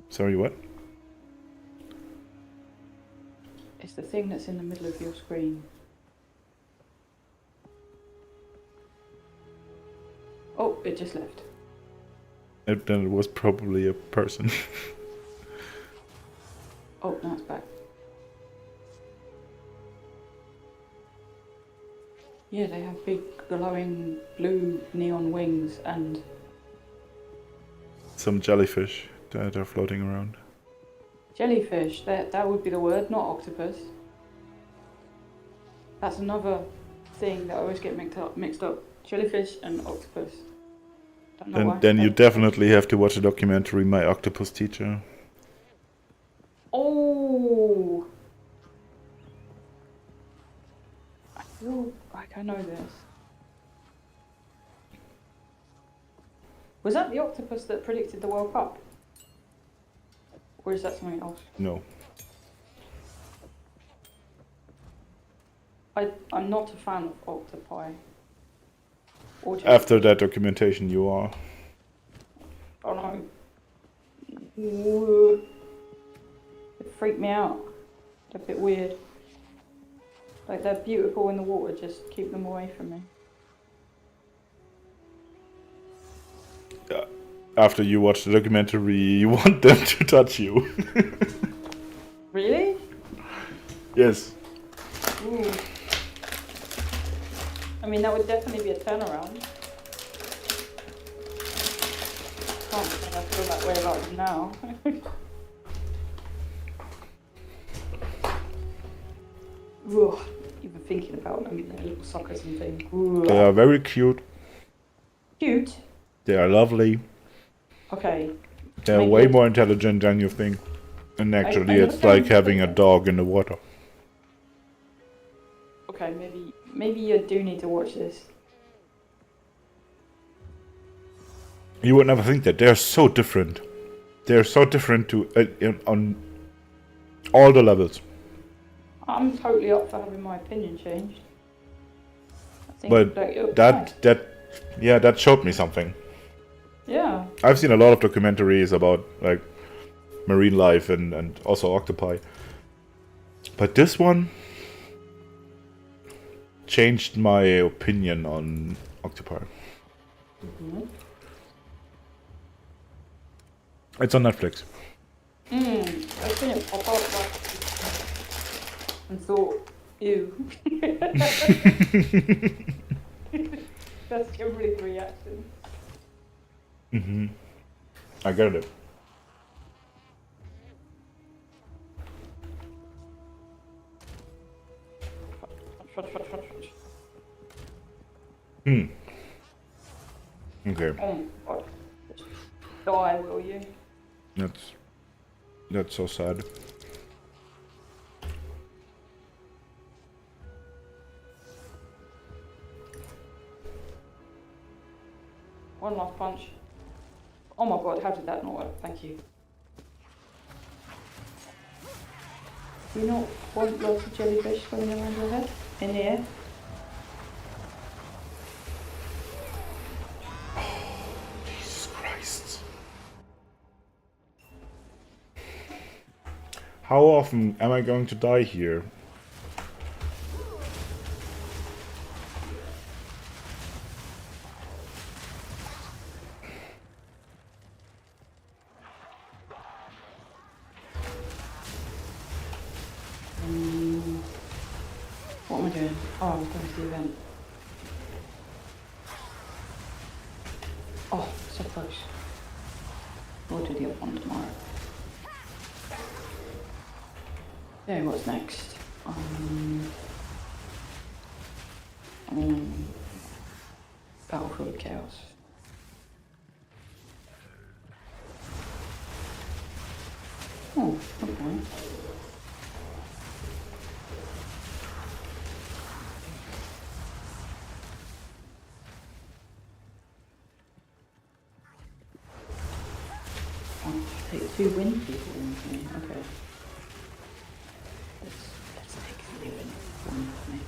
Sorry, what? It's the thing that's in the middle of your screen. Oh, it just left. Then it was probably a person. Oh, now it's back. Yeah, they have big glowing blue neon wings and Some jellyfish that are floating around. jellyfish. That would be the word, not octopus. That's another thing that I always get mixed up. Jellyfish and octopus. Don't know why. Then you definitely have to watch the documentary My Octopus Teacher. Oh! I feel like I know this. Was that the octopus that predicted the World Cup? Or is that something else? No. I'm not a fan of octopi. Or After that documentation, you are. Oh no. Ooh. It freaked me out. They're a bit weird. Like, they're beautiful in the water, just keep them away from me. After you watch the documentary, you want them to touch you. Really? Yes. Ooh. I mean, that would definitely be a turnaround. Can't say I feel that way about them now. Ugh, even thinking about them in their little sockers and things. Ugh. They are very cute. Cute. They are lovely. Okay. They're Maybe way I- more intelligent than you think. And actually, I it's like having a dog in the water. Okay, maybe you do need to watch this. You would never think that. They're so different. They're so different to on all the levels. I'm totally up for having my opinion changed. I think But like, it'll be nice. that showed me something. Yeah. I've seen a lot of documentaries about like marine life and also octopi. But this one changed my opinion on octopi. Mm-hmm. It's on Netflix. I've seen it pop up and thought, ew. That's generally the reaction. I get it. Okay, Oh my god. Die, will you? that's so sad. One last punch. Oh my god, how did that not work? Thank you. Do you not want lots of jellyfish swimming around your head? In the air? Jesus Christ. How often am I going to die here? What am I doing? Oh, I'm going to the event. Oh, so close. We'll do the other one tomorrow. Okay, what's next? Battlefield Chaos. Oh, okay. Oh, take 2 win people with me. Okay. Let's take 3 win one with me.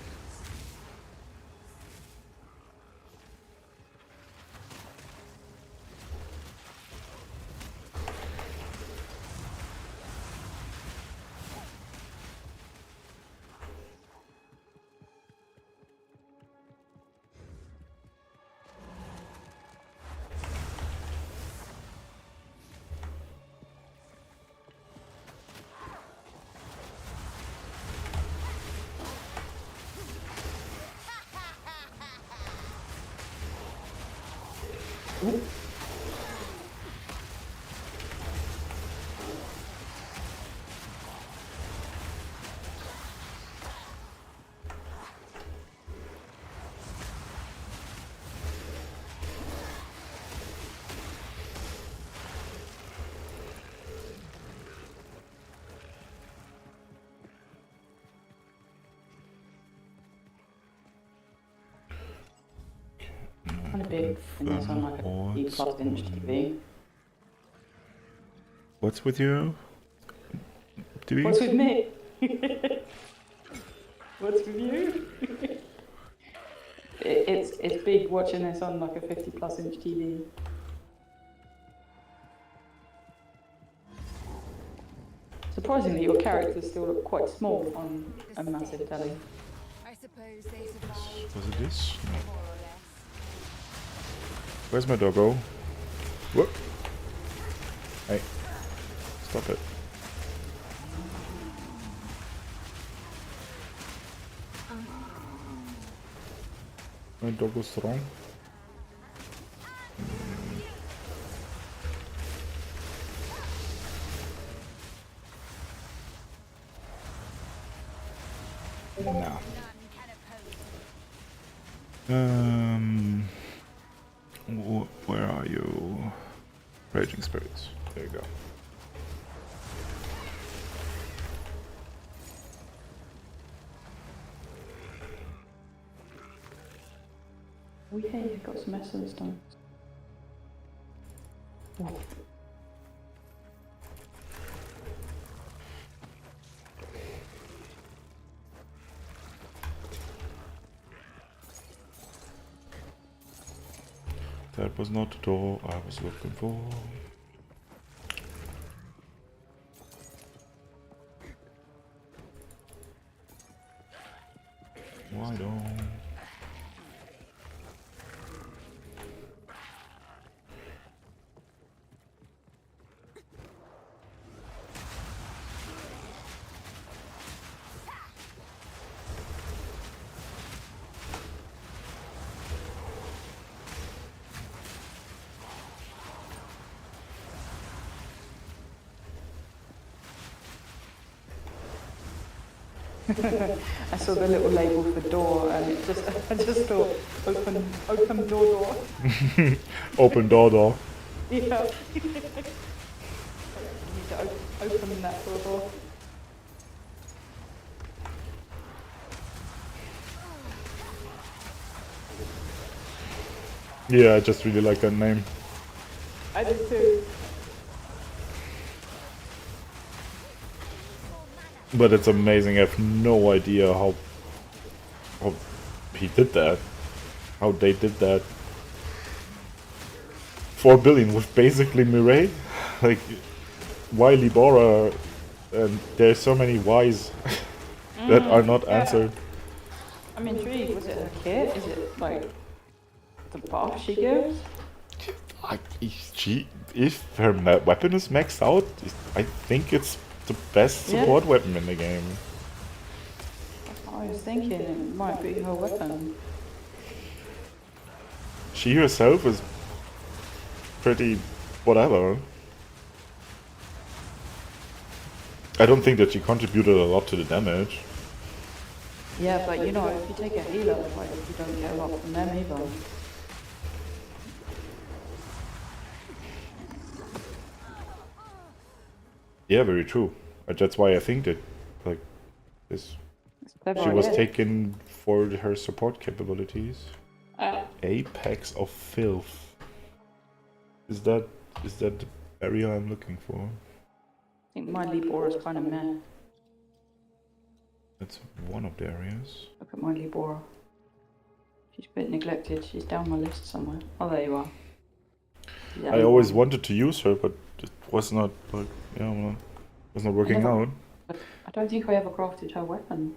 Kind of big in this on like a 50+ inch TV. What's with you? TV? What's with me? What's with you? It's big watching this on like a 50+ inch TV. Surprisingly, your characters still look quite small on a massive telly. I suppose they survived, Was it this? No. more or less. Where's my doggo? Whoop. Hey. Stop it. My doggo's strong. No. None can oppose. Where are you? Raging spirits. There you go. Oh yeah, you've got some essence done. That was not the door I was looking for. Why don't? I saw the little label for door, and it just I just thought open door. Open door. Yeah. You need to open that door. Yeah, I just really like that name. I did too. But it's amazing. I have no idea how he did that. How they did that. 4 billion with basically Mireille. Like, why Libora? And there's so many whys that are not answered. I'm intrigued. Was it her kit? Is it like the buff she gives? If her weapon is maxed out, I think it's the best support weapon in the game. That's what I was thinking. It might be her weapon. She herself is pretty whatever. I don't think that she contributed a lot to the damage. Yeah, but you know, if you take a healer, like you don't get a lot from them either. Yeah, very true. That's why I think that, like, this she was taken for her support capabilities. Apex of Filth. Is that the area I'm looking for? I think my Libora is kind of meh. That's one of the areas. Look at my Libora. She's a bit neglected. She's down my list somewhere. Oh, there you are. Yeah, I always wanted to use her, but it was not, like, was not working out. I don't think I ever crafted her weapon.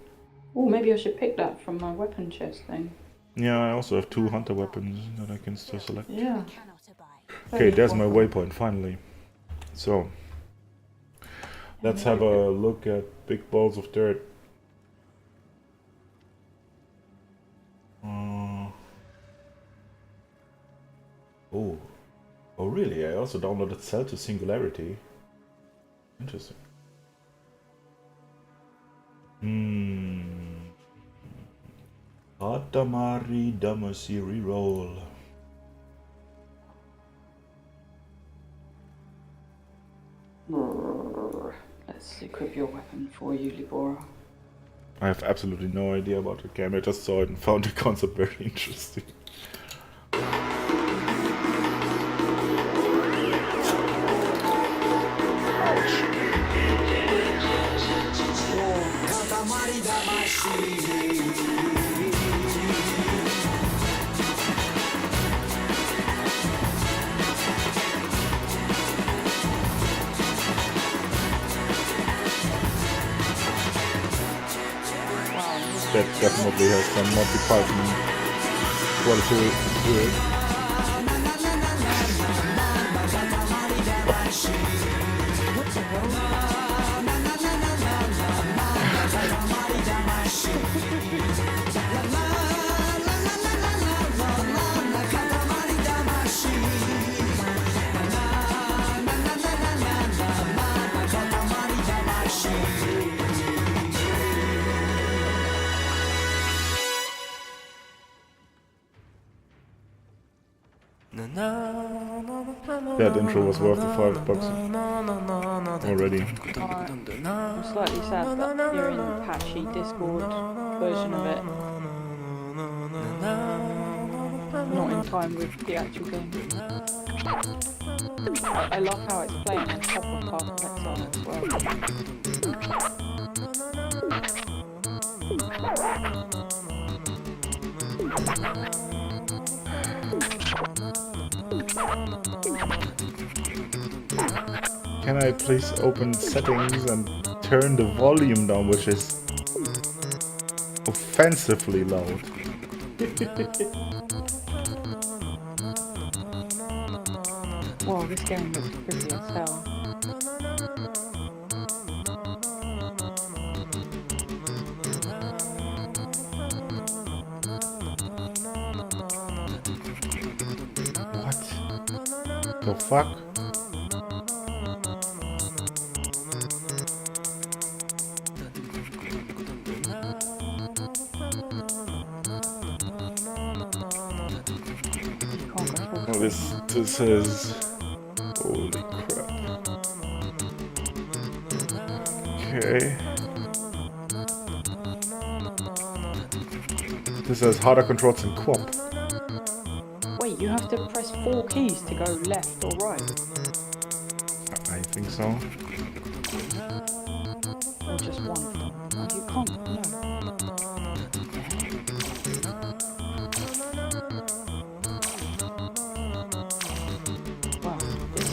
Oh, maybe I should pick that from my weapon chest thing. Yeah, I also have 2 hunter weapons that I can still select. Yeah. Cannot abide. Okay, there's my waypoint, finally. So, let's have a look at big balls of dirt. Oh, Oh really? I also downloaded Cell to Singularity. Interesting. Katamari Damacy reroll. Let's equip your weapon for you, Libora. I have absolutely no idea about the game. I just saw it and found the concept very interesting. That definitely has some Monty Python quality to it. That intro was worth the $5 already. I'm slightly sad that you're in the patchy Discord version of it. Not in time with the actual game. I love how it's playing on top of Path of Exile as well. Can I please open settings and turn the volume down, which is offensively loud? Wow, this game looks pretty as hell. What the fuck? Oh, this is... Holy crap. Okay. This has harder controls than co-op. Wait, you have to press 4 keys to go left or right? I think so. Or just one? Oh, you can't, no. Wow, this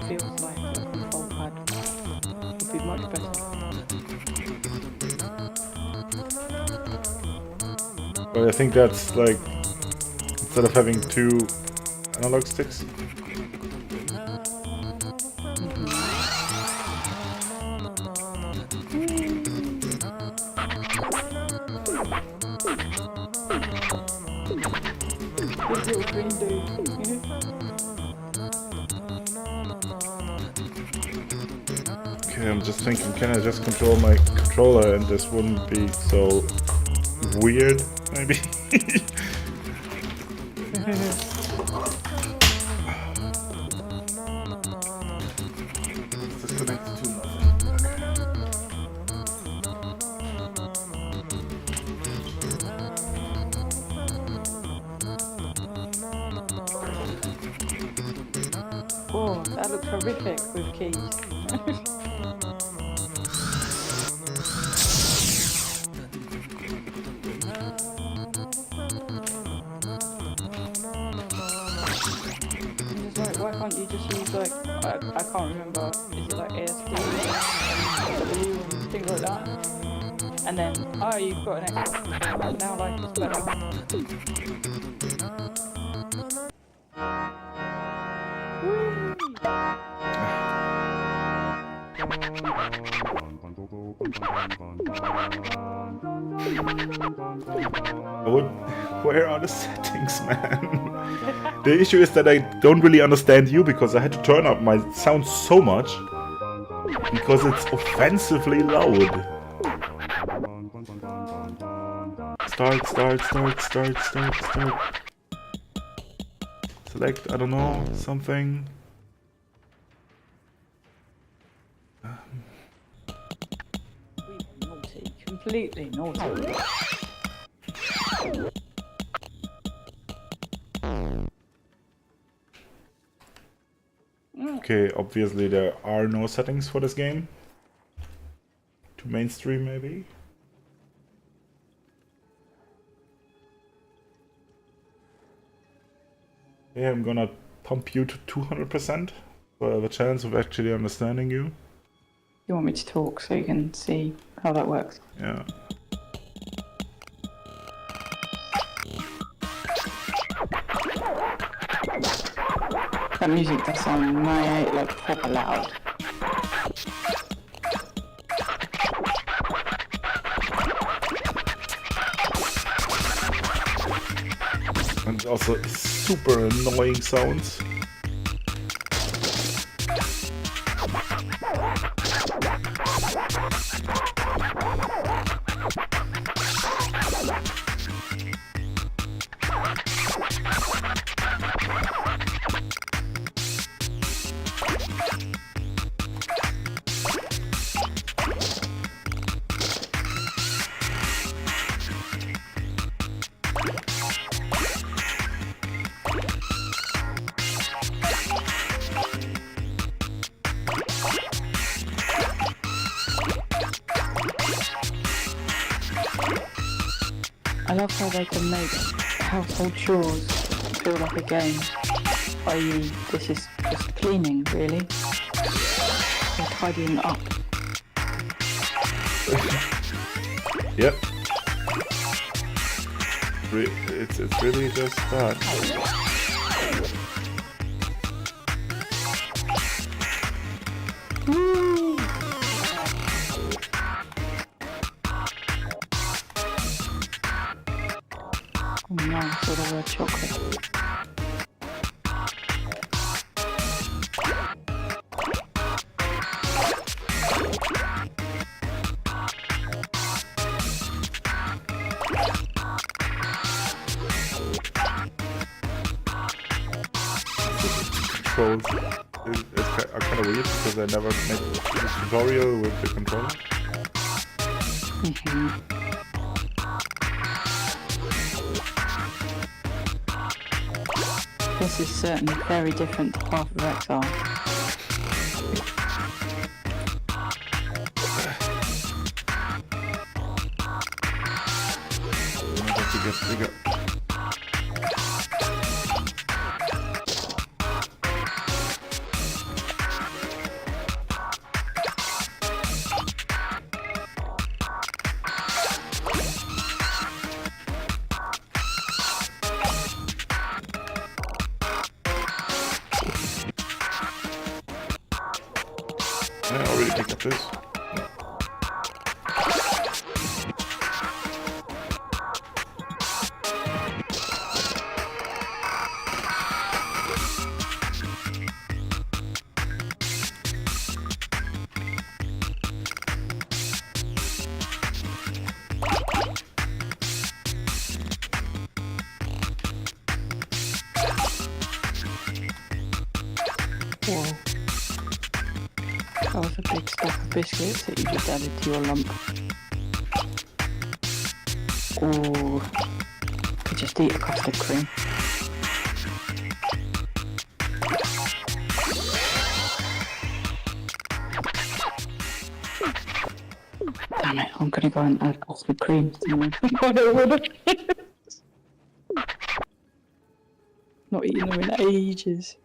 feels like a control pad would be much better. But I think that's like, instead of having 2 analog sticks. This little green dude. Okay, I'm just thinking, can I just control my controller and this wouldn't be so weird, maybe? Disconnected to nothing. Oh, that looks horrific with keys. Why can't you just use like, I can't remember, is it like ASD and things like that? And then, oh, you've got an Xbox, and now like it's better. Where are the settings, man? The issue is that I don't really understand you because I had to turn up my sound so much because it's offensively loud. Start. Select, I don't know, something. Naughty, completely naughty. Okay, obviously there are no settings for this game. To mainstream, maybe? Yeah, I'm gonna pump you to 200%, so I have a chance of actually understanding you. You want me to talk so you can see how that works? Yeah. That music does sound like proper loud. And also super annoying sounds. I love how they can make household chores feel like a game. I.e., this is just cleaning, really. Or tidying up. Yep. It's really just that. Oh no, I saw the word chocolate. Controls are kind of weird because I never made this tutorial with the controller. This is certainly very different to Path of Exile. I have to get bigger. I already picked up this. Whoa. That was a big stack of biscuits that you just added to your lump. Ooh. Could just eat a custard cream. Damn it, I'm gonna go and add custard cream to my Not eating them in ages.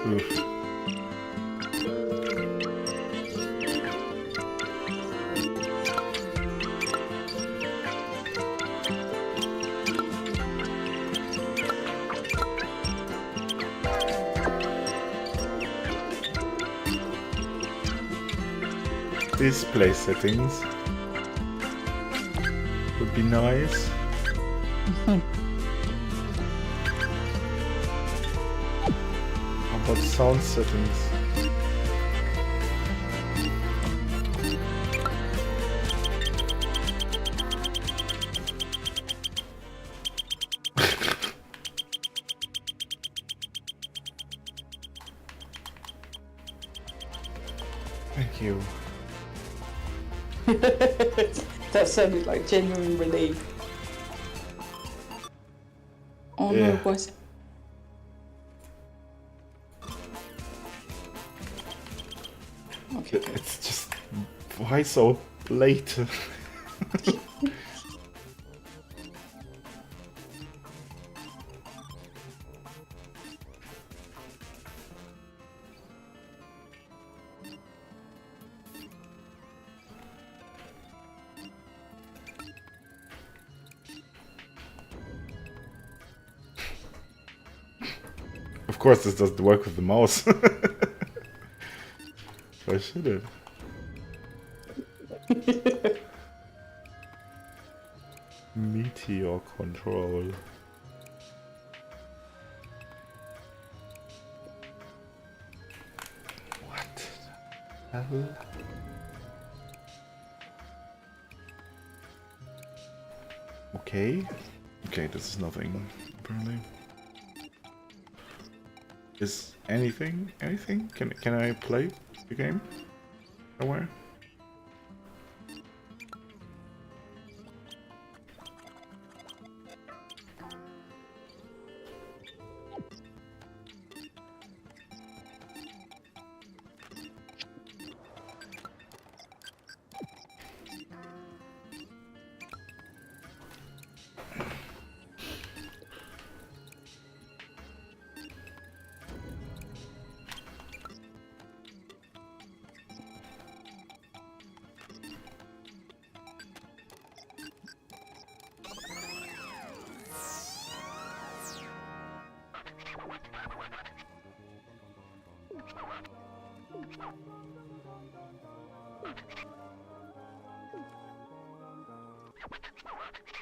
Oof. Display settings would be nice. How about sound settings? Thank you. That sounded like genuine relief. Oh Yeah. no, boys. Okay. It's just why so late? Of course, this doesn't work with the mouse. Why should it? Meteor control. What the hell? Okay. Okay, this is nothing, apparently. Is anything? Anything? Can I play the game? Somewhere?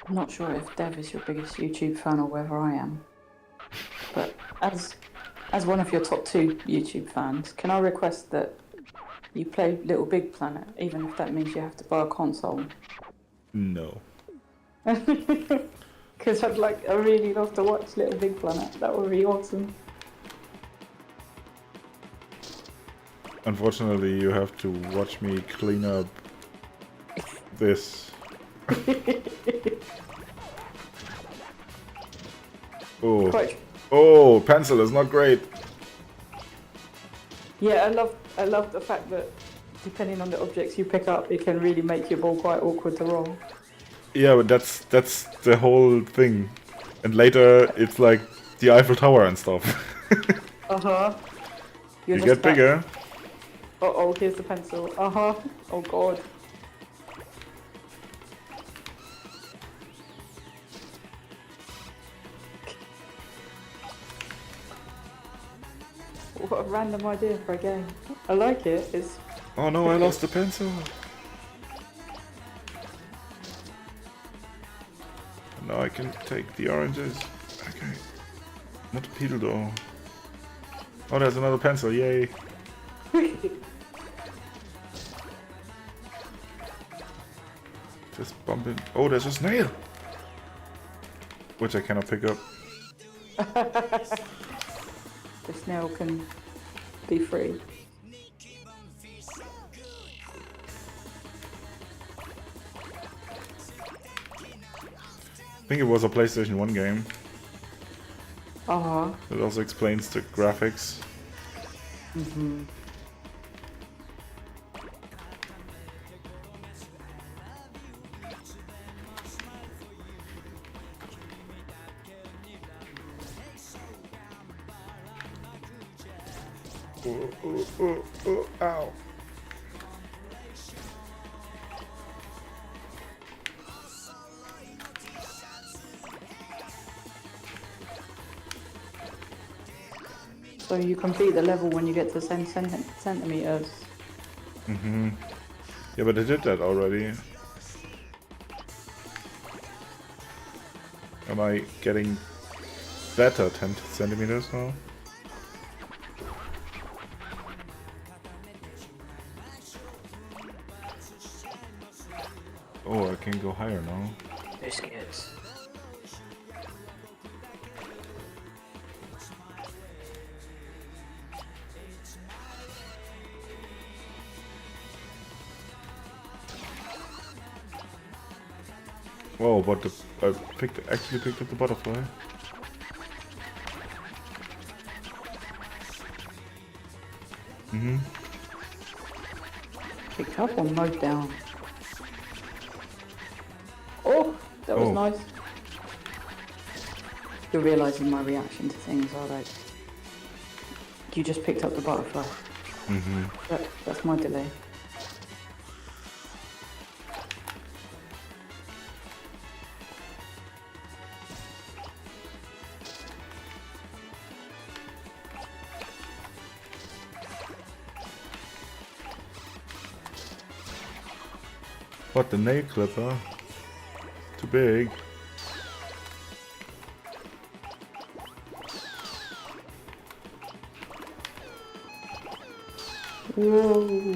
I'm not sure if Dev is your biggest YouTube fan or whether I am. But as one of your top 2 YouTube fans, can I request that you play Little Big Planet, even if that means you have to buy a console? No. Because I really love to watch Little Big Planet. That would be awesome. Unfortunately, you have to watch me clean up this. Oh. Quite. Oh, pencil is not great. Yeah, I love the fact that depending on the objects you pick up, it can really make your ball quite awkward to roll. Yeah, but that's the whole thing. And later, it's like the Eiffel Tower and stuff. Uh-huh. You get bigger. Uh-oh, here's the pencil. Uh-huh. Oh, God. What a random idea for a game. I like it. It's... Oh no, I lost the pencil. Now I can take the oranges. Okay. Not a peel though. Oh, there's another pencil, yay. Just bump it. Oh, there's a snail! Which I cannot pick up. The snail can be free. think it was a PlayStation 1 game. Uh-huh. It also explains the graphics. Mm-hmm. Ow. So you complete the level when you get to 10 centimeters. Mm-hmm. Yeah, but I did that already. Am I getting better 10 centimeters now? Oh, I can go higher now. Biscuits. Whoa, but I actually picked up the butterfly. Mm-hmm. Picked up or mowed down? Oh, that was Oh. nice. You're realising my reaction to things, are like, you just picked up the butterfly. Mm-hmm. That's my delay. What, the nail clipper? Too big. Whoa.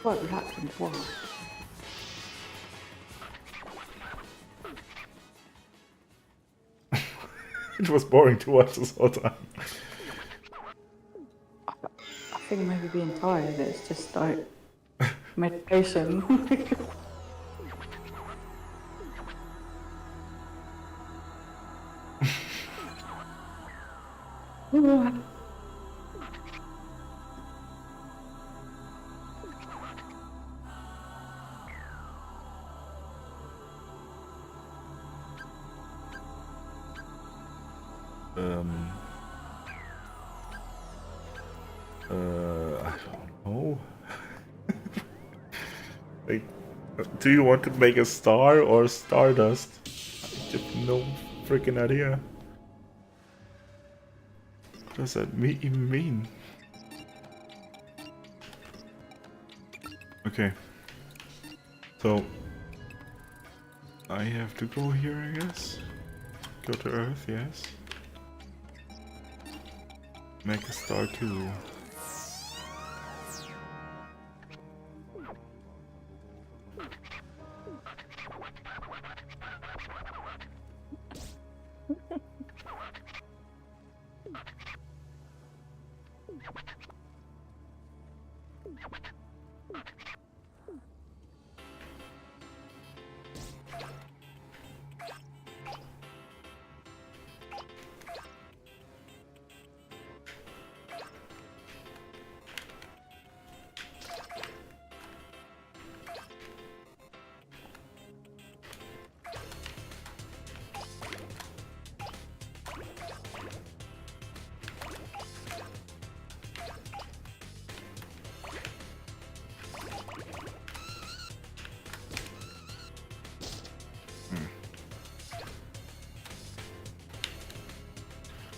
Quite relaxing to watch. It was boring to watch this whole time. I think maybe being tired is just like meditation. I don't know. Like, do you want to make a star or stardust? I have no freaking idea. What does that even mean? Okay. So, I have to go here, I guess. Go to Earth, yes. Make a star too.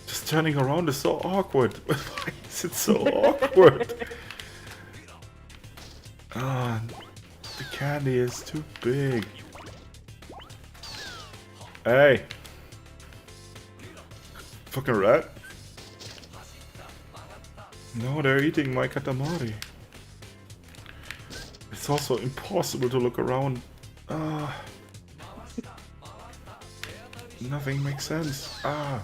Just turning around is so awkward. Why is it so awkward? Ah, the candy is too big. Hey! Fucking rat. No, they're eating my katamari. It's also impossible to look around. Ah. Nothing makes sense. Ah.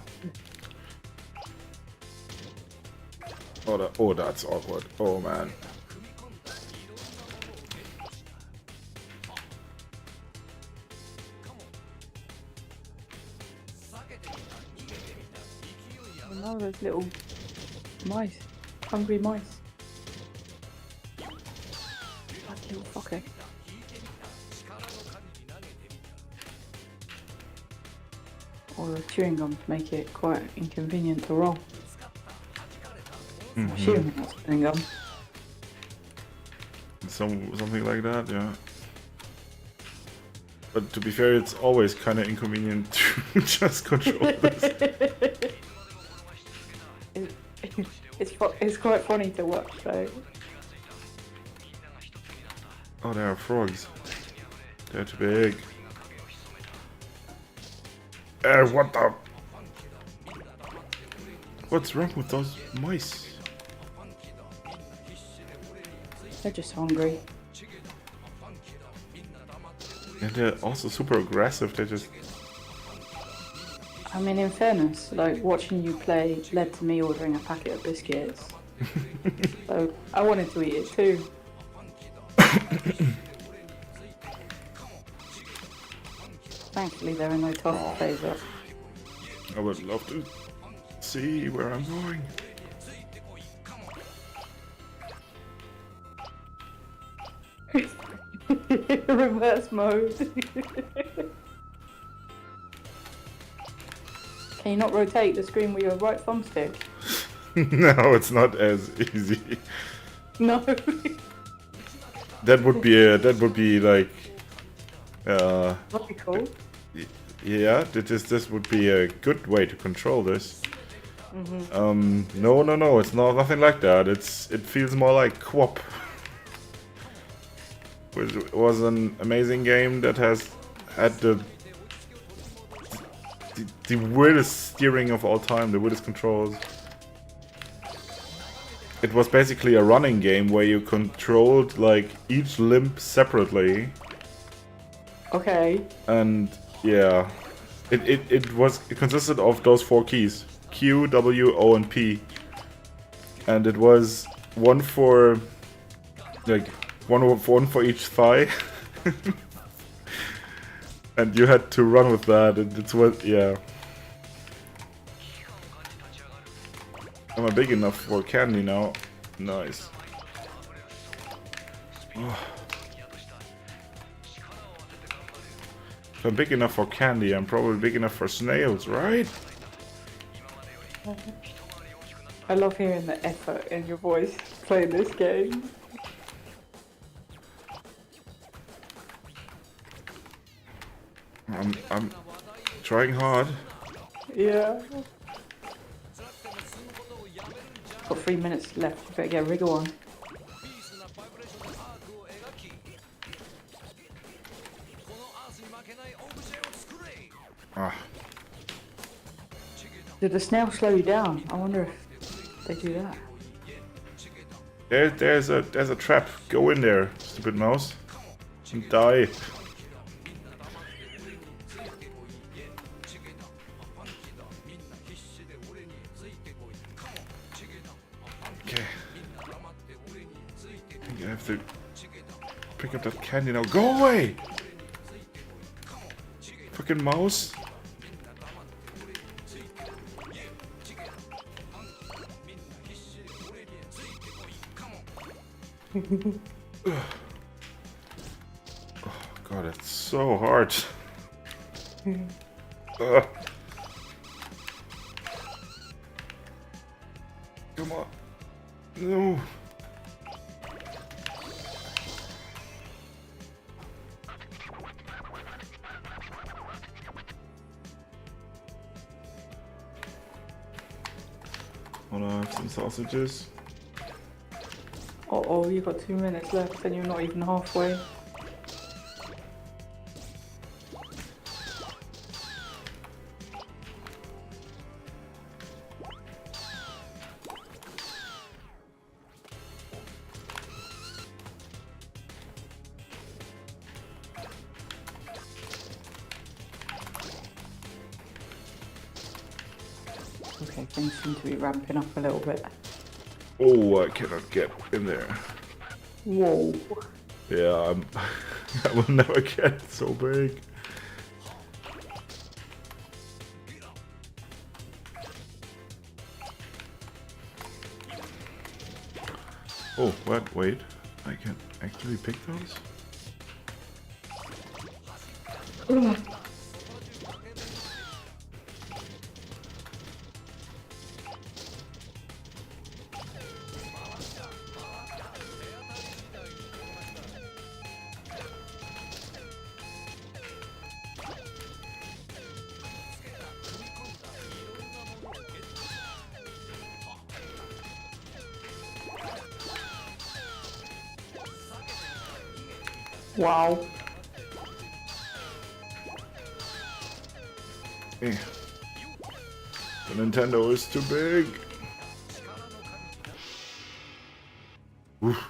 Oh, that's awkward. Oh, man. Oh no, those little mice. Hungry mice. That little fucker. Or the chewing gums make it quite inconvenient to roll. I'm assuming that's chewing gum. Something like that, yeah. But to be fair, it's always kind of inconvenient to just control this. It's quite funny to watch though. Oh, there are frogs. They're too big. What the? What's wrong with those mice? They're just hungry. And they're also super aggressive. They just... I mean, in fairness, like watching you play led to me ordering a packet of biscuits. So I wanted to eat it too. Thankfully, there are no tough phase up. I would love to see where I'm going. Reverse mode. Can you not rotate the screen with your right thumbstick? No, it's not as easy. No. That would be like That'd be cool. yeah, this would be a good way to control this. No, it's nothing like that. It feels more like QWOP, which was an amazing game that has had the weirdest steering of all time, the weirdest controls. It was basically a running game where you controlled like each limb separately. Okay. And yeah, it consisted of those 4 keys: Q, W, O, and P. And it was one for one for each thigh. And you had to run with that. And it's what, yeah. Am I big enough for candy now? Nice. Oh. If I'm big enough for candy, I'm probably big enough for snails, right? I love hearing the effort in your voice playing this game. I'm trying hard. Yeah. Got 3 minutes left. You better get a wriggle on. Ah. Did the snail slow you down? I wonder if they do that. There's a trap. Go in there, stupid mouse. And die. Okay. I think I have to pick up that candy now. Go away! Fucking mouse. Oh god, it's so hard. Come on. No. Wanna have some sausages? Uh-oh, you've got 2 minutes left and you're not even halfway. Okay, things seem to be ramping up a little bit. Oh, I cannot get in there. Whoa. Yeah, I will never get so big. Oh, what? Wait. I can actually pick those? Wow. Eh. The Nintendo is too big. Oof.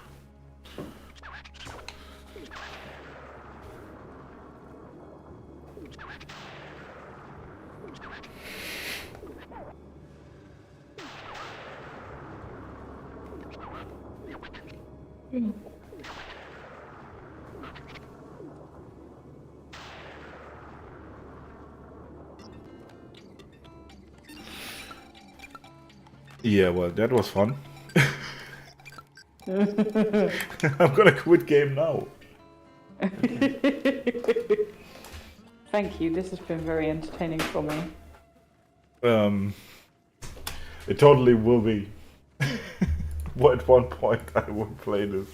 Yeah, well, that was fun. I'm gonna quit game now. Thank you, this has been very entertaining for me. It totally will be. Well, at one point I will play this.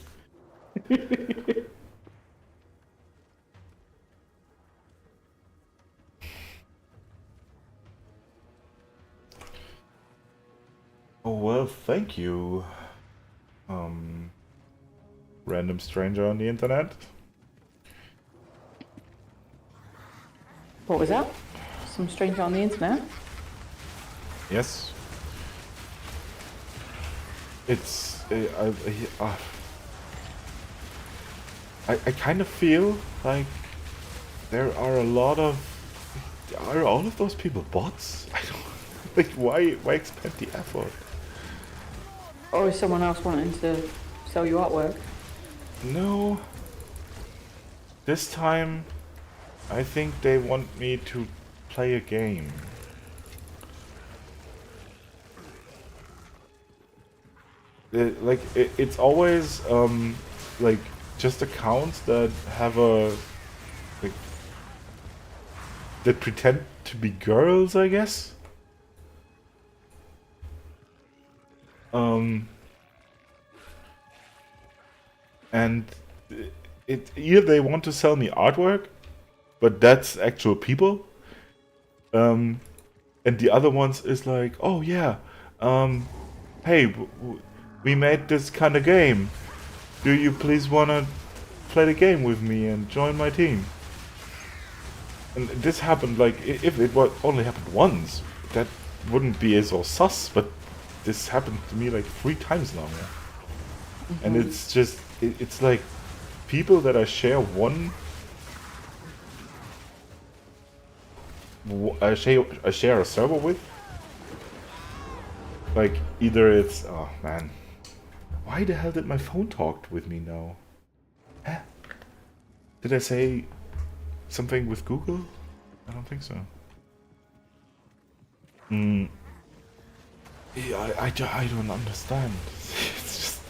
Oh well, thank you. Random stranger on the internet. What was that? Some stranger on the internet? Yes. It's I kind of feel like there are a lot of are all of those people bots? I don't like why expend the effort? Or is someone else wanting to sell you artwork? No. This time I think they want me to play a game. It's always like just accounts that have a like that pretend to be girls, I guess. And it either they want to sell me artwork, but that's actual people. And the other ones is like, oh yeah, hey, we made this kind of game. Do you please wanna play the game with me and join my team? And this happened like if it was only happened once, that wouldn't be so sus. But this happened to me like 3 times now, and it's just it's like people that I share one. I share a server with. Like either it's oh man, why the hell did my phone talk with me now? Huh? Did I say something with Google? I don't think so. Yeah, I don't understand. It's just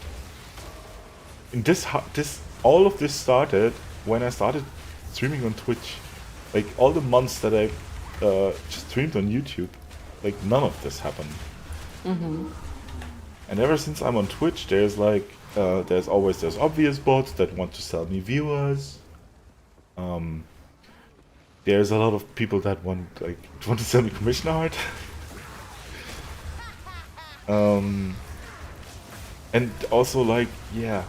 in this all of this started when I started streaming on Twitch. Like all the months that I just streamed on YouTube, like none of this happened. And ever since I'm on Twitch, there's like there's obvious bots that want to sell me viewers. There's a lot of people that want to sell me commission art. And also like yeah,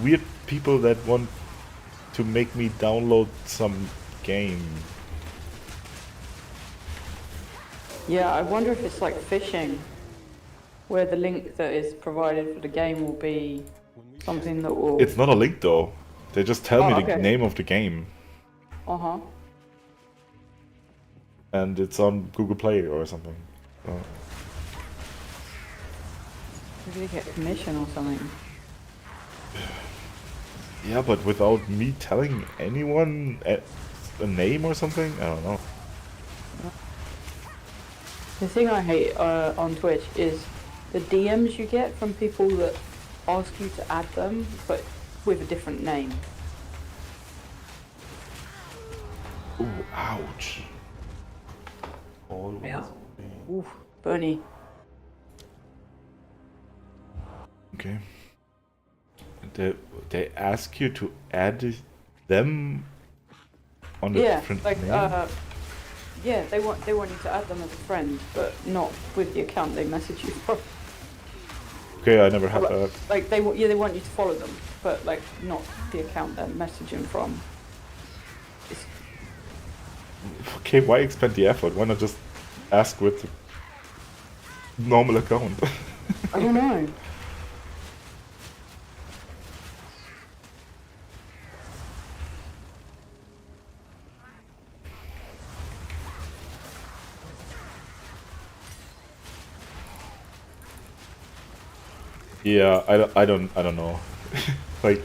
weird people that want to make me download some game. Yeah, I wonder if it's like phishing, where the link that is provided for the game will be something that will... It's not a link though. They just tell me the okay. name of the game. Uh-huh. and it's on Google Play or something. So, Maybe they get a commission or something. yeah, but without me telling anyone a name or something, I don't know. The thing I hate on Twitch is the DMs you get from people that ask you to add them, but with a different name. Ooh, ouch. Always Yeah. be- Oof, Bernie. Okay. They ask you to add them on a Yeah, different like name? yeah, they want you to add them as a friend, but not with the account they message you from. Okay, I never had Like, that. like they want you to follow them, but like not the account they're messaging from. It's, Okay, why expend the effort? Why not just ask with the normal account? I don't know. Yeah, I don't know. Like,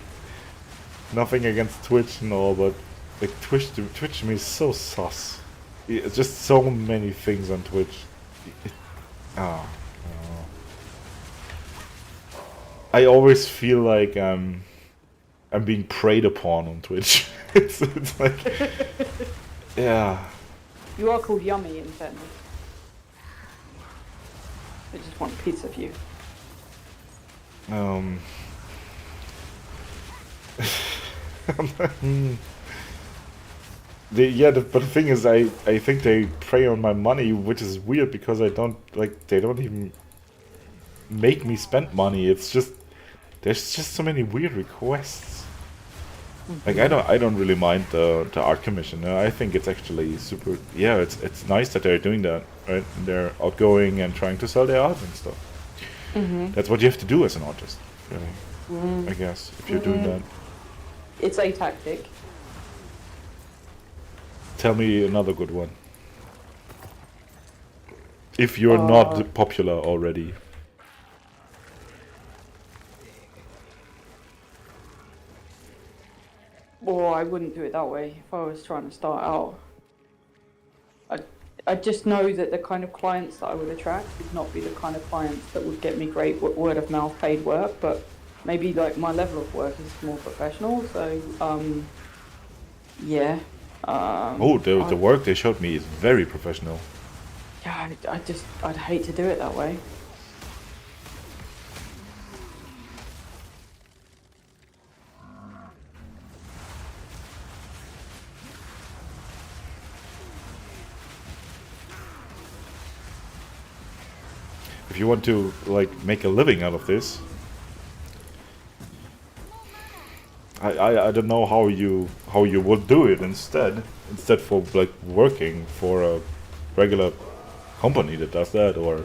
nothing against Twitch and all, but like Twitch to me is so sus. It's just so many things on Twitch. It, ah, I always feel like I'm being preyed upon on Twitch. It's like, yeah. You are called Yummy in fairness. They just want a piece of you. But the thing is, I think they prey on my money, which is weird because I don't like they don't even make me spend money. It's just there's just so many weird requests. Like I don't really mind the art commission. I think it's actually super. Yeah, it's nice that they're doing that, right? They're outgoing and trying to sell their art and stuff. That's what you have to do as an artist, really. I guess if you're doing that. It's a tactic. Tell me another good one. If you're not popular already. Or I wouldn't do it that way if I was trying to start out. I just know that the kind of clients that I would attract would not be the kind of clients that would get me great word of mouth paid work, but maybe like my level of work is more professional, so yeah. The work they showed me is very professional. Yeah, I'd hate to do it that way. If you want to like make a living out of this, I don't know how you would do it instead for like working for a regular company that does that, or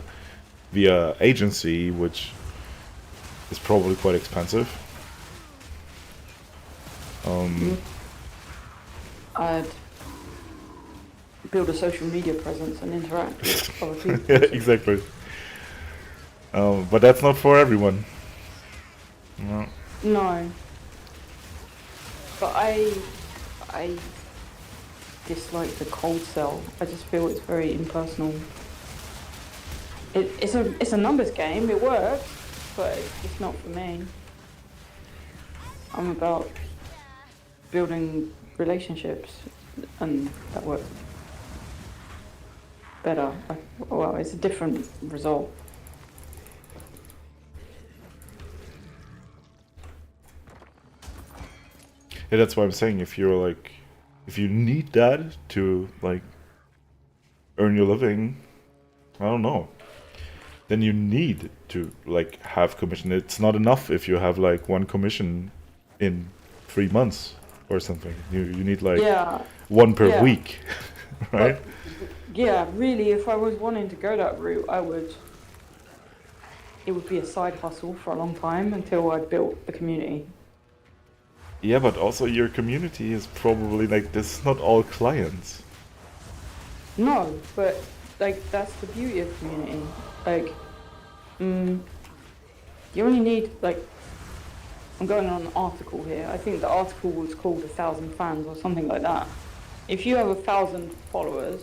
via agency, which is probably quite expensive. I'd build a social media presence and interact with other people. Yeah, exactly. But that's not for everyone. No. No. But I dislike the cold sell. I just feel it's very impersonal. It's a numbers game. It works, but it's not for me. I'm about building relationships, and that works better. Well, it's a different result. Yeah, that's why I'm saying if you need that to like earn your living, I don't know. Then you need to like have commission. It's not enough if you have like one commission in 3 months or something. You need like one per Yeah. week, right? Yeah, really, if I was wanting to go that route, it would be a side hustle for a long time until I built the community. Yeah, but also your community is probably like this is not all clients. No, but like that's the beauty of community. Like, you only need like I'm going on an article here. I think the article was called 1,000 fans or something like that. If you have 1,000 followers,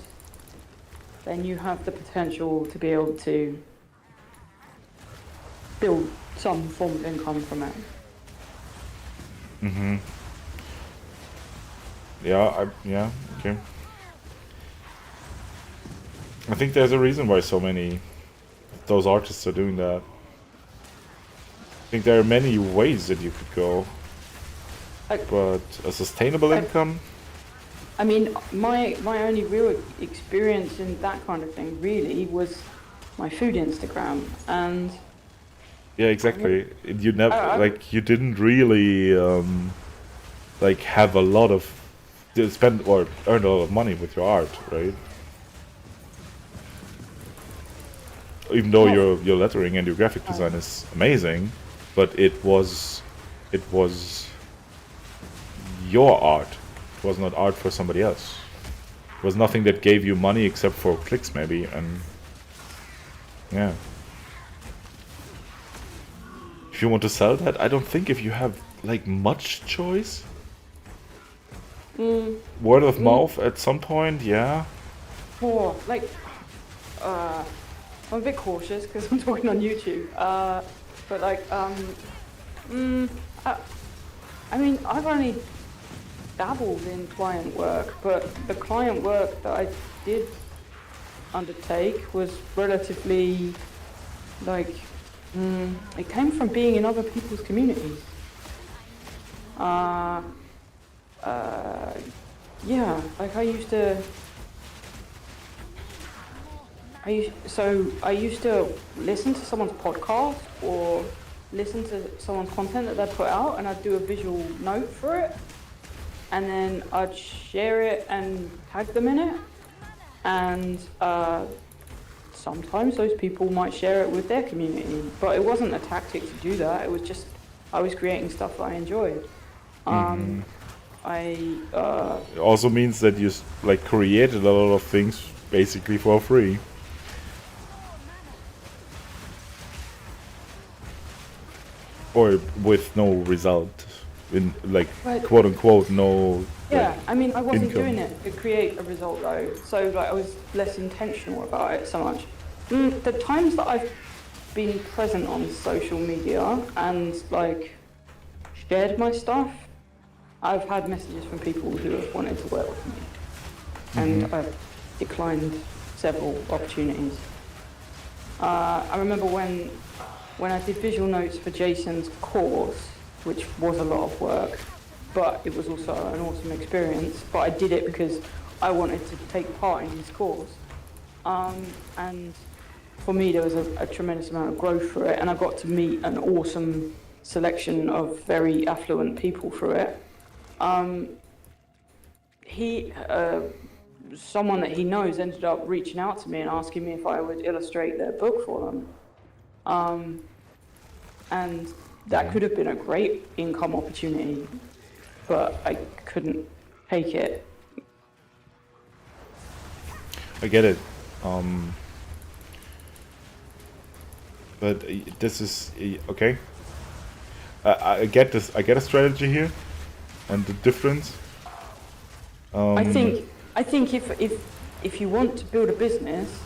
then you have the potential to be able to build some form of income from it. Yeah, okay. I think there's a reason why so many of those artists are doing that. I think there are many ways that you could go, Like, but a sustainable income. I mean, my only real experience in that kind of thing really was my food Instagram, and Yeah, exactly. You never I- like you didn't really like have a lot of spend or earn a lot of money with your art, right? Even though No. your lettering and your graphic design is amazing, but it was your art. It was not art for somebody else. It was nothing that gave you money except for clicks maybe, and yeah. If you want to sell that, I don't think if you have like much choice. Word of mouth at some point, yeah. for like, I'm a bit cautious because I'm talking on YouTube. But like, I mean, I've only dabbled in client work, but the client work that I did undertake was relatively like, it came from being in other people's communities. Yeah, like I used to listen to someone's podcast or listen to someone's content that they put out, and I'd do a visual note for it, and then I'd share it and tag them in it, and sometimes those people might share it with their community, but it wasn't a tactic to do that. It was just I was creating stuff that I enjoyed. It also means that you like created a lot of things basically for free. Or with no result, in like Right. quote unquote no. Yeah, I mean, I wasn't income. doing it to create a result though, so like I was less intentional about it so much. The times that I've been present on social media and like shared my stuff, I've had messages from people who have wanted to work with me, and I've declined several opportunities. I remember when I did visual notes for Jason's course, which was a lot of work, but it was also an awesome experience. But I did it because I wanted to take part in his course. And for me, there was a tremendous amount of growth for it, and I got to meet an awesome selection of very affluent people through it. Someone that he knows ended up reaching out to me and asking me if I would illustrate their book for them. And that could have been a great income opportunity, but I couldn't take it. I get it. But this is okay. I get this. I get a strategy here, and the difference. I think if you want to build a business,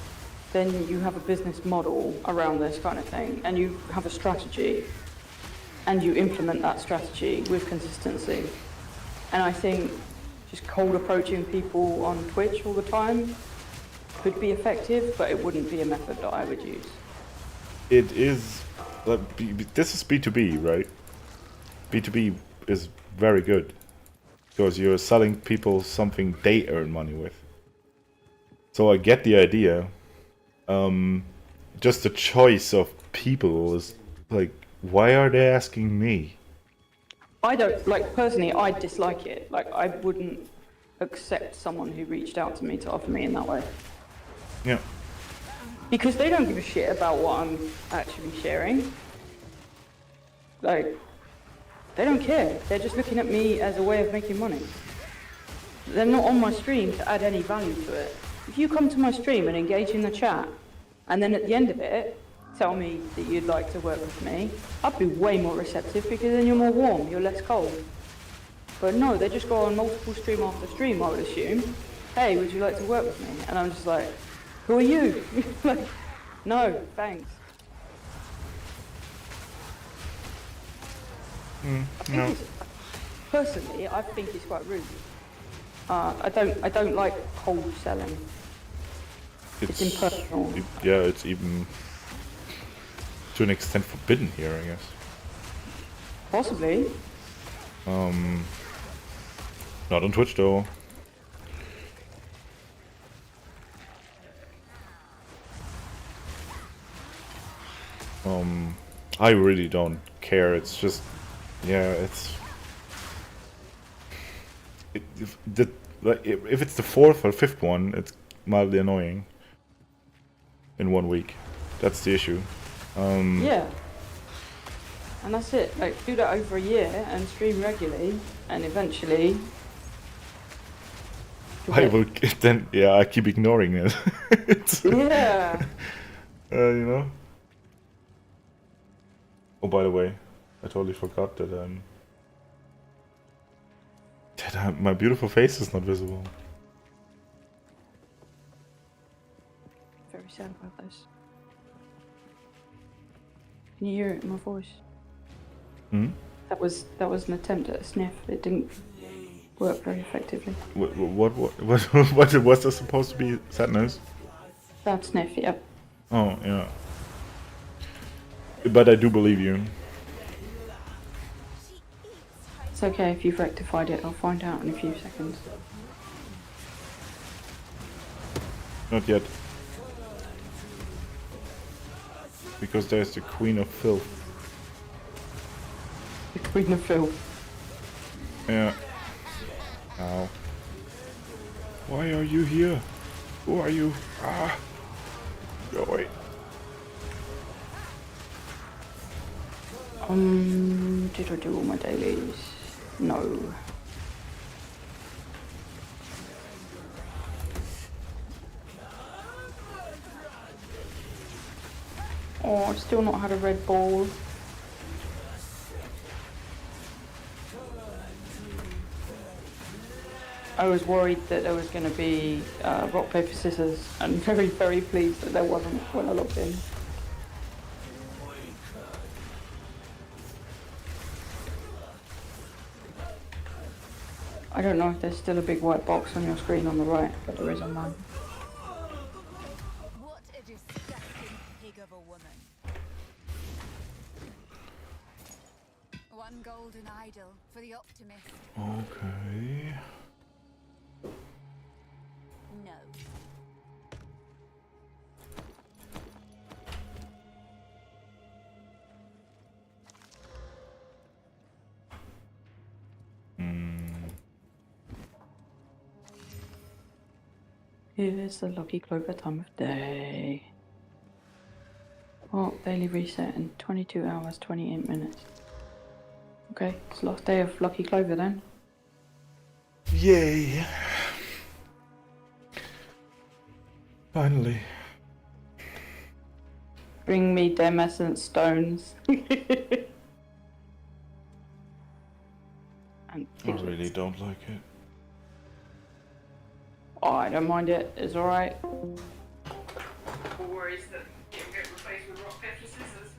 then you have a business model around this kind of thing, and you have a strategy, and you implement that strategy with consistency. And I think just cold approaching people on Twitch all the time could be effective, but it wouldn't be a method that I would use. It is. This is B2B, right? B2B is very good because you're selling people something they earn money with. So I get the idea. Just the choice of people is like, why are they asking me? I don't, like, personally, I dislike it. Like, I wouldn't accept someone who reached out to me to offer me in that way. Yeah. Because they don't give a shit about what I'm actually sharing. Like, they don't care. They're just looking at me as a way of making money. They're not on my stream to add any value to it. if you come to my stream and engage in the chat, and then at the end of it, tell me that you'd like to work with me, I'd be way more receptive because then you're more warm, you're less cold. But no, they just go on multiple stream after stream, I would assume. Hey, would you like to work with me? And I'm just like, who are you? Like, no, thanks. No. Personally, I think it's quite rude. I don't like cold selling. It's impersonal. Yeah, it's even to an extent forbidden here, I guess. Possibly. Not on Twitch though. I really don't care. It's just, yeah, it's. If it's the fourth or fifth one, it's mildly annoying. In 1 week, that's the issue. Yeah. And that's it. Like, do that over a year and stream regularly, and eventually. I will then. Yeah, I keep ignoring it. It's, Yeah. you know. Oh, by the way, I totally forgot that my beautiful face is not visible. Very sad about this. Can you hear it in my voice? Hmm? That was an attempt at a sniff. It didn't work very effectively. What was this supposed to be? Sadness? Bad sniff, yeah. Oh yeah. But I do believe you. It's okay if you've rectified it. I'll find out in a few seconds. Not yet. Because there's the Queen of Filth. The Queen of Filth. Yeah. Ow. Why are you here? Who are you? Ah. Go away. Did I do all my dailies? No. Oh, I've still not had a red ball. I was worried that there was going to be rock, paper, scissors, and very, very pleased that there wasn't when I logged in. I don't know if there's still a big white box on your screen on the right, but there is on mine. What a disgusting pig of a woman. One golden idol for the optimist. Okay. No. Here's the lucky clover time of day. Oh, daily reset in 22 hours, 28 minutes. Okay, it's the last day of lucky clover then. Yay. Finally. Bring me Dem Essence stones. And I piglets. really don't like it. Oh, I don't mind it. It's alright. Worries that you'll get replaced with rock, paper, scissors.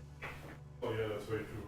Oh yeah, that's very true.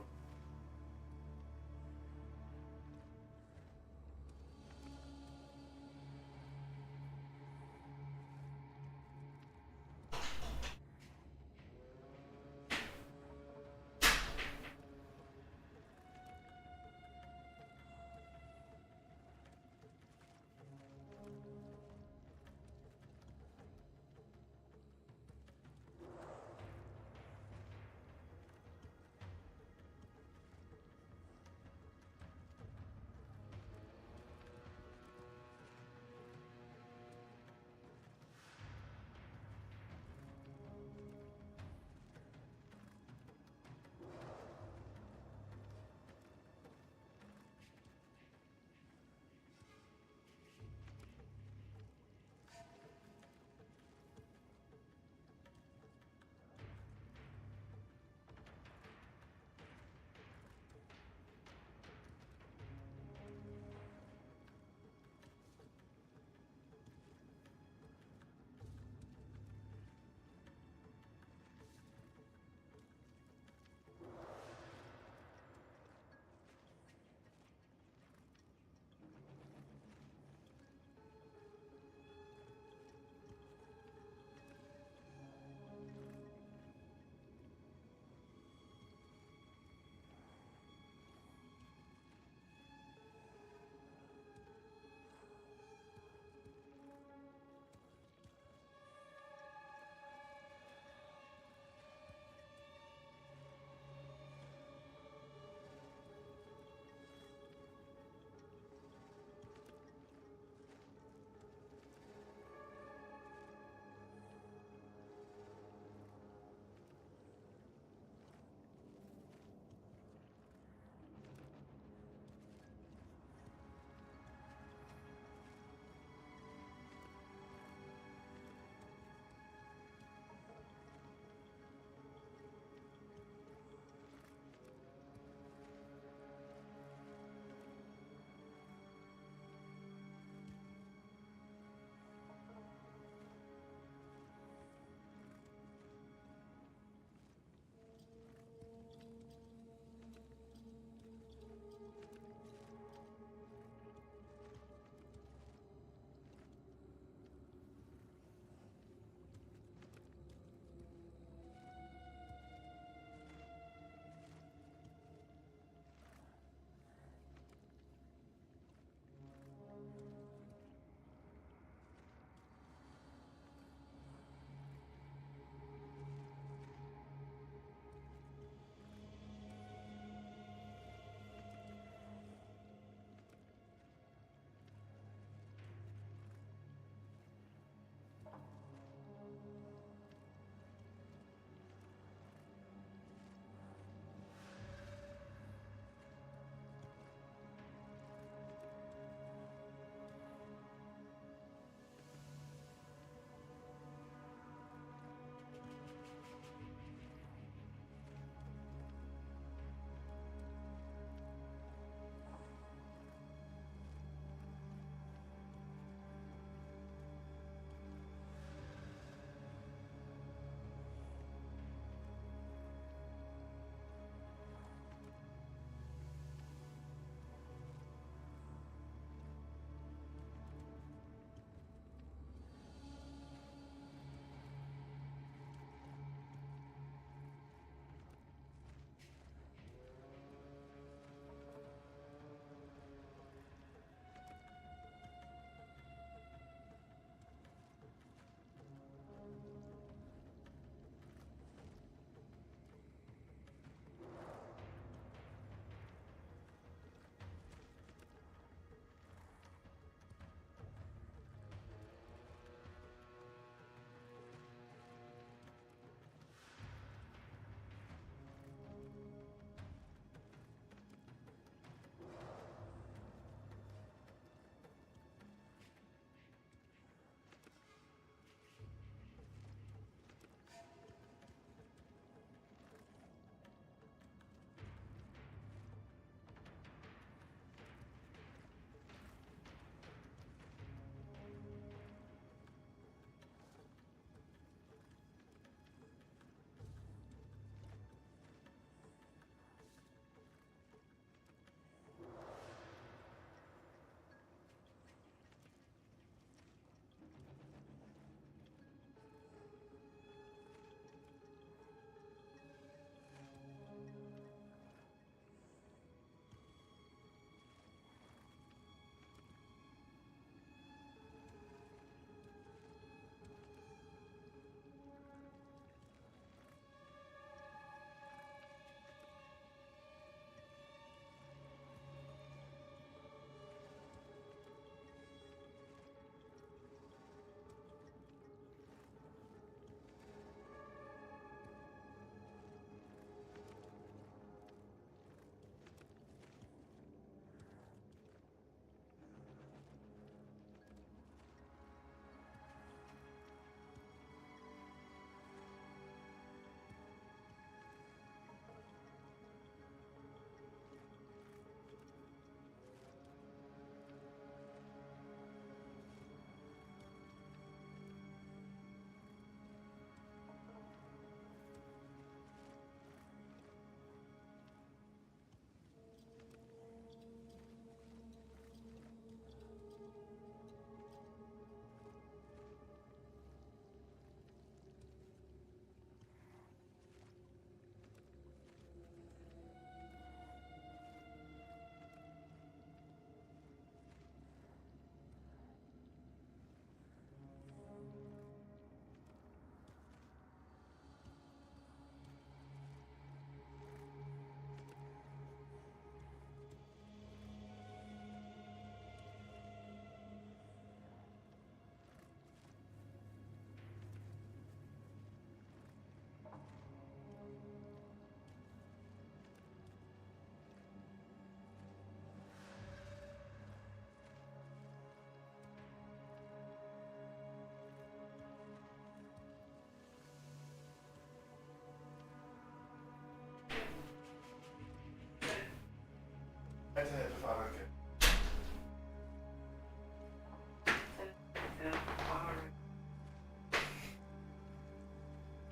I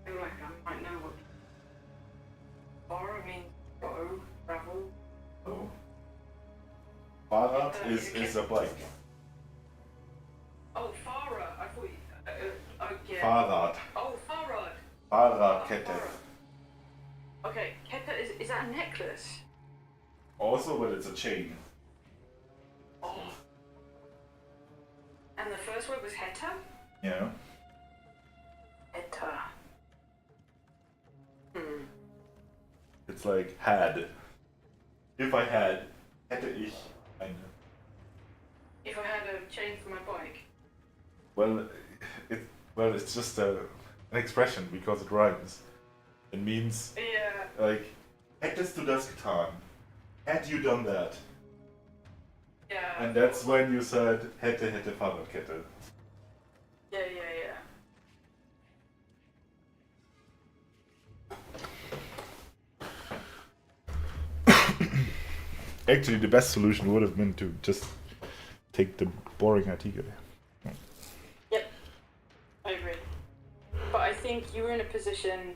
feel like I might know what Fara means go, travel. Oh. Fahrrad is a bike. Oh, Fara, I thought you, yeah. Fahrrad. Oh, Farad. Fahrradkette. Okay, Ketta, is that a necklace? Also, but it's a chain. Oh. And the first word was Heta? Yeah. Heta. It's like had. If I had, hätte ich eine. If I had a chain for my bike. Well, it's just an expression because it rhymes. It means Yeah. like, hättest du das getan? Had you done that? Yeah. And that's when you said hätte Fahrradkette. Yeah. Actually, the best solution would have been to just take the boring IT guy. Yep. I agree. But I think you were in a position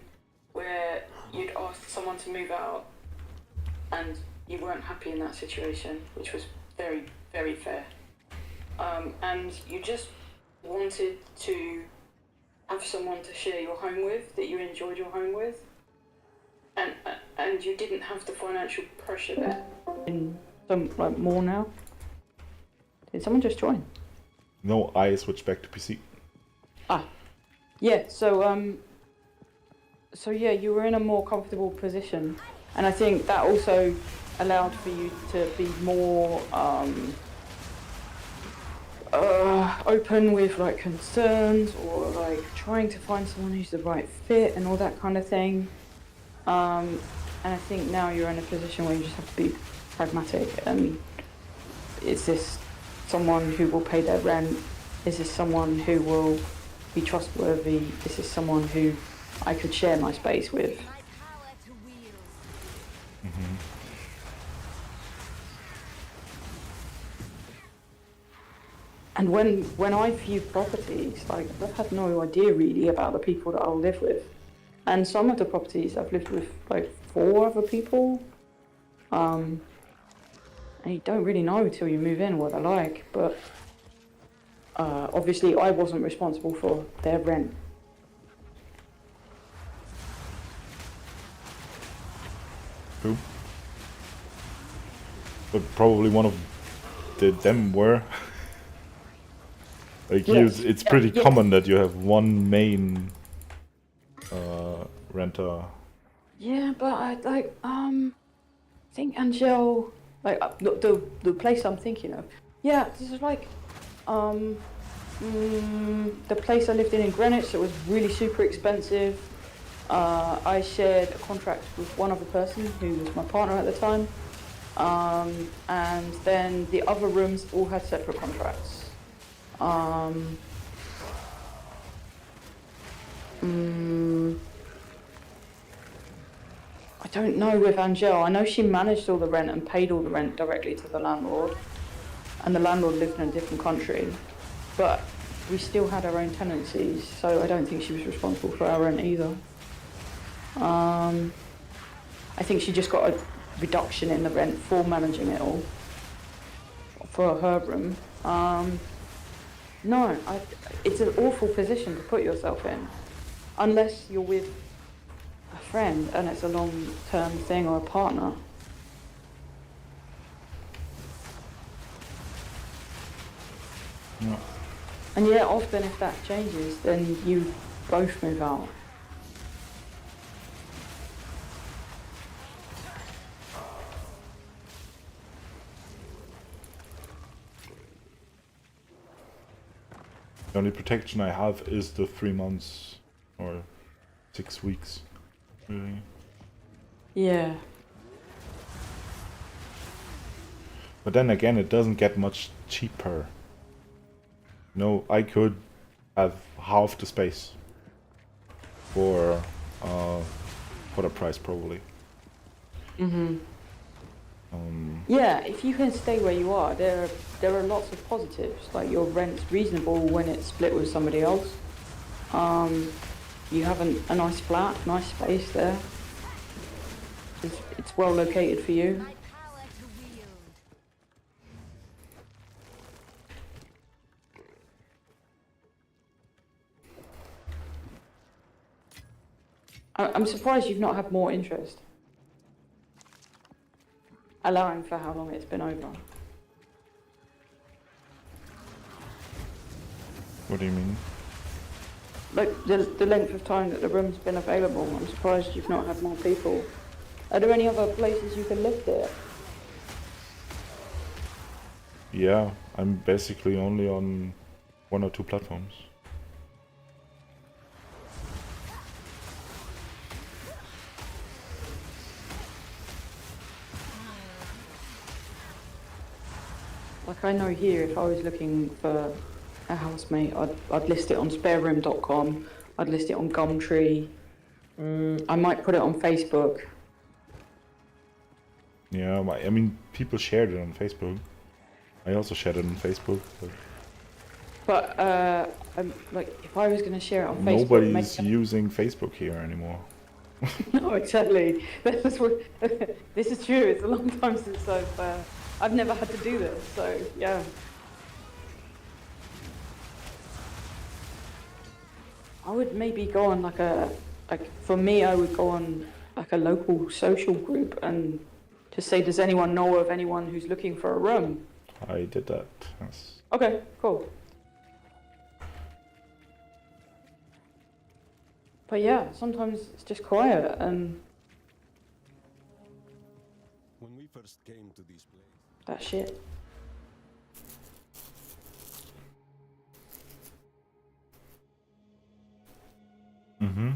where you'd asked someone to move out and you weren't happy in that situation, which was very, very fair. And you just wanted to have someone to share your home with that you enjoyed your home with. And you didn't have the financial pressure there. In some like more now. Did someone just join? No, I switched back to PC. Yeah. So yeah, you were in a more comfortable position, and I think that also allowed for you to be more open with like concerns or like trying to find someone who's the right fit and all that kind of thing. And I think now you're in a position where you just have to be pragmatic. And is this someone who will pay their rent? Is this someone who will be trustworthy? Is this someone who I could share my space with? Mm-hmm. And when I view properties, like I've had no idea really about the people that I'll live with. And some of the properties I've lived with like 4 other people. And you don't really know until you move in what they're like. But obviously I wasn't responsible for their rent. Who? But probably one of them were. Like Yes. it's pretty common that you have one main renter. Yeah, but I think Angel, like the place I'm thinking of. Yeah, this is like the place I lived in Greenwich. It was really super expensive. I shared a contract with one other person who was my partner at the time, and then the other rooms all had separate contracts. I don't know with Angel. I know she managed all the rent and paid all the rent directly to the landlord, and the landlord lived in a different country, but we still had our own tenancies, so I don't think she was responsible for our rent either. I think she just got a reduction in the rent for managing it all for her room. No, it's an awful position to put yourself in, unless you're with a friend and it's a long-term thing or a partner. Yeah. And yeah, often if that changes, then you both move out. The only protection I have is the 3 months or 6 weeks. Really. Yeah. But then again, it doesn't get much cheaper. No, I could have half the space for the price probably. Mhm. Yeah, if you can stay where you are, there are lots of positives. Like your rent's reasonable when it's split with somebody else. You have a nice flat, nice space there. It's well located for you. My power to wield. I'm surprised you've not had more interest. Allowing for how long it's been over. What do you mean? Like the length of time that the room's been available, I'm surprised you've not had more people. Are there any other places you can live there? Yeah, I'm basically only on 1 or 2 platforms. Like I know here, if I was looking for a housemate, I'd list it on spareroom.com, I'd list it on Gumtree, I might put it on Facebook. Yeah, I mean, people shared it on Facebook. I also shared it on Facebook. But But like, if I was going to share it on Facebook, nobody's using Facebook here anymore. no, exactly. This is what, this is true. It's a long time since I've never had to do this. So yeah. I would maybe go on like for me, I would go on like a local social group and just say, does anyone know of anyone who's looking for a room? I did that. Yes. Okay, cool. But yeah, sometimes it's just quiet and When we first came to this place, that shit. Mm-hmm.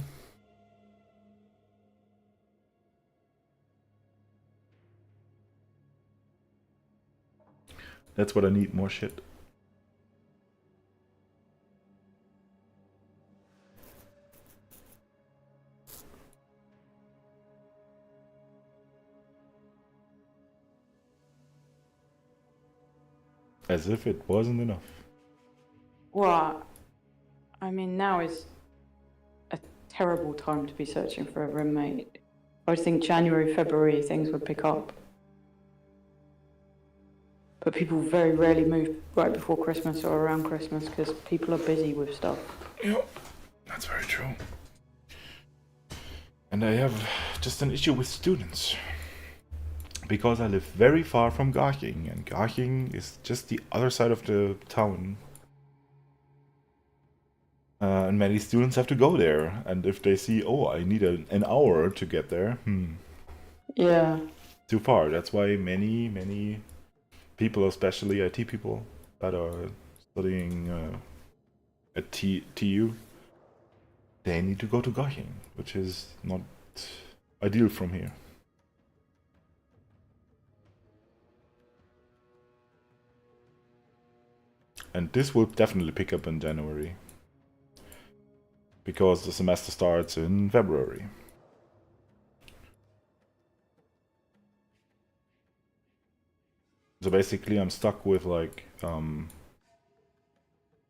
That's what I need, more shit. As if it wasn't enough. Well, I mean, now is a terrible time to be searching for a roommate. I would think January, February, things would pick up. But people very rarely move right before Christmas or around Christmas because people are busy with stuff. Yep, that's very true. And I have just an issue with students. Because I live very far from Garching, and Garching is just the other side of the town. And many students have to go there, and if they see, oh, I need an hour to get there, Yeah. too far. That's why many people, especially IT people that are studying at TU, they need to go to Garching, which is not ideal from here. And this will definitely pick up in January. Because the semester starts in February. So basically I'm stuck with like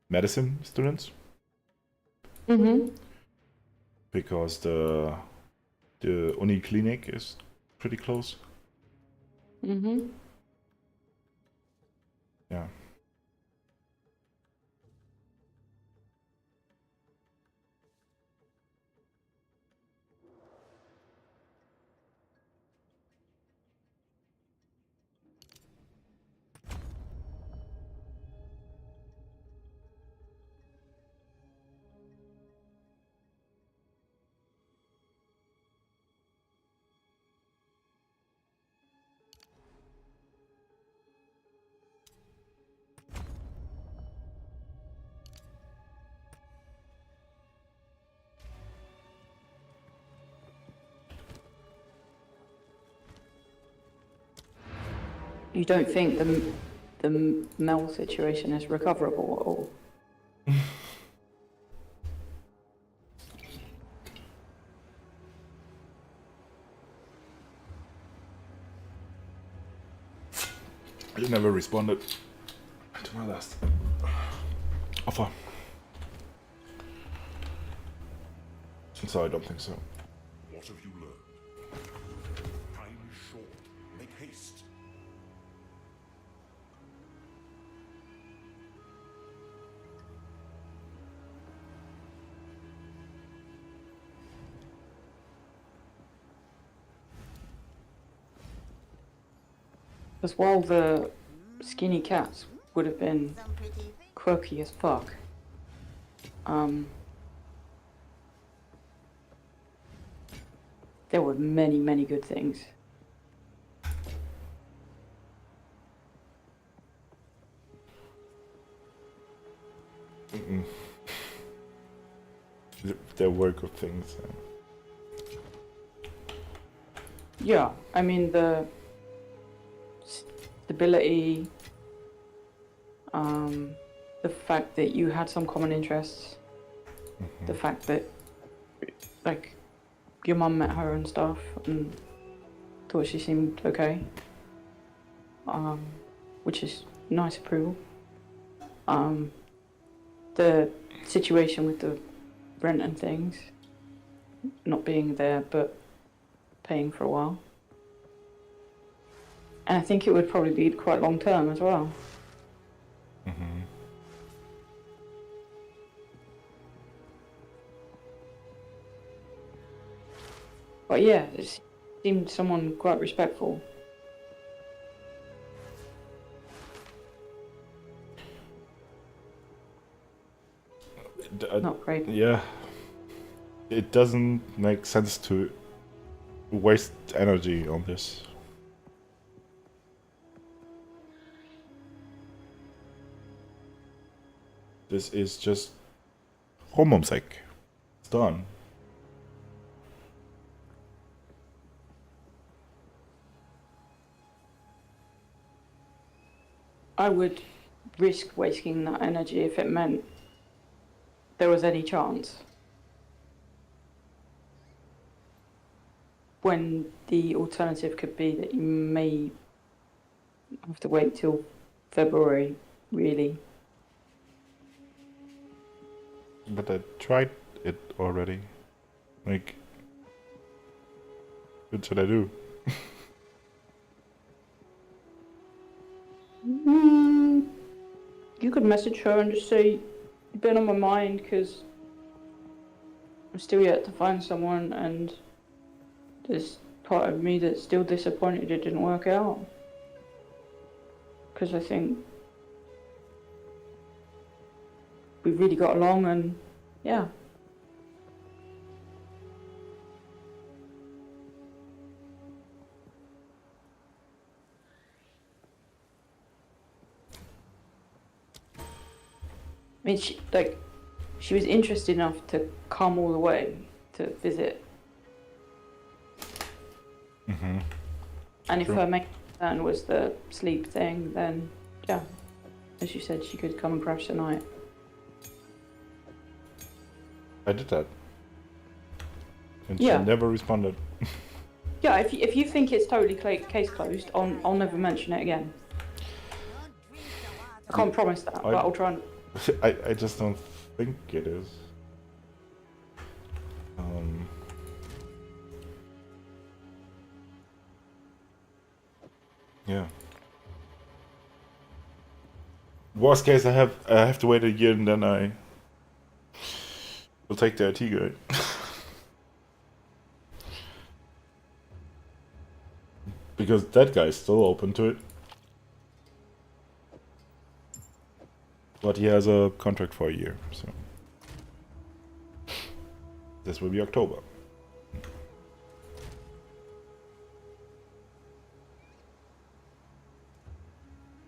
medicine students. Mm-hmm. Because the Uni clinic is pretty close. Mm-hmm. Yeah. You don't think the Mel situation is recoverable at all? You never responded to my last offer. So I don't think so. What have you learned? Time is short. Make haste. Because while the skinny cats would have been quirky as fuck, there were many, many good things. There were good things. Yeah, I mean the stability, the fact that you had some common interests, the fact that like your mum met her and stuff and thought she seemed okay, which is nice approval. The situation with the rent and things, not being there but paying for a while. And I think it would probably be quite long term as well. But yeah, it seemed someone quite respectful. Not great. Yeah. It doesn't make sense to waste energy on this. This is just Homomsec. It's done. I would risk wasting that energy if it meant there was any chance. When the alternative could be that you may have to wait till February, really. But I tried it already. Like, what should I do? You could message her and just say, you've been on my mind because I'm still yet to find someone and there's part of me that's still disappointed it didn't work out. Because I think we really got along and yeah. I mean, she was interested enough to come all the way to visit. And if her main concern was the sleep thing, then yeah, as you said, she could come and crash the night. I did that. And Yeah. she never responded. Yeah, if you think it's totally case closed, I'll never mention it again. I can't promise that, but I'll try and... I just don't think it is. Yeah. Worst case, I have to wait a year and then I will take the IT guy. Because that guy's still open to it. But he has a contract for a year, so this will be October.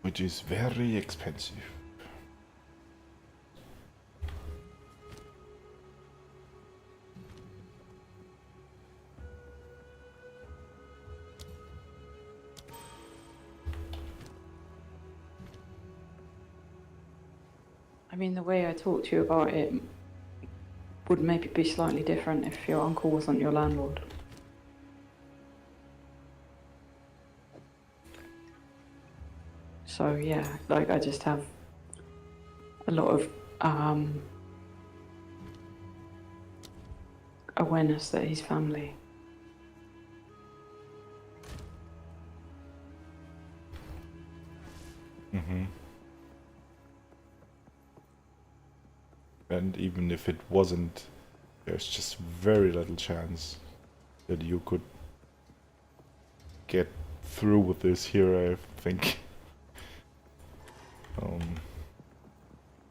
Which is very expensive. I mean, the way I talked to you about it would maybe be slightly different if your uncle wasn't your landlord. So yeah, like I just have a lot of awareness that he's family. And even if it wasn't, there's just very little chance that you could get through with this here, I think.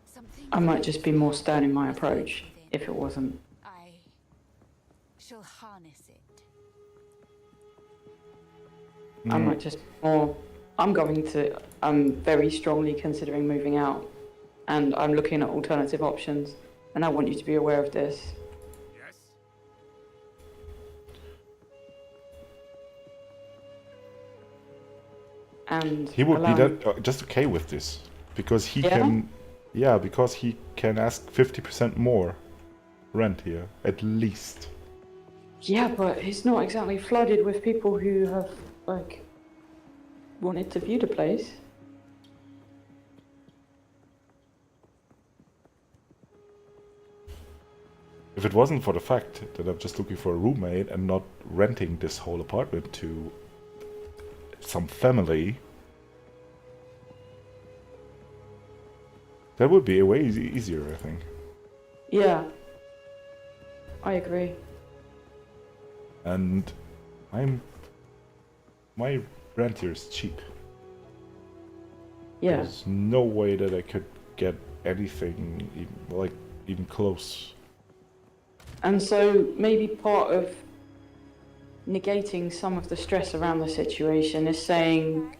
Something I might just be more stern in my approach if it wasn't. I shall harness it. I might just more. I'm very strongly considering moving out, and I'm looking at alternative options, and I want you to be aware of this. Yes? And He would be allow- that just okay with this, because he Yeah? can, yeah, because he can ask 50% more rent here, at least. Yeah, but he's not exactly flooded with people who have like wanted to view the place. If it wasn't for the fact that I'm just looking for a roommate and not renting this whole apartment to some family, that would be a way easier, I think. Yeah, I agree. And my rent here is cheap. Yeah, There's no way that I could get anything even close. and so maybe part of negating some of the stress around the situation is saying,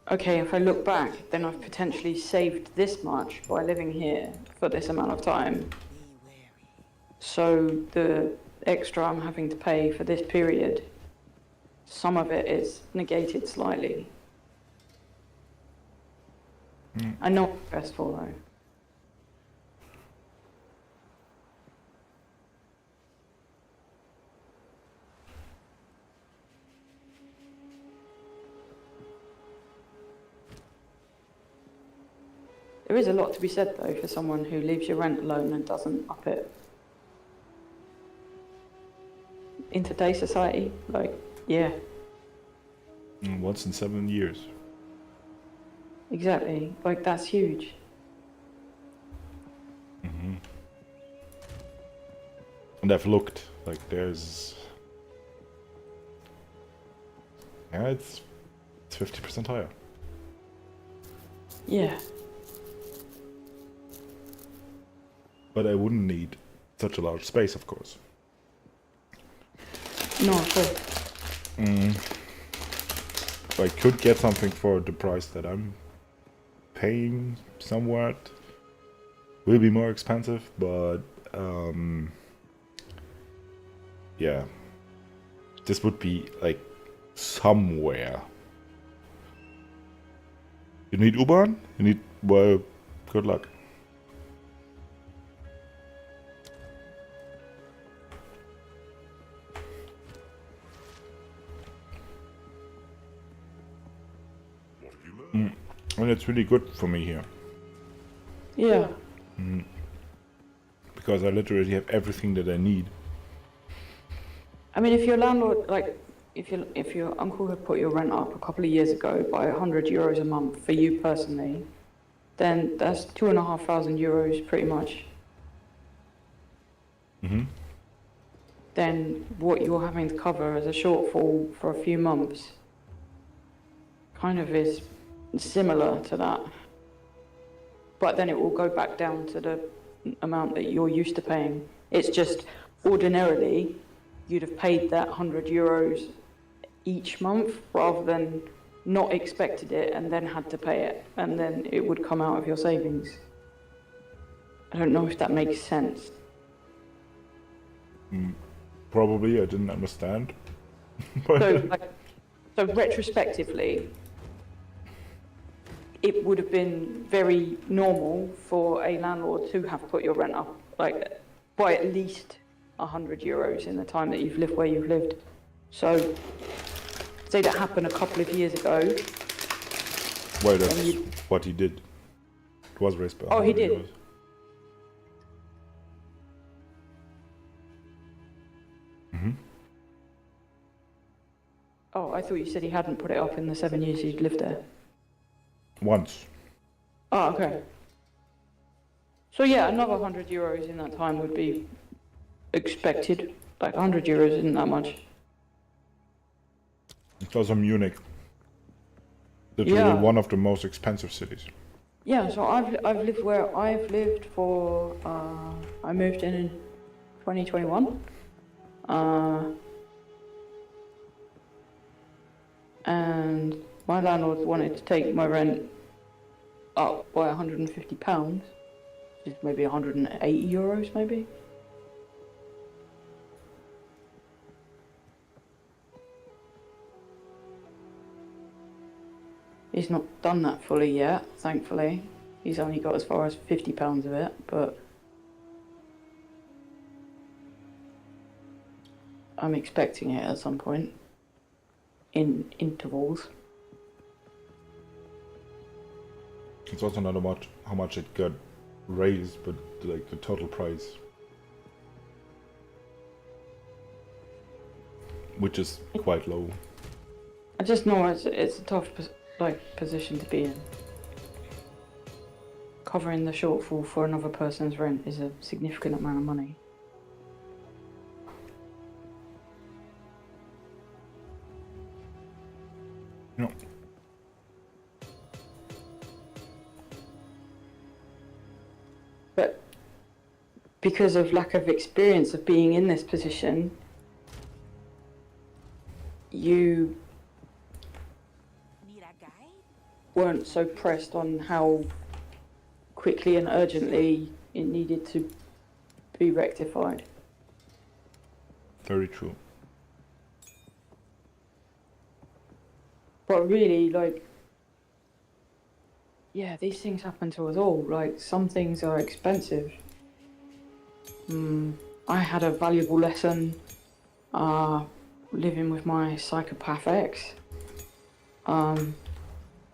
okay, if I look back, then I've potentially saved this much by living here for this amount of time. So the extra I'm having to pay for this period, some of it is negated slightly. I know it's stressful though. There is a lot to be said though for someone who leaves your rent alone and doesn't up it. In today's society, like, yeah, Once in 7 years. exactly. Like, that's huge. And I've looked, like there's... Yeah, it's 50% higher. Yeah. But I wouldn't need such a large space, of course. No, of course. If I could get something for the price that I'm paying somewhat, will be more expensive, but yeah, this would be like somewhere. You need U-Bahn? You need, well, good luck. What have you learned? And it's really good for me here, Yeah. because I literally have everything that I need. I mean, if your landlord, like, if your uncle had put your rent up a couple of years ago by €100 a month for you personally, then that's €2,500 pretty much. Then what you're having to cover as a shortfall for a few months kind of is similar to that. But then it will go back down to the amount that you're used to paying. It's just ordinarily you'd have paid that €100 each month rather than not expected it and then had to pay it, and then it would come out of your savings. I don't know if that makes sense. Probably I didn't understand. So retrospectively, it would have been very normal for a landlord to have put your rent up like by at least €100 in the time that you've lived where you've lived. So say that happened a couple of years ago, Well, then that's you. what he did. It was raised by Oh, he 100 did? euros. Oh, I thought you said he hadn't put it up in the 7 years he'd lived there. Once. Oh, okay. So yeah, another 100 euros in that time would be expected. Like 100 euros isn't that much. It's also Munich. Literally Yeah. one of the most expensive cities. Yeah, so I've lived where I've lived for I moved in 2021. And my landlord wanted to take my rent up by £150, which is maybe 180 euros maybe. He's not done that fully yet, thankfully. He's only got as far as £50 of it, but I'm expecting it at some point in intervals. It's also not about how much it got raised, but like the total price. Which is quite low. I just know it's a tough position to be in. Covering the shortfall for another person's rent is a significant amount of money. No. But because of lack of experience of being in this position, you Need a guide? weren't so pressed on how quickly and urgently it needed to be rectified. Very true. But really, yeah, these things happen to us all. Like, some things are expensive. I had a valuable lesson living with my psychopath ex,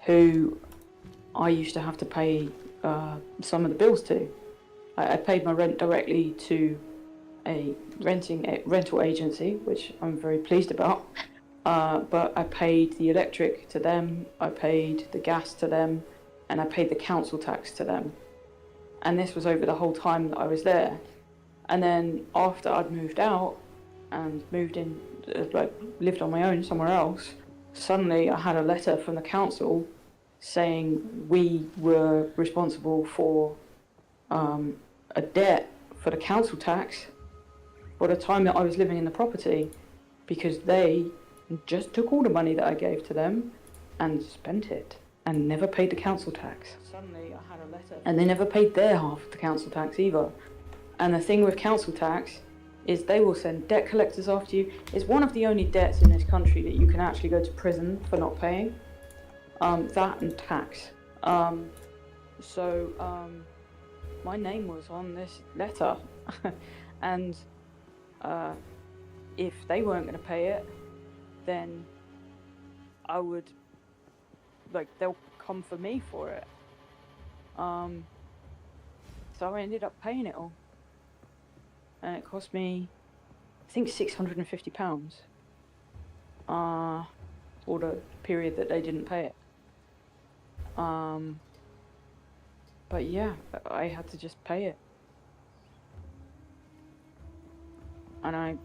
who I used to have to pay some of the bills to. I paid my rent directly to a rental agency, which I'm very pleased about. But I paid the electric to them, I paid the gas to them, and I paid the council tax to them. And this was over the whole time that I was there. And then after I'd moved out and moved in, lived on my own somewhere else, suddenly I had a letter from the council saying we were responsible for a debt for the council tax for the time that I was living in the property, because they just took all the money that I gave to them and spent it and never paid the council tax. Suddenly I had a letter. And they never paid their half of the council tax either. And the thing with council tax is they will send debt collectors after you. It's one of the only debts in this country that you can actually go to prison for not paying. That and tax. My name was on this letter. And if they weren't going to pay it, then I would, they'll come for me for it. So I ended up paying it all. And it cost me, I think, £650 for the period that they didn't pay it. But yeah, I had to just pay it. And I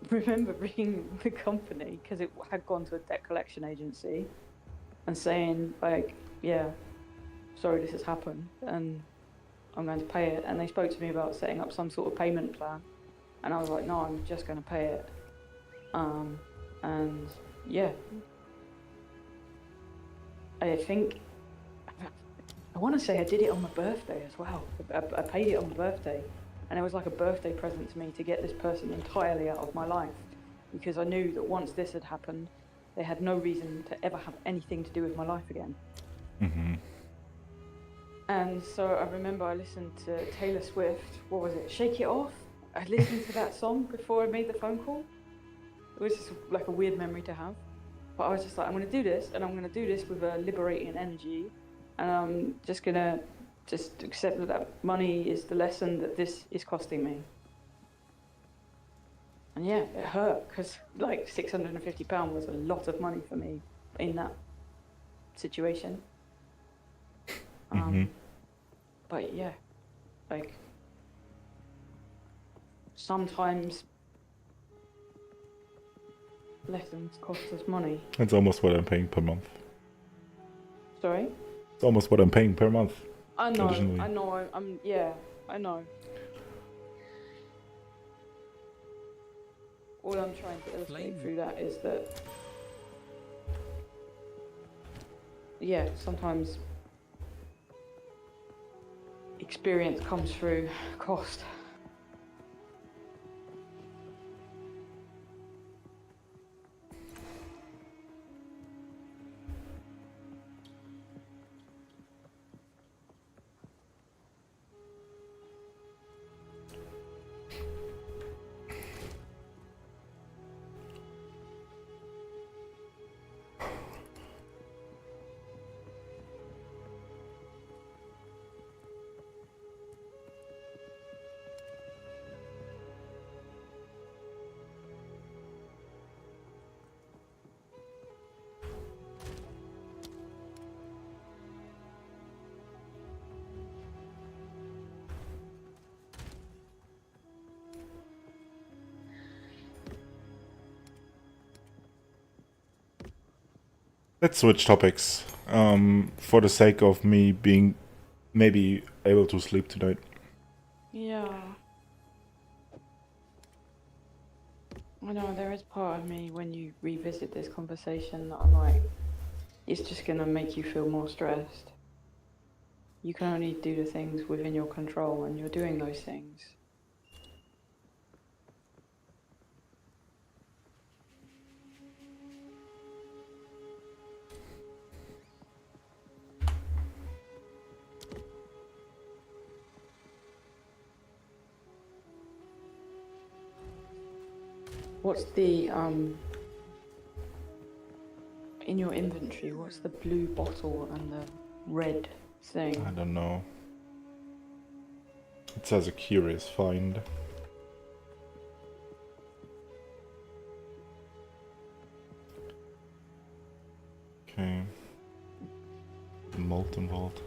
remember ringing the company, because it had gone to a debt collection agency, and saying, yeah, sorry this has happened and I'm going to pay it. And they spoke to me about setting up some sort of payment plan, and I was like, no, I'm just going to pay it. And yeah, I think, I want to say I did it on my birthday as well. I paid it on my birthday, and it was like a birthday present to me to get this person entirely out of my life, because I knew that once this had happened, they had no reason to ever have anything to do with my life again. Mm-hmm. And so I remember I listened to Taylor Swift, what was it, Shake It Off? I listened to that song before I made the phone call. It was just like a weird memory to have. But I was just like, I'm going to do this, and I'm going to do this with a liberating energy, and I'm just going to just accept that that money is the lesson that this is costing me. And yeah, it hurt, because like £650 was a lot of money for me in that situation. But yeah, like sometimes lessons cost us money. It's almost what I'm paying per month. Sorry? It's almost what I'm paying per month. I know, Additionally. I know, I know. All I'm trying to illustrate through that is that, yeah, sometimes experience comes through cost. Let's switch topics. For the sake of me being maybe able to sleep tonight. Yeah. I know, there is part of me when you revisit this conversation that I'm like, it's just gonna make you feel more stressed. You can only do the things within your control, and you're doing those things. What's the, in your inventory, what's the blue bottle and the red thing? I don't know. It says a curious find. Okay. The molten vault.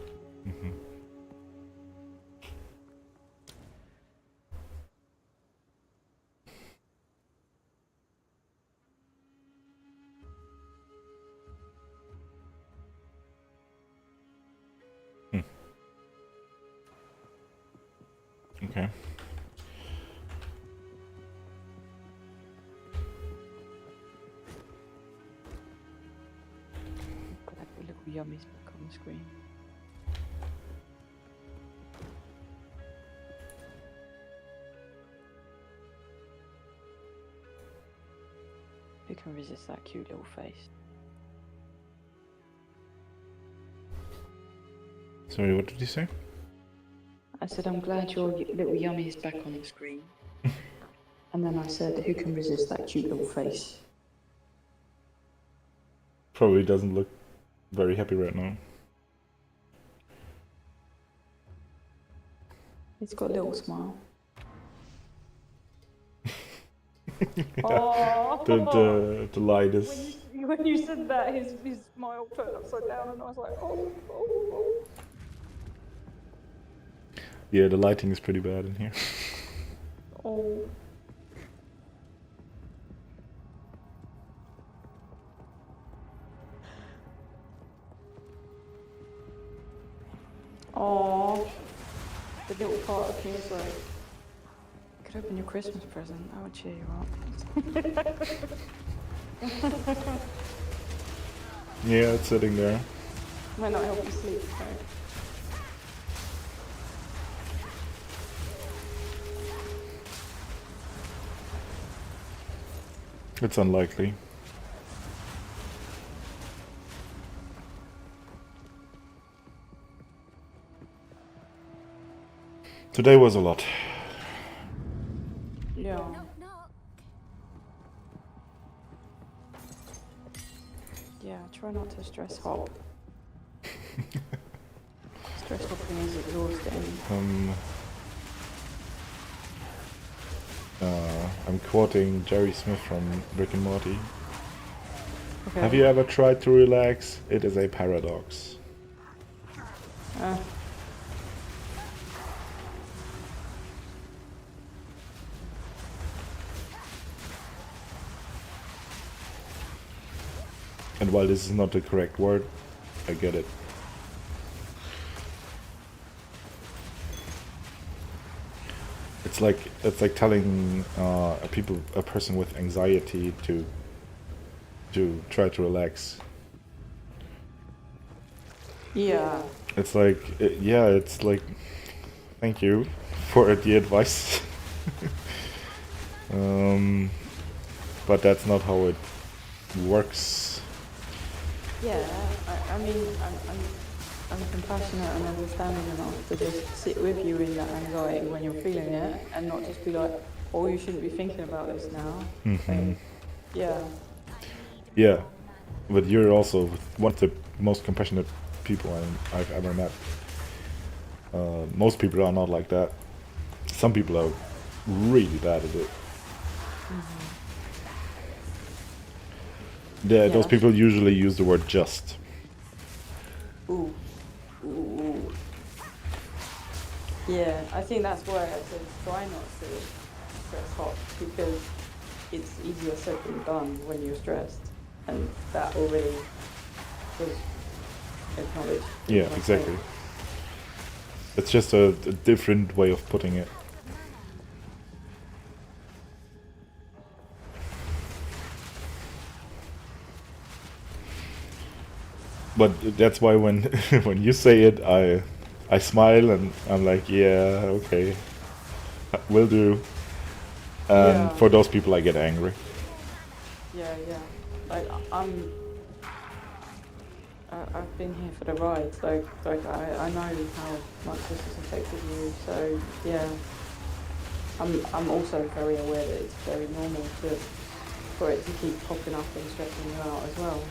Okay. Glad the little yummy's back on the screen. Who can resist that cute little face? Sorry, what did you say? I said, I'm glad your little yummy is back on the screen. And then I said, who can resist that cute little face? Probably doesn't look very happy right now. It's got a little smile. Oh, The light is... when you said that, his smile turned upside down, and I was like, oh. Yeah, the lighting is pretty bad in here. Oh. Oh. The little part of me is like, you could open your Christmas present, that would cheer you up. Yeah, it's sitting there. Might not help you sleep, so. It's unlikely. Today was a lot. Yeah. Knock, knock. try not to stress hop. Stress hopping is exhausting. I'm quoting Jerry Smith from Rick and Morty. Okay. Have you ever tried to relax? It is a paradox. And while this is not the correct word, I get it. It's like telling a person with anxiety to try to relax. Yeah. It's like it's like thank you for the advice. But that's not how it works. Yeah. I mean, I'm compassionate and understanding enough to just sit with you in that anxiety when you're feeling it, and not just be like, "Oh, you shouldn't be thinking about this now." Mm-hmm. Yeah. Yeah, but you're also one of the most compassionate people I've ever met. Most people are not like that. Some people are really bad at it. Those people usually use the word just. Ooh. Yeah, I think that's why I said try not to stress hop, because it's easier said than done when you're stressed, and that already was acknowledged. Yeah, exactly. It's just a different way of putting it. But that's why when when you say it, I smile and I'm like, yeah, okay, will do. And for those people, I get angry. Yeah. Like I've been here for the ride. Like I know how much this has affected you. So yeah, I'm also very aware that it's very normal for it to keep popping up and stressing you out as well.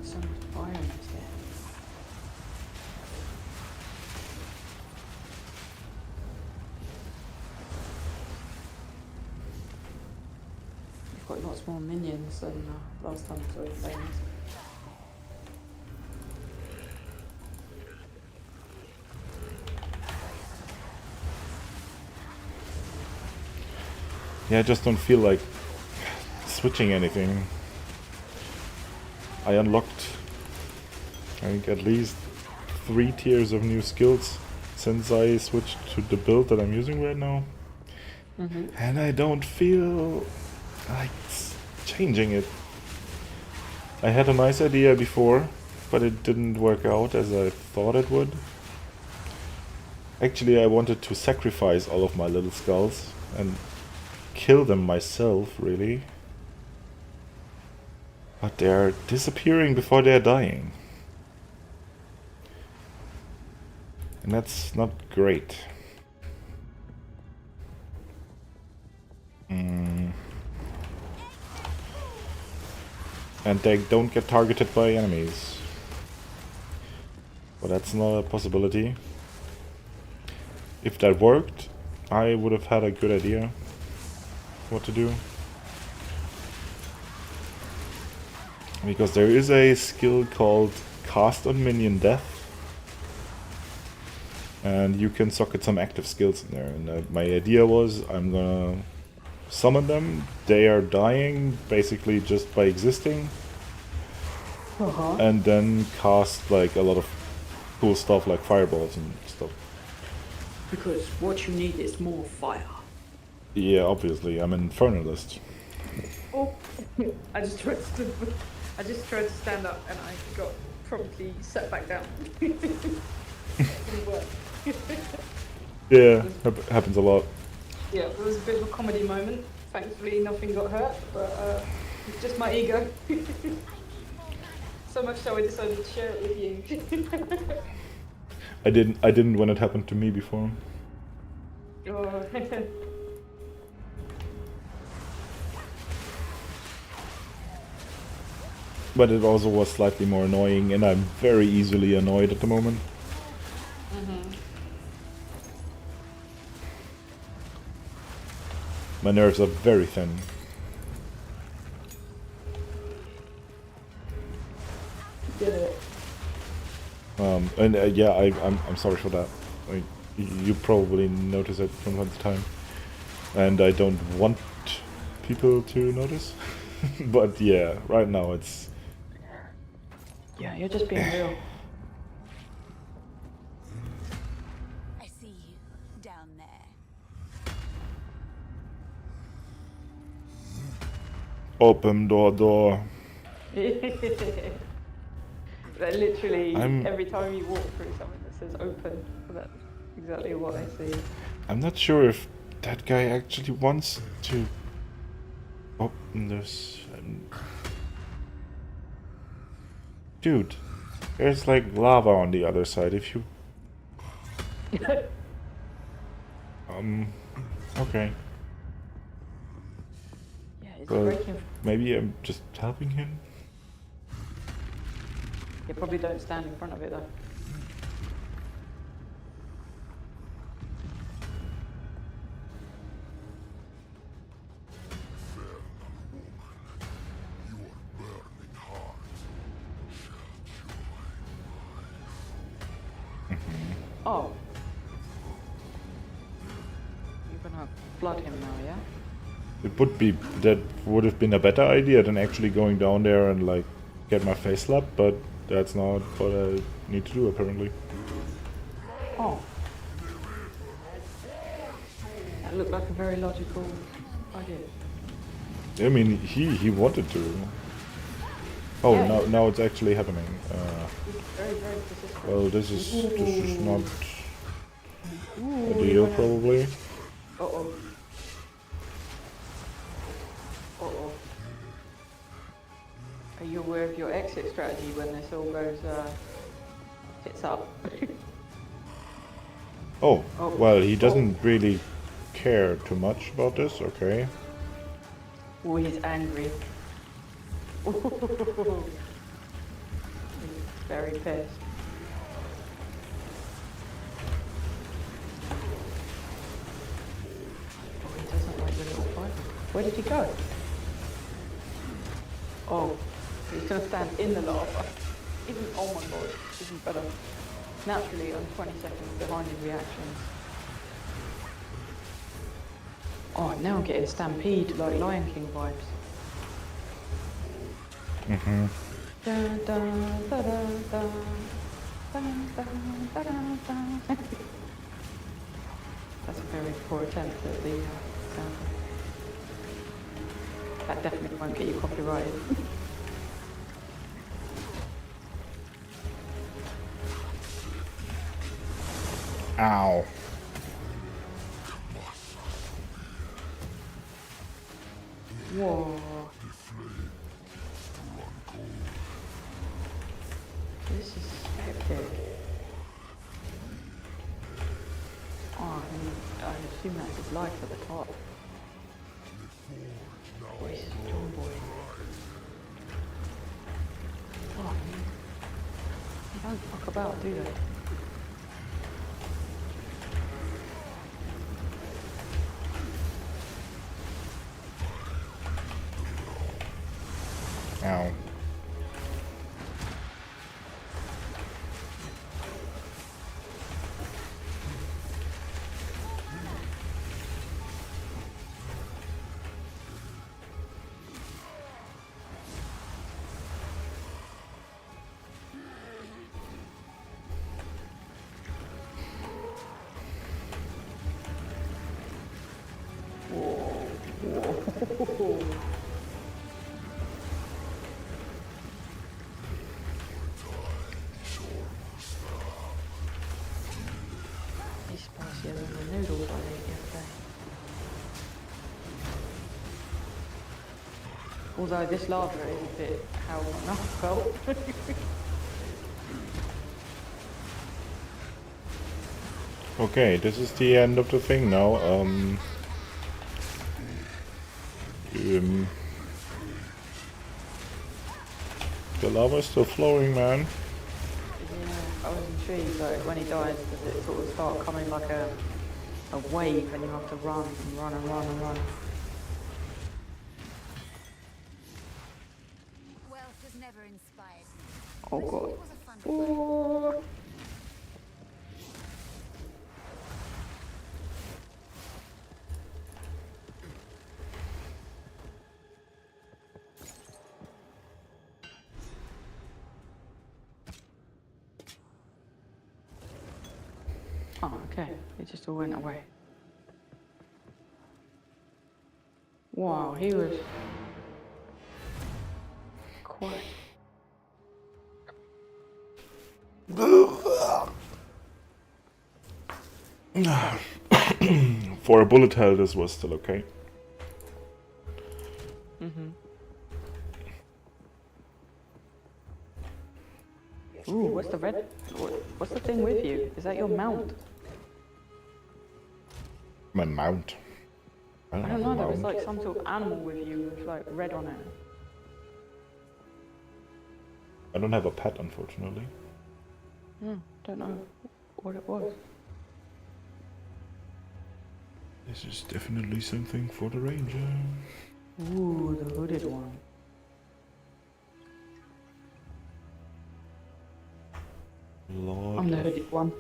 So much fire in this here. You've got lots more minions than last time I saw you playing this. Yeah, I just don't feel like switching anything. I unlocked, I think, at least 3 tiers of new skills since I switched to the build that I'm using right now. And I don't feel like changing it. I had a nice idea before, but it didn't work out as I thought it would. Actually, I wanted to sacrifice all of my little skulls and kill them myself, really. But they're disappearing before they're dying. And that's not great. And they don't get targeted by enemies. But that's not a possibility. If that worked, I would have had a good idea what to do. Because there is a skill called Cast on Minion Death. And you can socket some active skills in there. And my idea was I'm gonna summon them. They are dying basically just by existing. And then cast like a lot of cool stuff like fireballs and stuff. Because what you need is more fire. Yeah, obviously. I'm an Infernalist. Oh, I just tried to stand up and I got promptly set back down. It didn't work. Yeah, happens a lot. Yeah, it was a bit of a comedy moment. Thankfully, nothing got hurt, but It's just my ego. So much so I decided to share it with you. I didn't when it happened to me before. Oh. But it also was slightly more annoying, and I'm very easily annoyed at the moment. My nerves are very thin. Get it. And yeah, I'm sorry for that. Like, you probably notice it from time to time, and I don't want people to notice. But yeah, right now it's Yeah, you're just being real. I see you down there. open door. But literally, I'm- every time you walk through something that says open, that's exactly what I see. I'm not sure if that guy actually wants to open this. Dude, there's like lava on the other side. If you okay. Yeah, it's Well, breaking. maybe I'm just helping him. You probably don't stand in front of it though. Oh. You're gonna flood him now, yeah? That would have been a better idea than actually going down there and like get my face slapped, but that's not what I need to do apparently. Oh. That looked like a very logical idea. I mean, he wanted to. Oh, Yeah, now it's actually happening. Very, very persistent. Well, this is not ideal probably. Uh-oh. Uh-oh. Are you aware of your exit strategy when this all goes, tits up? Oh, Oh. well, he doesn't really care too much about this. Okay. Oh, he's angry. He's very pissed. Oh, he doesn't like the little fighter. Where did he go? Oh, he's gonna stand in the lava. Even, oh my god, even better. Naturally, I'm 20 seconds behind his reactions. Oh, now I'm getting Stampede, like Lion King vibes. Mm-hmm. Da, da, da, da, da. Da, da, da, da, da. That's a very poor attempt at the sound. That definitely won't get you copyrighted. Ow. Whoa. This is hectic. Oh, I assume that's his life at the top. Oh, he's a strong boy. Oh, man. They don't fuck about, do they? Ow. He's spicier than the noodles I ate yesterday. Although this lava is a bit how I felt. Okay, this is the end of the thing now. The lava is still flowing, man. Yeah, I was intrigued, like when he dies, does it sort of start coming like a wave and you have to run and run and run and run? Wealth has never inspired me. Oh But god. it was a fun play. Oh. Oh, okay. It just all went away. Wow, he was quite. For a bullet hell, this was still okay. Ooh, what's the red? What's the thing with you? Is that your mount? My mount. I don't know. There was like some sort of animal with you with like red on it. I don't have a pet, unfortunately. Don't know what it was. This is definitely something for the ranger. Ooh, the hooded one. Lord I'm the of hooded one.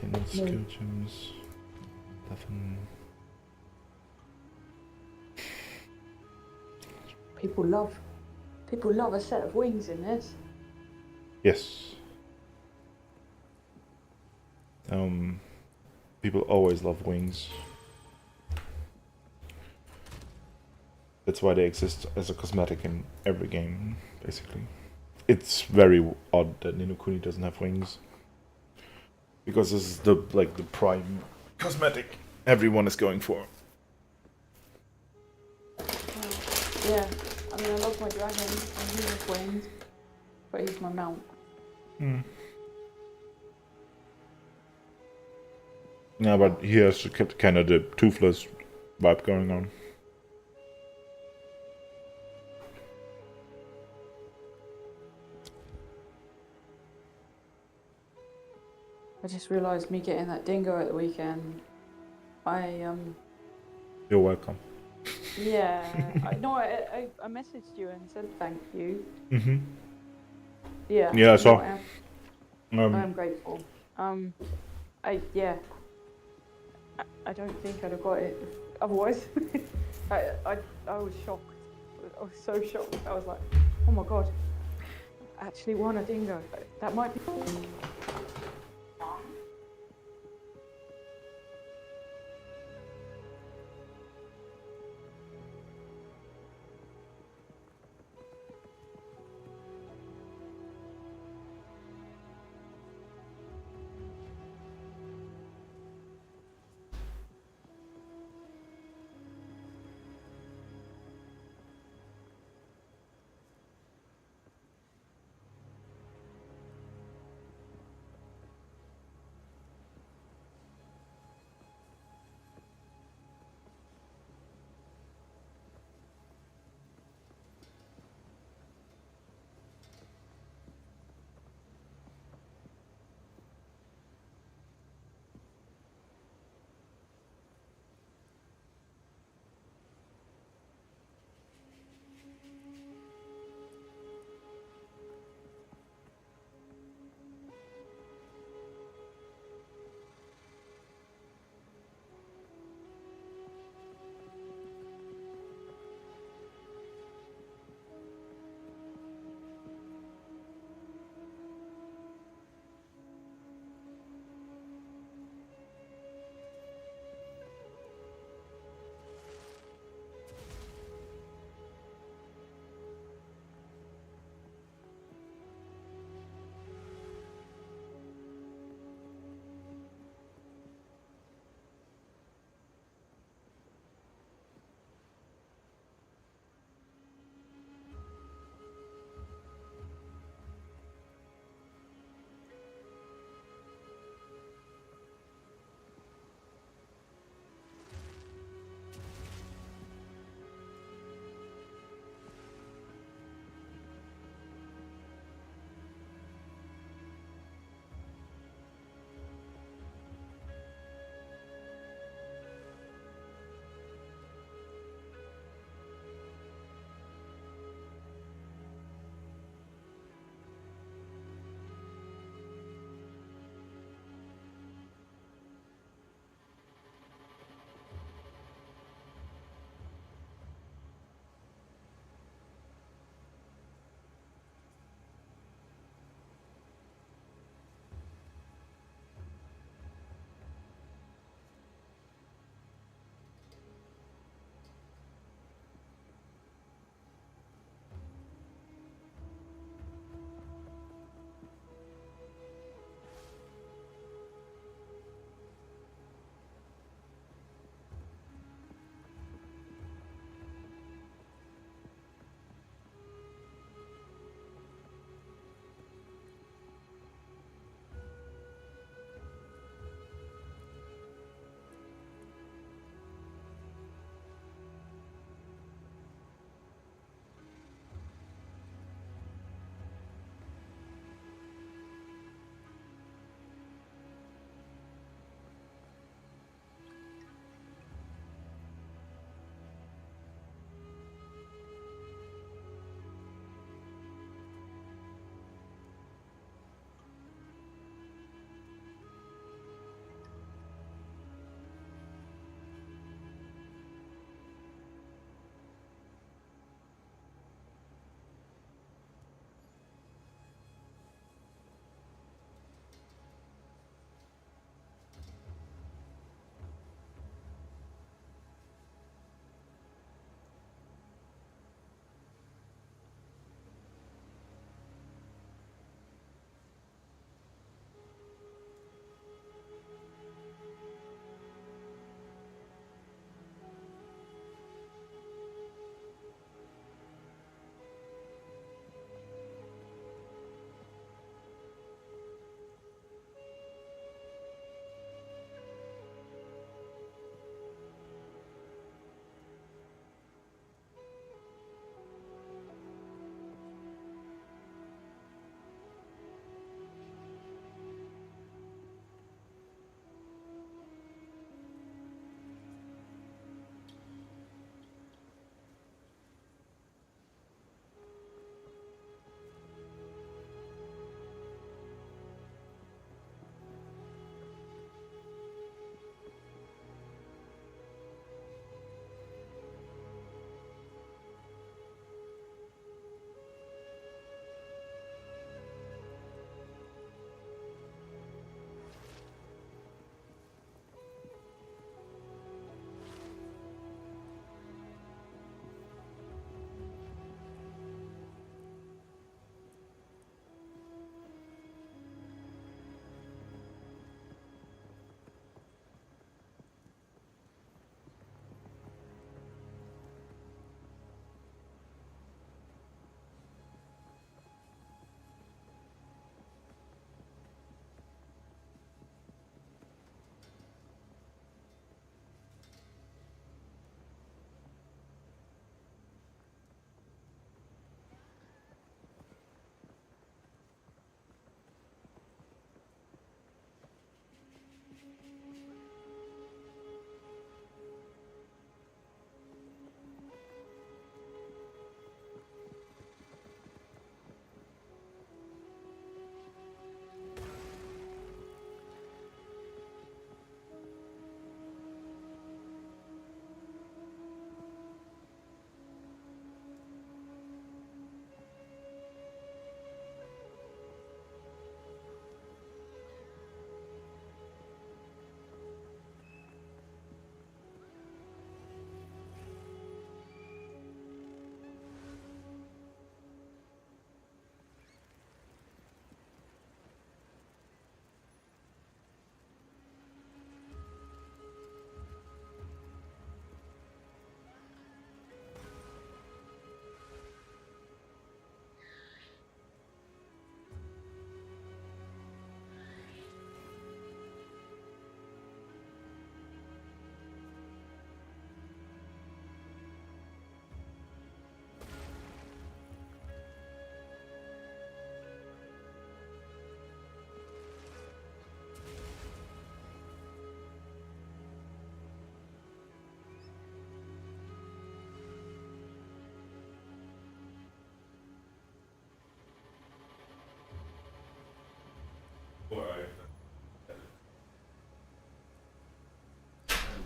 10 skill gems. 11. People love a set of wings in this. Yes. People always love wings. That's why they exist as a cosmetic in every game, basically. It's very odd that Ninokuni doesn't have wings. Because this is the prime cosmetic everyone is going for. Yeah, I mean I love my dragon and he has wings, but he's my mount. Yeah, but he has kind of the toothless vibe going on. I just realised me getting that dingo at the weekend. You're welcome. Yeah, I messaged you and said thank you. Mm-hmm. Yeah. Yeah, I no, saw. I am grateful. I don't think I'd have got it otherwise. I was shocked. I was so shocked. I was like, oh my god, I actually won a dingo. That might be.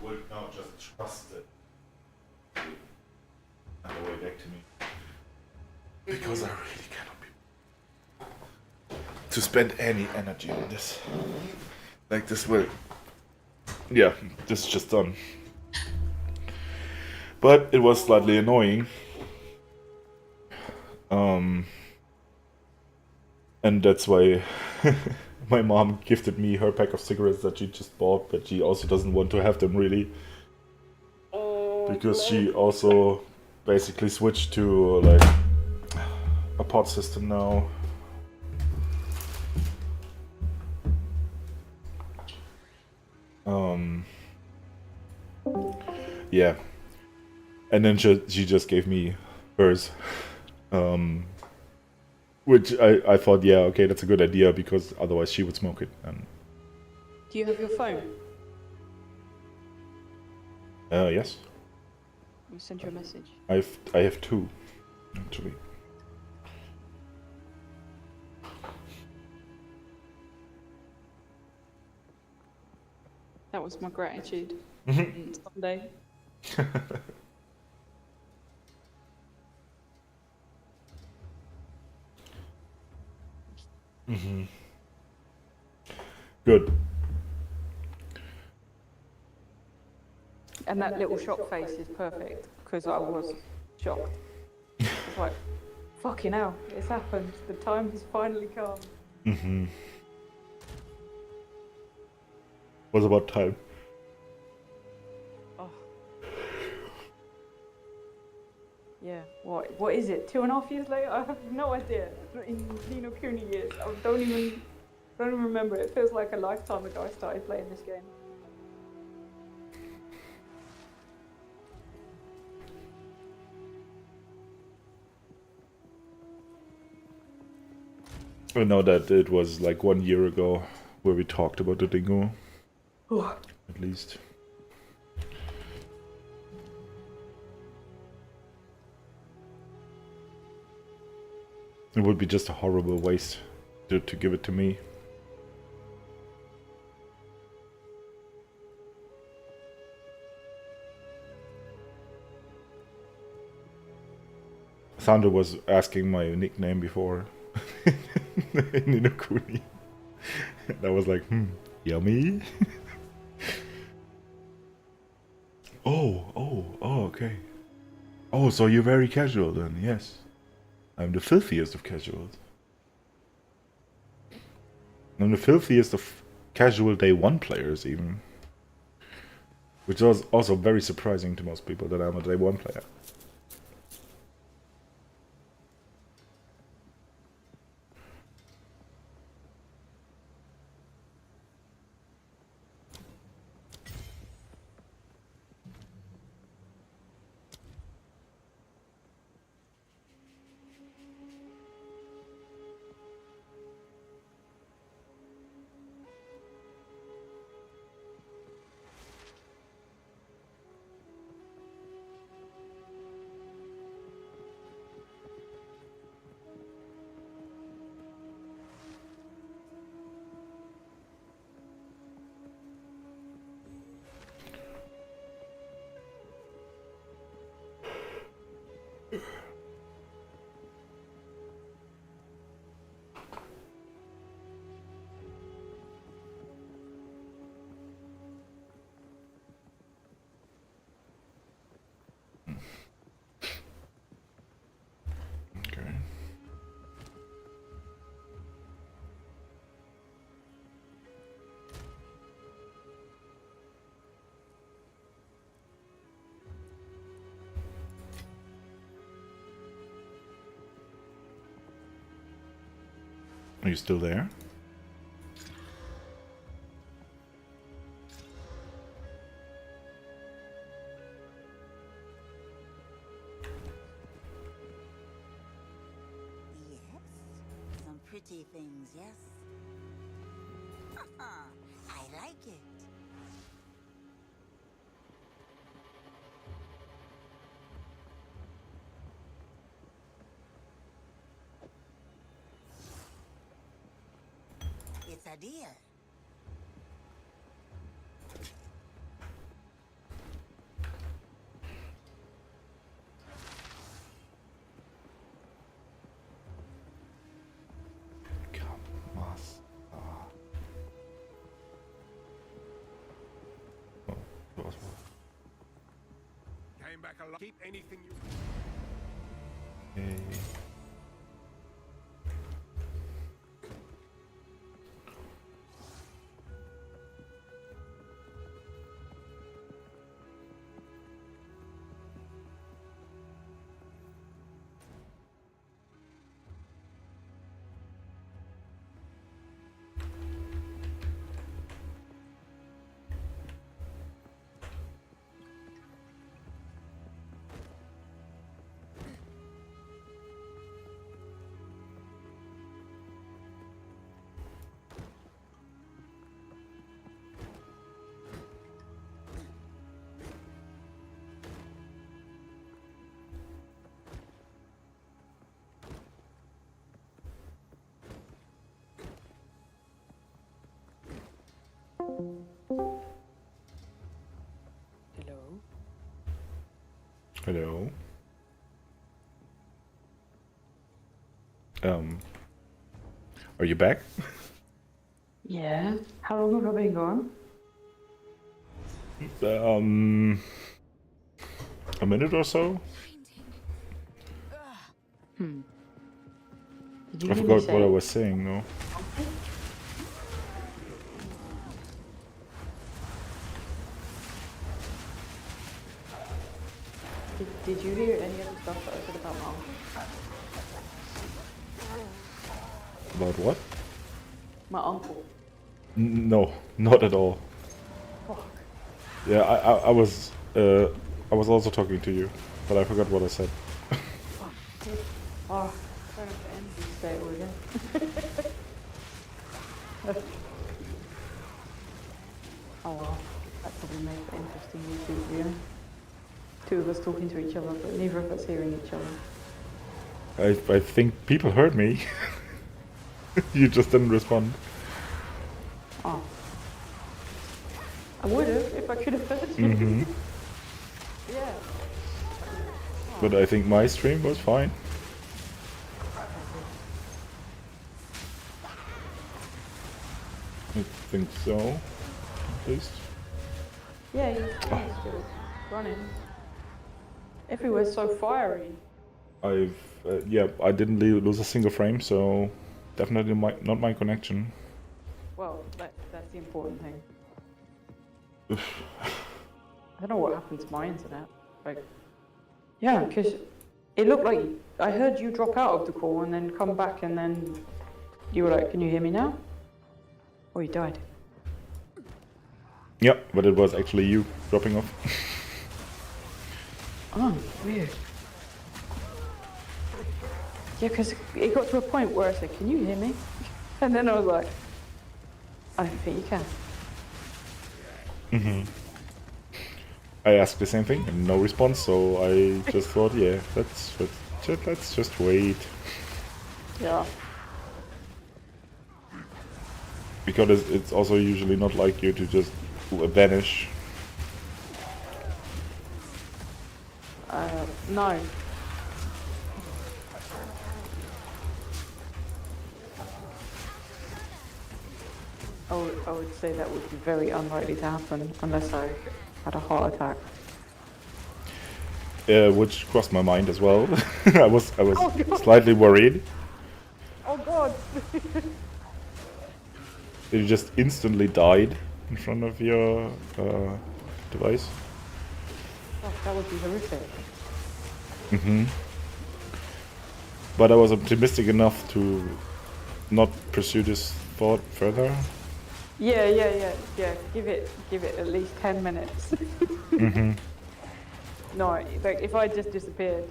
would now just trust it on the way back to me. Because I really cannot be to spend any energy on this. Like this will, yeah, this is just done. But it was slightly annoying. And that's why my mom gifted me her pack of cigarettes that she just bought, but she also doesn't want to have them really. Because she also basically switched to like a pod system now. Yeah. And then she just gave me hers. Which I thought, yeah, okay, that's a good idea, because otherwise she would smoke it. And Do you have your phone? yes, I'll send you a message. I have two, actually. That was my gratitude on Sunday. Good. And that little shock face is perfect, because I was shocked. It's like, fucking hell, it's happened. The time has finally come. Was about time. Oh. Yeah, what is it? 2.5 years later? I have no idea. In Nino Cooney years, I don't even remember. It feels like a lifetime ago I started playing this game. I know that it was like 1 year ago where we talked about the dingo. At least. It would be just a horrible waste to give it to me. Thunder was asking my nickname before in Inokuni. And I was like, yummy. Oh, okay. Oh, so you're very casual then, yes. I'm the filthiest of casuals. I'm the filthiest of casual day one players even. Which was also very surprising to most people that I'm a day one player. Okay. Are you still there? Yes, some pretty things, yes? I like it. It's a deal. back alive. Keep anything you. Okay. Hello. Hello. Are you back? Yeah. How long have I been gone? A minute or so? Did I you hear me forgot what I say? was saying, no? Did you hear any of the stuff that I said about Mom? About what? My uncle. No, not at all. Fuck. Yeah, I was also talking to you, but I forgot what I said. Fuck. Oh, I don't have to end this day again. Oh well, that probably makes it interesting YouTube video. Two of us talking to each other, but neither of us hearing each other. I think people heard me. You just didn't respond. Oh. I would have if I could have heard you. Yeah. But I think my stream was fine. I think so, at least. Yeah, you're still running. Everywhere's so fiery. Yeah, I didn't lose a single frame, so definitely not my connection. Well, that's the important thing. I don't know what happened to my internet. Like, yeah, because it looked like I heard you drop out of the call and then come back, and then you were like, "Can you hear me now?" Or you died. Yeah, but it was actually you dropping off. Oh, weird. Yeah, because it got to a point where I said, "Can you hear me?" And then I was like, "I don't think you can." I asked the same thing and no response, so I just thought, yeah, let's just wait. Yeah. Because it's also usually not like you to just vanish. No. I would say that would be very unlikely to happen unless I had a heart attack. Which crossed my mind as well. I was Oh, God. slightly worried. Oh God! You just instantly died in front of your device. Oh, that would be horrific. But I was optimistic enough to not pursue this thought further. Yeah. Give it at least 10 minutes. No, like if I just disappeared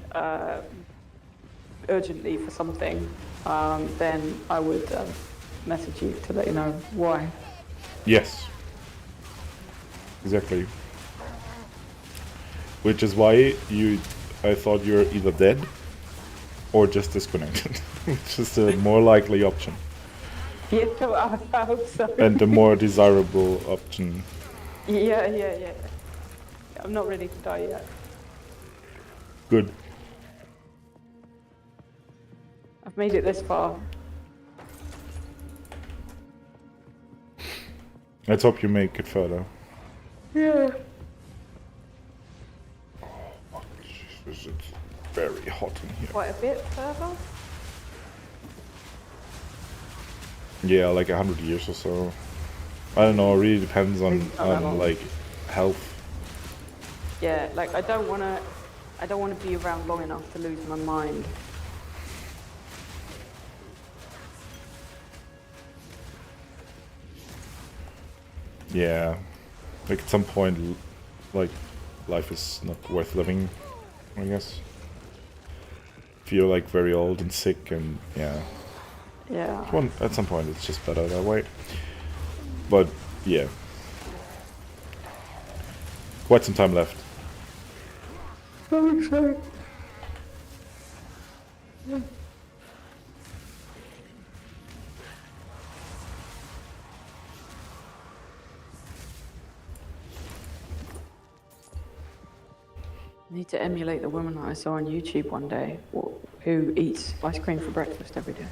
urgently for something, then I would message you to let you know why. Yes. Exactly. Which is why I thought you're either dead or just disconnected, which is the more likely option. Yeah, I hope so. And the more desirable option. Yeah. I'm not ready to die yet. Good. I've made it this far. Let's hope you make it further. Yeah. 'cause it's very hot in here. Quite a bit further. Yeah, like 100 years or so. I don't know. It really depends Maybe not that long. like health. Yeah, like I don't wanna be around long enough to lose my mind. Yeah, like at some point, like life is not worth living, I guess. If you're like very old and sick, and yeah, Yeah. at some point it's just better that way. But yeah, quite some time left. I'm sorry. I need to emulate the woman that I saw on YouTube one day who eats ice cream for breakfast every day.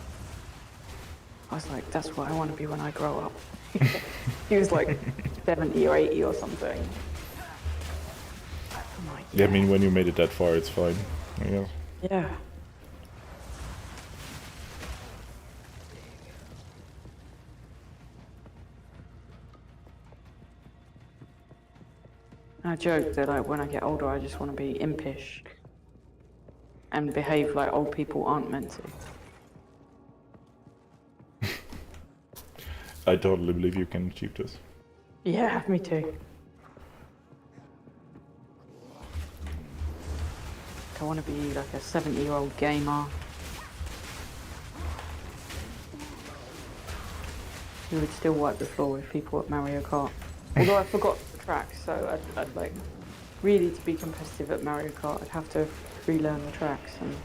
I was like, that's what I want to be when I grow up. He was like 70 or 80 or something. I'm like, Yeah, I mean, when you made it that far, it's fine, I guess. yeah. I joke that like when I get older, I just want to be impish and behave like old people aren't meant to. I totally believe you can achieve this. Yeah, me too. I want to be like a 70-year-old gamer who would still wipe the floor with people at Mario Kart. Although I forgot the tracks, so I'd like really to be competitive at Mario Kart, I'd have to relearn the tracks and.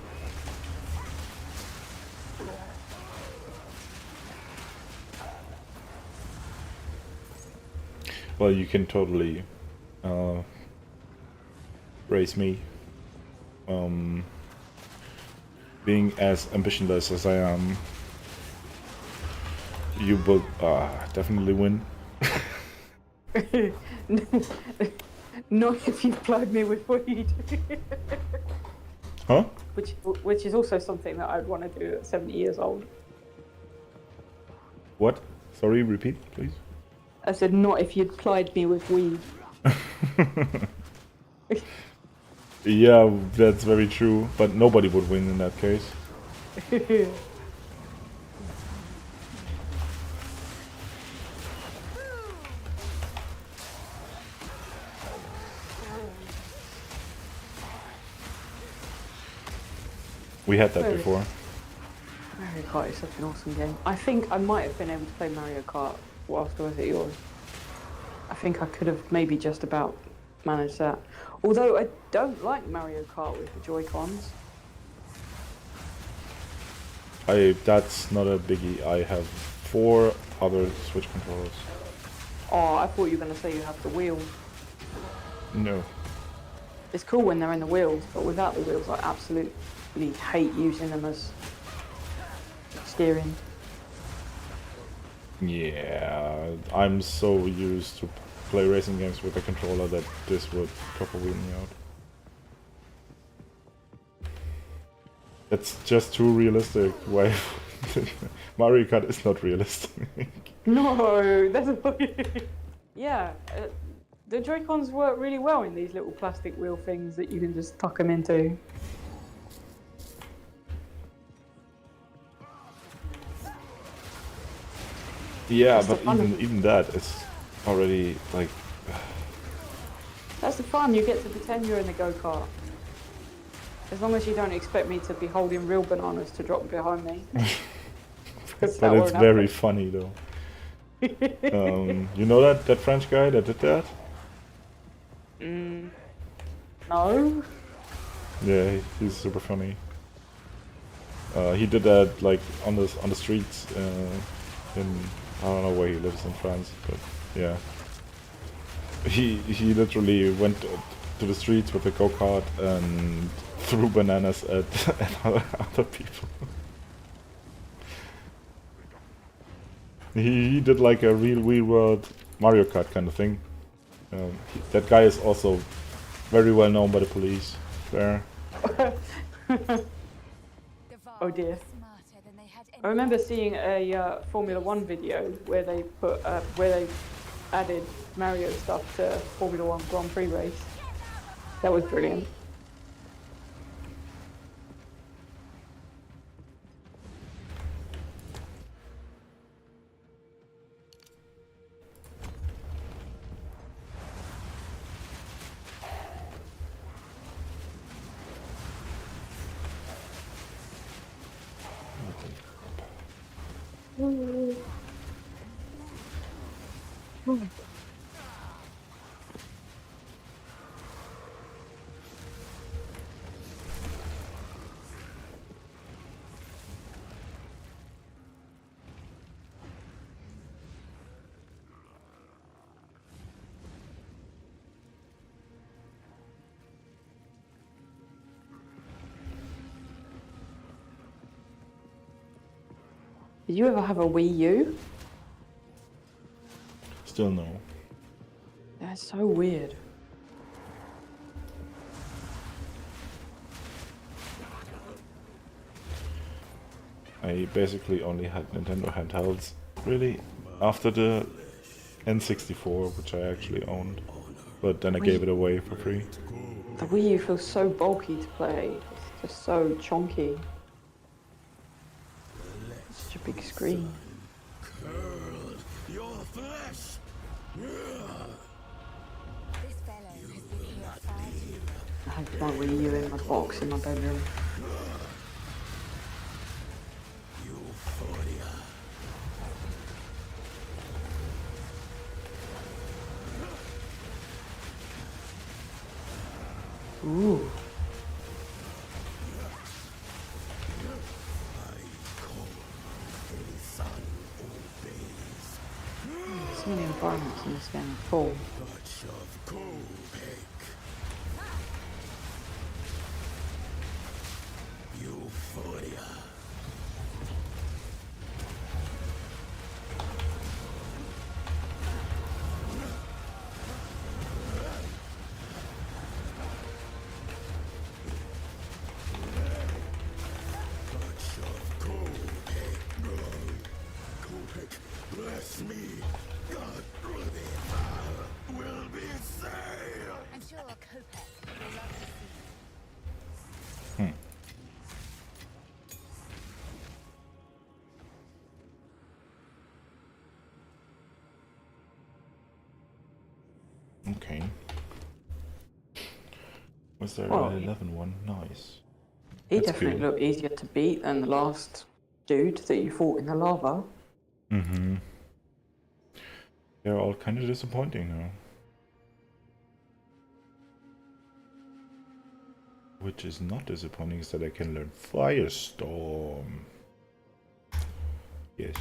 Well, you can totally race me. Being as ambitionless as I am, you will definitely win. Not if you've plied me with weed. Huh? Which is also something that I'd want to do at 70 years old. What? Sorry, repeat, please. I said not if you'd plied me with weed. Yeah, that's very true, but nobody would win in that case. We had that before. Mario Kart is such an awesome game. I think I might have been able to play Mario Kart whilst I was at yours. I think I could have maybe just about managed that. Although I don't like Mario Kart with the Joy-Cons. That's not a biggie. I have 4 other Switch controllers. Oh, I thought you were going to say you have the wheels. No. It's cool when they're in the wheels, but without the wheels, I absolutely hate using them as steering. Yeah, I'm so used to play racing games with a controller that this would probably me out. It's just too realistic. Why? Mario Kart is not realistic. No, that's yeah. The Joy-Cons work really well in these little plastic wheel things that you can just tuck them into. Yeah, That's but the fun. even that is already like. That's the fun, you get to pretend you're in the go-kart. As long as you don't expect me to be holding real bananas to drop behind me. But it's very funny though. You know that French guy that did that? No? Yeah, he's super funny. He did that like on the streets in I don't know where he lives in France, but yeah. He literally went to the streets with a go-kart and threw bananas at other people. He did like a real world Mario Kart kind of thing. That guy is also very well known by the police there. The Val Oh dear. were smarter than they had I any remember idea. seeing a Formula One video where they put where they added Mario stuff to Formula One Grand Prix race. That was brilliant. Did you ever have a Wii U? Still no. That's so weird. I basically only had Nintendo handhelds, really, after the N64, which I actually owned. But then I gave it away for free. The Wii U feels so bulky to play. It's just so chunky. Such a big screen. Your flesh! This fellow has been here far too long. I have my Wii U in my box in my bedroom. Euphoria. Ooh. So many environments in this game are full. Touch of Copic. Euphoria. Touch of Copic. Copic, bless me. God will be saved. I'm sure Kopek will love to see you. Okay. Was there Well, an 11 one? Nice. He That's definitely cool. looked easier to beat than the last dude that you fought in the lava. Mm-hmm. They're all kind of disappointing now. Which is not disappointing is that I can learn Firestorm. Yes.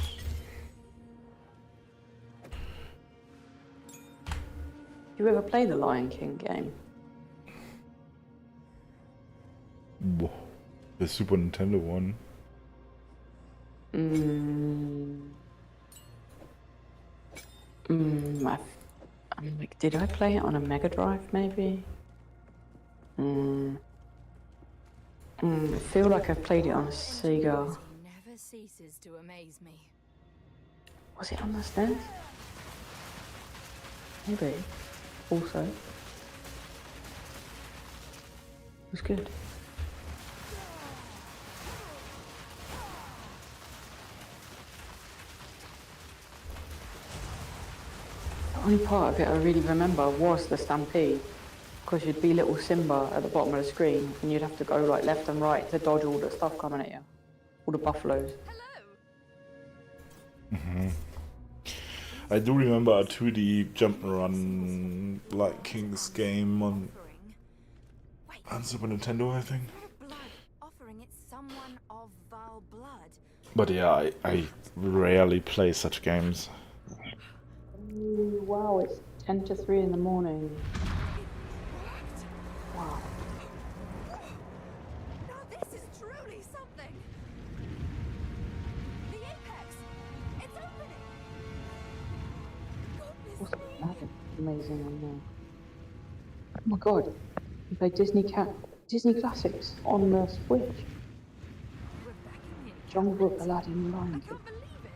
You ever play the Lion King game? Whoa. The Super Nintendo one. I'm like, did I play it on a Mega Drive maybe? I feel like I played it on a Sega. He never ceases to amaze me. Was it on the SNES? Maybe. Also. It was good. The only part of it I really remember was the stampede. Because you'd be little Simba at the bottom of the screen and you'd have to go like left and right to dodge all the stuff coming at you. All the buffaloes. Hello. I do remember a 2D jump and run Lion King's game on Super Nintendo, I think. Blood offering it someone of Val blood. But yeah, I rarely play such games. Wow, it's 10 to 3 in the morning. Wow. Now this is truly something. The apex. It's opening. What's Goodness me. that? Amazing on there. Oh my god. You play Disney classics on the Switch. We're back in the Jungle Book, encampment. Aladdin, Lion I King. can't believe it.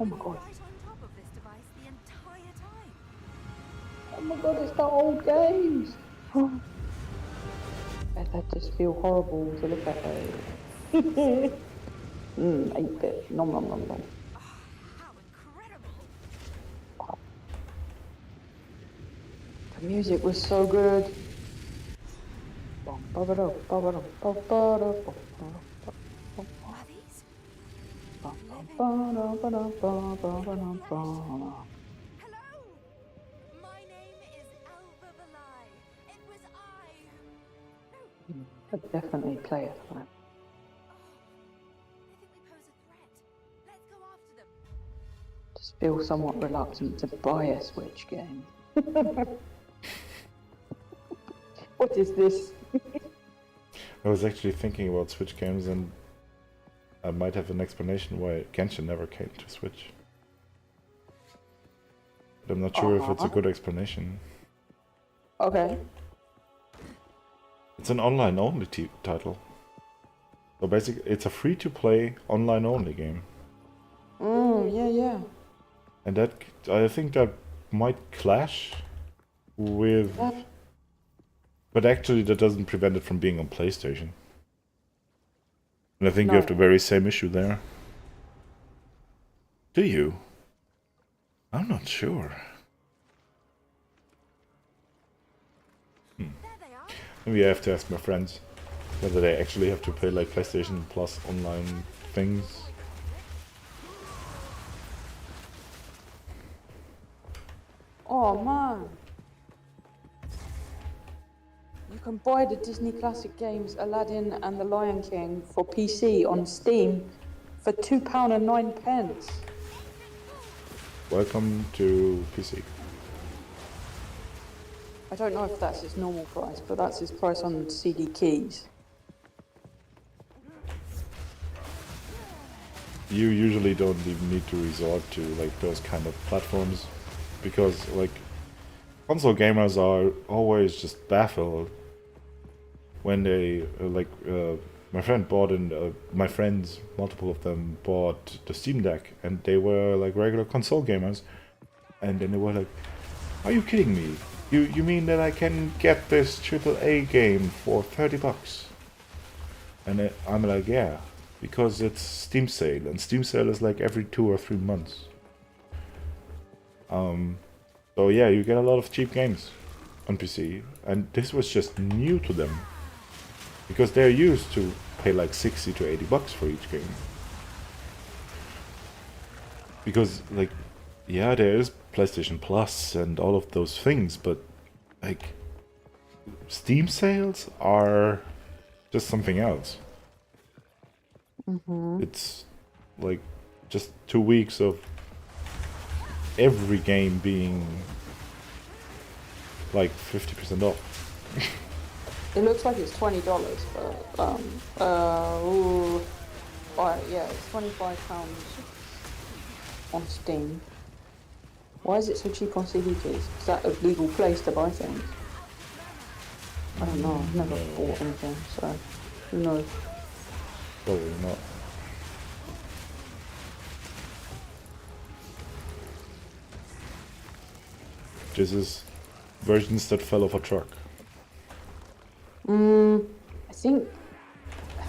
Oh We my were god. right on top of this device the entire time. Oh my god, it's the old games. That just feel horrible to look at though. 8-bit. Nom nom nom nom. How incredible! The music was so good. Mothies? Hello? My name is Alva Valai. It was I. No, I'd definitely play it. I think we pose a threat. Let's go after them. Just feel somewhat reluctant to buy a Switch game. What is this? I was actually thinking about Switch games, and I might have an explanation why Genshin never came to Switch. But I'm not sure if it's a good explanation. Okay. It's an online-only title. So basically, it's a free-to-play, online-only game. Yeah. And that, I think that might clash with... But actually, that doesn't prevent it from being on PlayStation. And I think you have the very same issue there. Do you? I'm not sure. There they are. Maybe I have to ask my friends whether they actually have to play like PlayStation Plus online things. Oh man. You can buy the Disney Classic games Aladdin and The Lion King for PC on Steam for £2.09. Welcome to PC. I don't know if that's its normal price, but that's its price on CD keys. You usually don't even need to resort to like those kind of platforms because like console gamers are always just baffled when they my friend bought my friends, multiple of them bought the Steam Deck, and they were like regular console gamers, and then they were like, "Are you kidding me? You mean that I can get this AAA game for $30?" And I'm like, "Yeah, because it's Steam sale, and Steam sale is like every 2 or 3 months." So yeah, you get a lot of cheap games on PC, and this was just new to them. Because they're used to pay like $60 to $80 for each game. Because like, yeah, there is PlayStation Plus and all of those things, but like, Steam sales are just something else. It's like just 2 weeks of every game being like 50% off. It looks like it's $20, but yeah, it's £25 on Steam. Why is it so cheap on CD keys? Is that a legal place to buy things? I don't know. I've never bought anything, so who knows? Probably not. This is versions that fell off a truck. I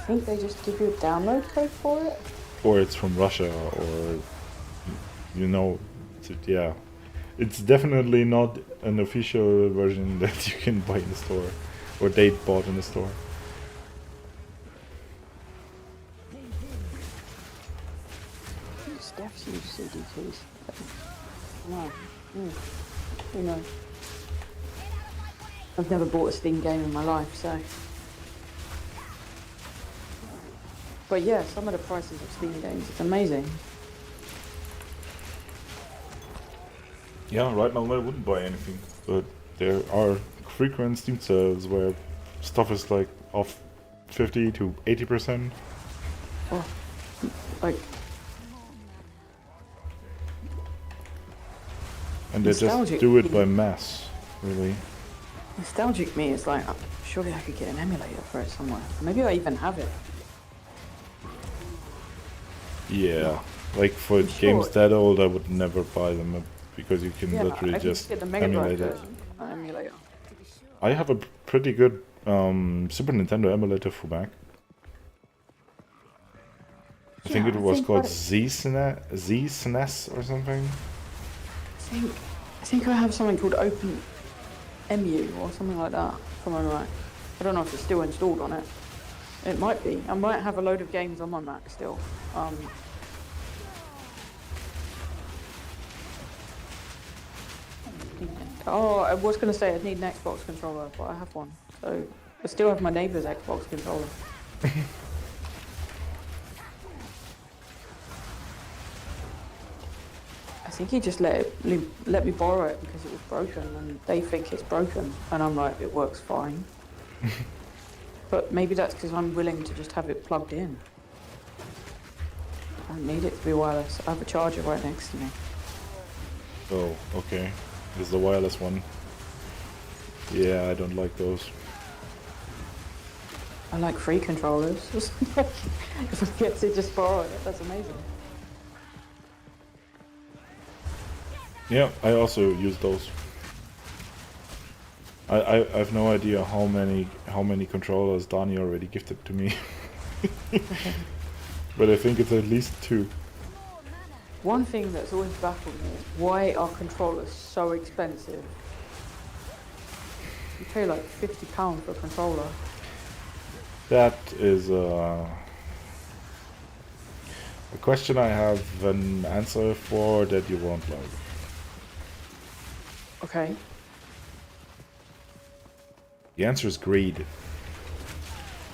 think they just give you a download code for it. Or it's from Russia, or yeah. It's definitely not an official version that you can buy in the store, or they bought in the store. Steph's use CD keys. No. Who knows? I've never bought a Steam game in my life, so. But yeah, some of the prices of Steam games, it's amazing. Yeah, right now I wouldn't buy anything, but there are frequent Steam sales where stuff is like off 50 to 80%. Oh, like, And they just nostalgic do it by feeling. mass, really. Nostalgic me is like, surely I could get an emulator for it somewhere. Maybe I even have it. Yeah, like for I'm games sure. that old, I would never buy them because you can Yeah, literally I can just get the Mega Drive emulate it. version, emulator. To be sure. I have a pretty good Super Nintendo emulator for Mac. I think it was called Z-SNES or something. I think I have something called Open MU or something like that from my Mac. I don't know if it's still installed on it. It might be. I might have a load of games on my Mac still. Oh, I was going to say I'd need an Xbox controller, but I have one. So I still have my neighbour's Xbox controller. I think he just let me borrow it because it was broken, and they think it's broken, and I'm like, it works fine. But maybe that's because I'm willing to just have it plugged in. I don't need it to be wireless. I have a charger right next to me. Oh, okay. This is the wireless one. Yeah, I don't like those. I like free controllers. If I get to just borrow it, that's amazing. Yeah, I also use those. I have no idea how many controllers Dani already gifted to me. But I think it's at least 2. One thing that's always baffled me is why are controllers so expensive? You pay like £50 for a controller. That is a question I have an answer for that you won't like. Okay. The answer is greed.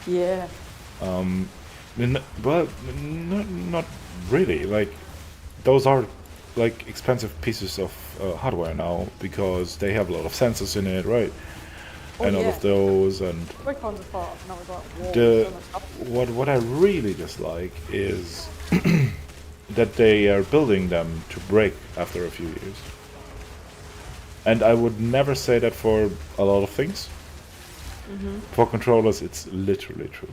Yeah. Well, not really. Like, those are like expensive pieces of hardware now because they have a lot of sensors in it, right? Oh, And all yeah. of those, and Quick-ons apart, and I was like, whoa, the so much stuff. what I really dislike is that they are building them to break after a few years. And I would never say that for a lot of things. For controllers, it's literally true.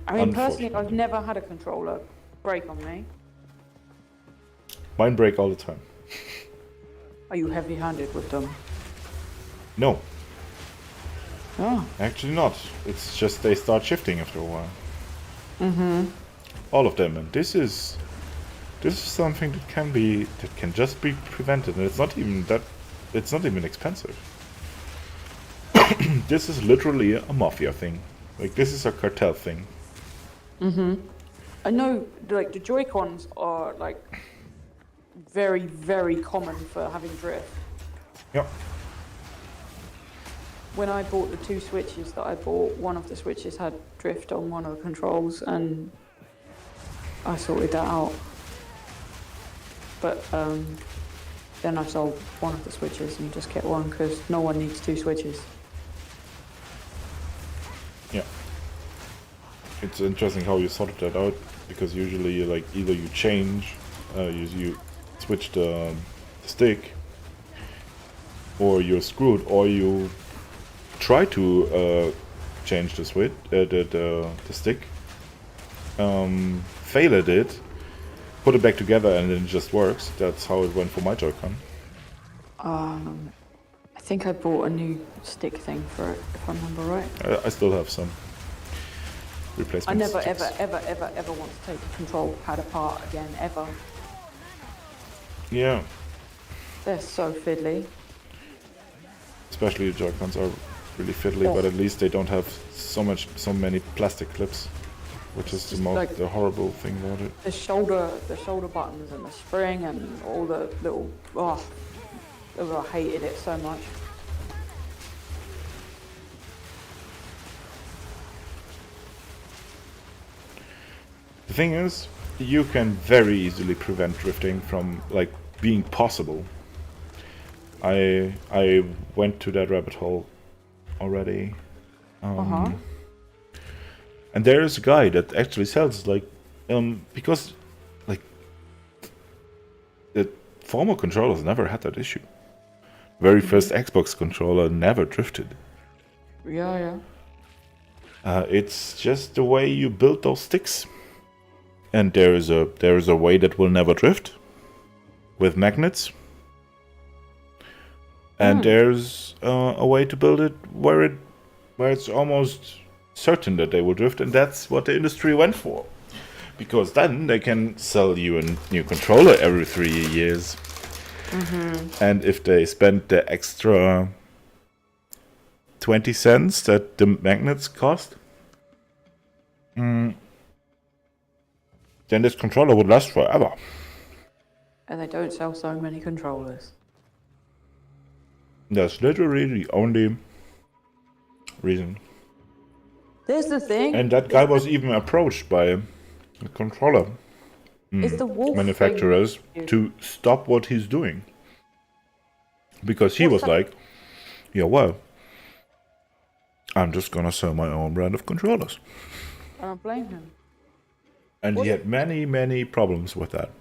I mean, personally, I've Unfortunately. never had a controller break on me. Mine break all the time. Are you heavy-handed with them? No, Oh. actually not. It's just they start shifting after a while. All of them, and this is something that can just be prevented, and it's not even expensive. This is literally a mafia thing. Like, this is a cartel thing. I know, like, the Joy-Cons are, like, very, very common for having drift. Yeah. When I bought the 2 Switches that I bought, one of the Switches had drift on one of the controls, and I sorted that out. But then I sold one of the Switches and just kept one because no one needs 2 Switches. Yeah. It's interesting how you sorted that out, because usually, like, either you change, you switch the stick, or you're screwed, or you try to change the switch, the stick, fail at it, put it back together, and then it just works. That's how it went for my Joy-Con. I think I bought a new stick thing for it, if I remember right. I still have some I replacement never, sticks. ever want to take a control pad apart again, ever. Yeah, They're so fiddly. especially the Joy-Cons are really fiddly, but at least they don't have so many plastic clips, which is the horrible thing about it. The shoulder buttons and the spring and all the little, I hated it so much. The thing is, you can very easily prevent drifting from, like, being possible. I went to that rabbit hole already. And there is a guy that actually sells, like, because, like, the former controllers never had that issue. very first Xbox controller never drifted. Yeah. It's just the way you build those sticks. And there is a way that will never drift with magnets. And there's a way to build it where it's almost certain that they will drift, and that's what the industry went for. Because then they can sell you a new controller every 3 years. And if they spend the extra 20 cents that the magnets cost, then this controller would last forever. And they don't sell so many controllers. That's literally the only reason. There's the thing. And that guy was even approached by the controller It's the wolf manufacturers thing. to stop what he's doing. Because he What's was that? like, yeah, well, I'm just gonna sell my own brand of controllers. I don't blame him. And he had many, many problems with that.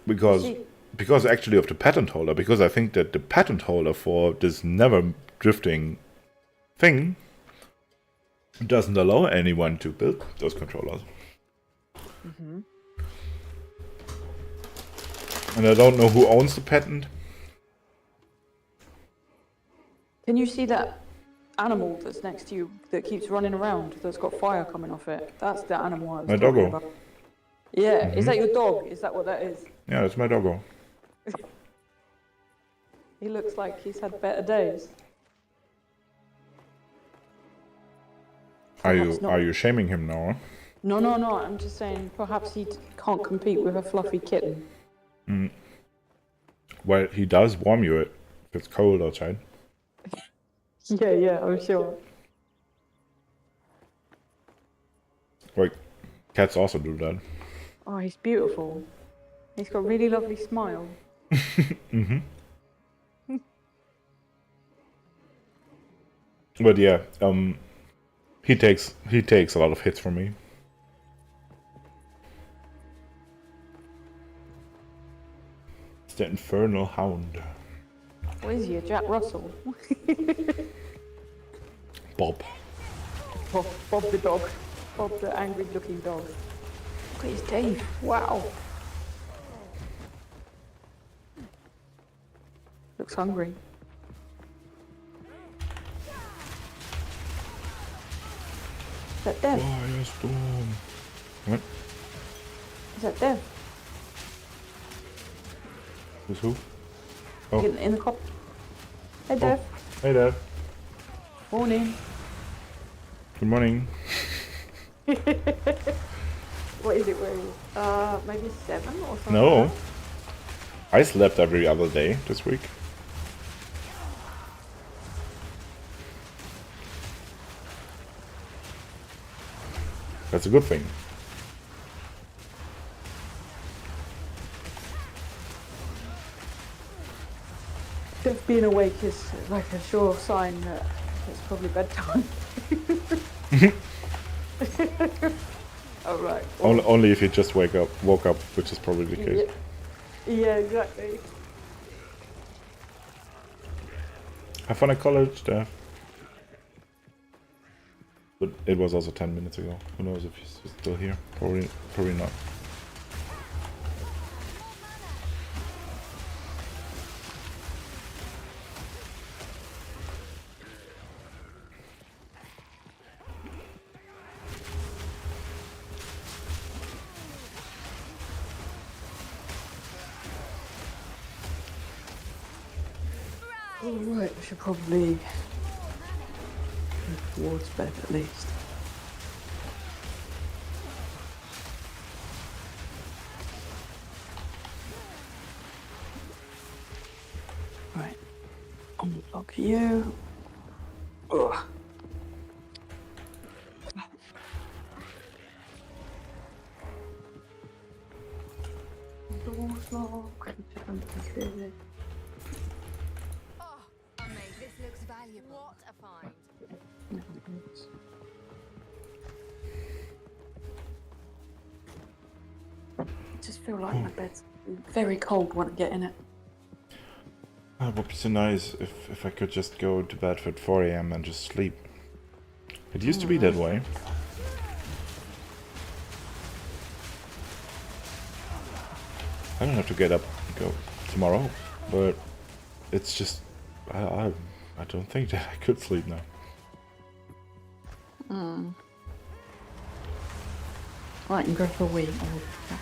Because actually of the patent holder, because I think that the patent holder for this never drifting thing doesn't allow anyone to build those controllers. And I don't know who owns the patent. Can you see that animal that's next to you that keeps running around, that's got fire coming off it? That's the animal I was My talking doggo. about. Yeah, is that your dog? Is that what that is? Yeah, that's my doggo. He looks like he's had better days. Perhaps not. Are you shaming him now? No, I'm just saying perhaps he can't compete with a fluffy kitten. Well, he does warm you if it's cold outside. Yeah, I'm sure. Like, cats also do that. Oh, he's beautiful. He's got a really lovely smile. But yeah, he takes a lot of hits from me. It's the Infernal Hound. What is he, a Jack Russell? Bob. Bob the dog. Bob the angry looking dog. Look at his teeth. Wow. Looks hungry. Is that Dev? Firestorm. What? Is that Dev? Who's who? Oh. In the cop. Hey Dev. Hey there. Morning. Good morning. What is it? Where are you? Maybe 7 or something? No. Like that? I slept every other day this week. That's a good thing. Dev being awake is like a sure sign that it's probably bedtime. Oh right. Well, Only if you just woke up, which is probably the case. yeah, exactly. Have fun at college, Steph. But it was also 10 minutes ago. Who knows if he's still here? Probably not. Alright, we should probably move towards bed at least. Right, unblock you. Ugh. Door's locked. Mate, this looks valuable. What a find. I just feel like my bed's very cold when I get in it. It would be so nice if I could just go to bed at 4 a.m. and just sleep. It used to be that way. I don't have to get up and go tomorrow, but it's just I don't think that I could sleep now. I can go for a week. I'll be back.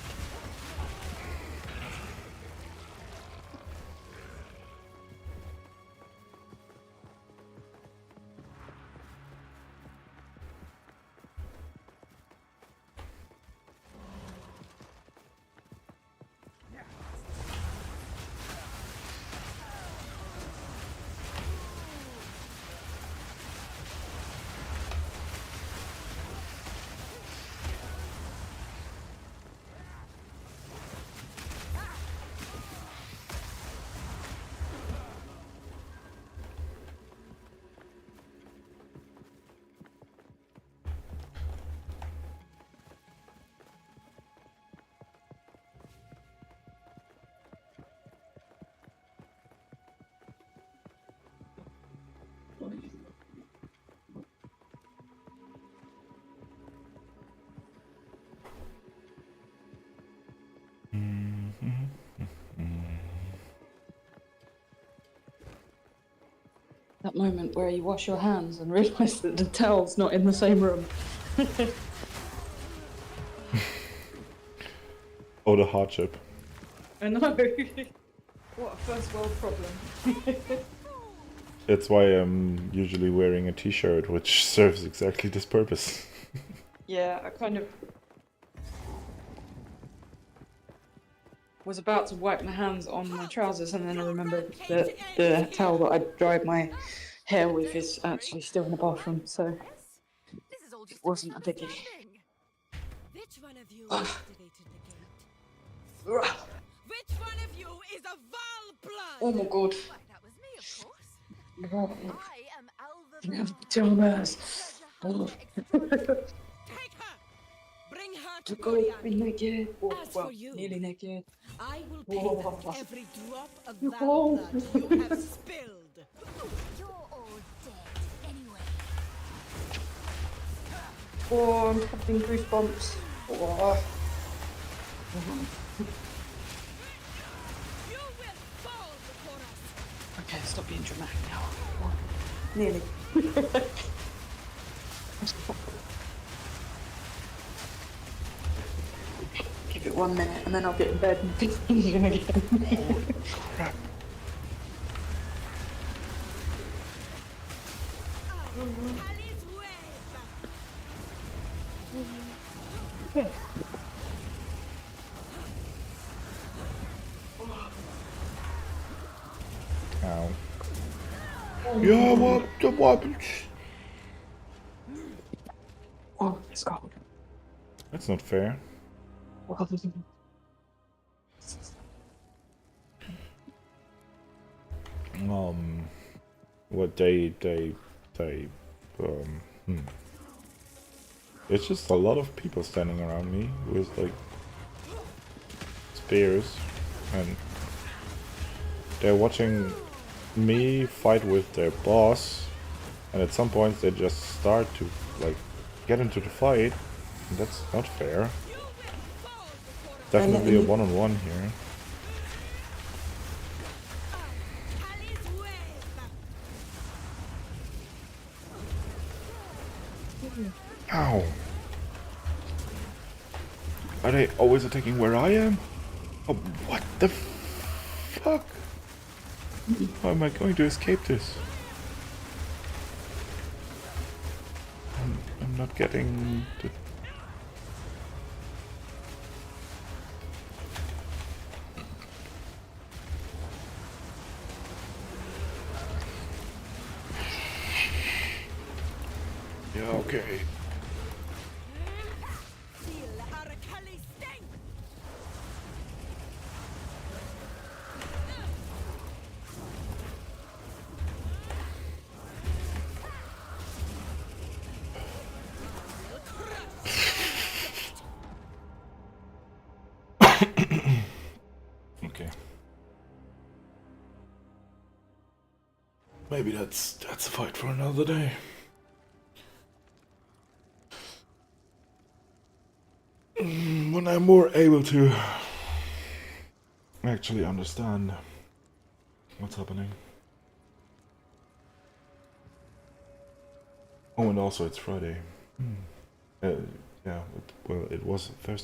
That moment where you wash your hands and realise that the towel's not in the same room. Oh, the hardship. I know. What a first world problem. That's why I'm usually wearing a t-shirt, which serves exactly this purpose. Yeah, I kind of was about to wipe my hands on my trousers, and then I remembered that the towel that I dried my hair with is actually still in the bathroom, so This is all just it wasn't a biggie. misunderstanding. Which one of you activated the gate? Which one of you is a Valblood? Oh my god. Why, that was me, of course. I am Alva. Thomas. Take her! Bring her to To go be Coriander. naked. Well, As for you, nearly naked. I will pay Whoa. back every drop of Whoa. Valblood you have spilled. You're all dead anyway. Oh, I'm having goosebumps. Oh. You will fall before us. Okay, stop being dramatic now. Nearly. Give it 1 minute and then I'll get in bed and continue again. Crap. Ali's wave. Ow. Yeah, what? Oh, it's cold. That's not fair. What It's just a lot of people standing around me with like spears, and they're watching me fight with their boss, and at some point they just start to like get into the fight, and that's not fair. Definitely a one-on-one here. Ali's wave. Ow! Are they always attacking where I am? Oh, what the fuck? How am I going to escape this? I'm not getting the... Yeah, okay. Feel Arakali sting. Okay. maybe that's a fight for another day. When I'm more able to actually understand what's happening. Oh, and also it's Friday. Yeah, well, it was Thursday.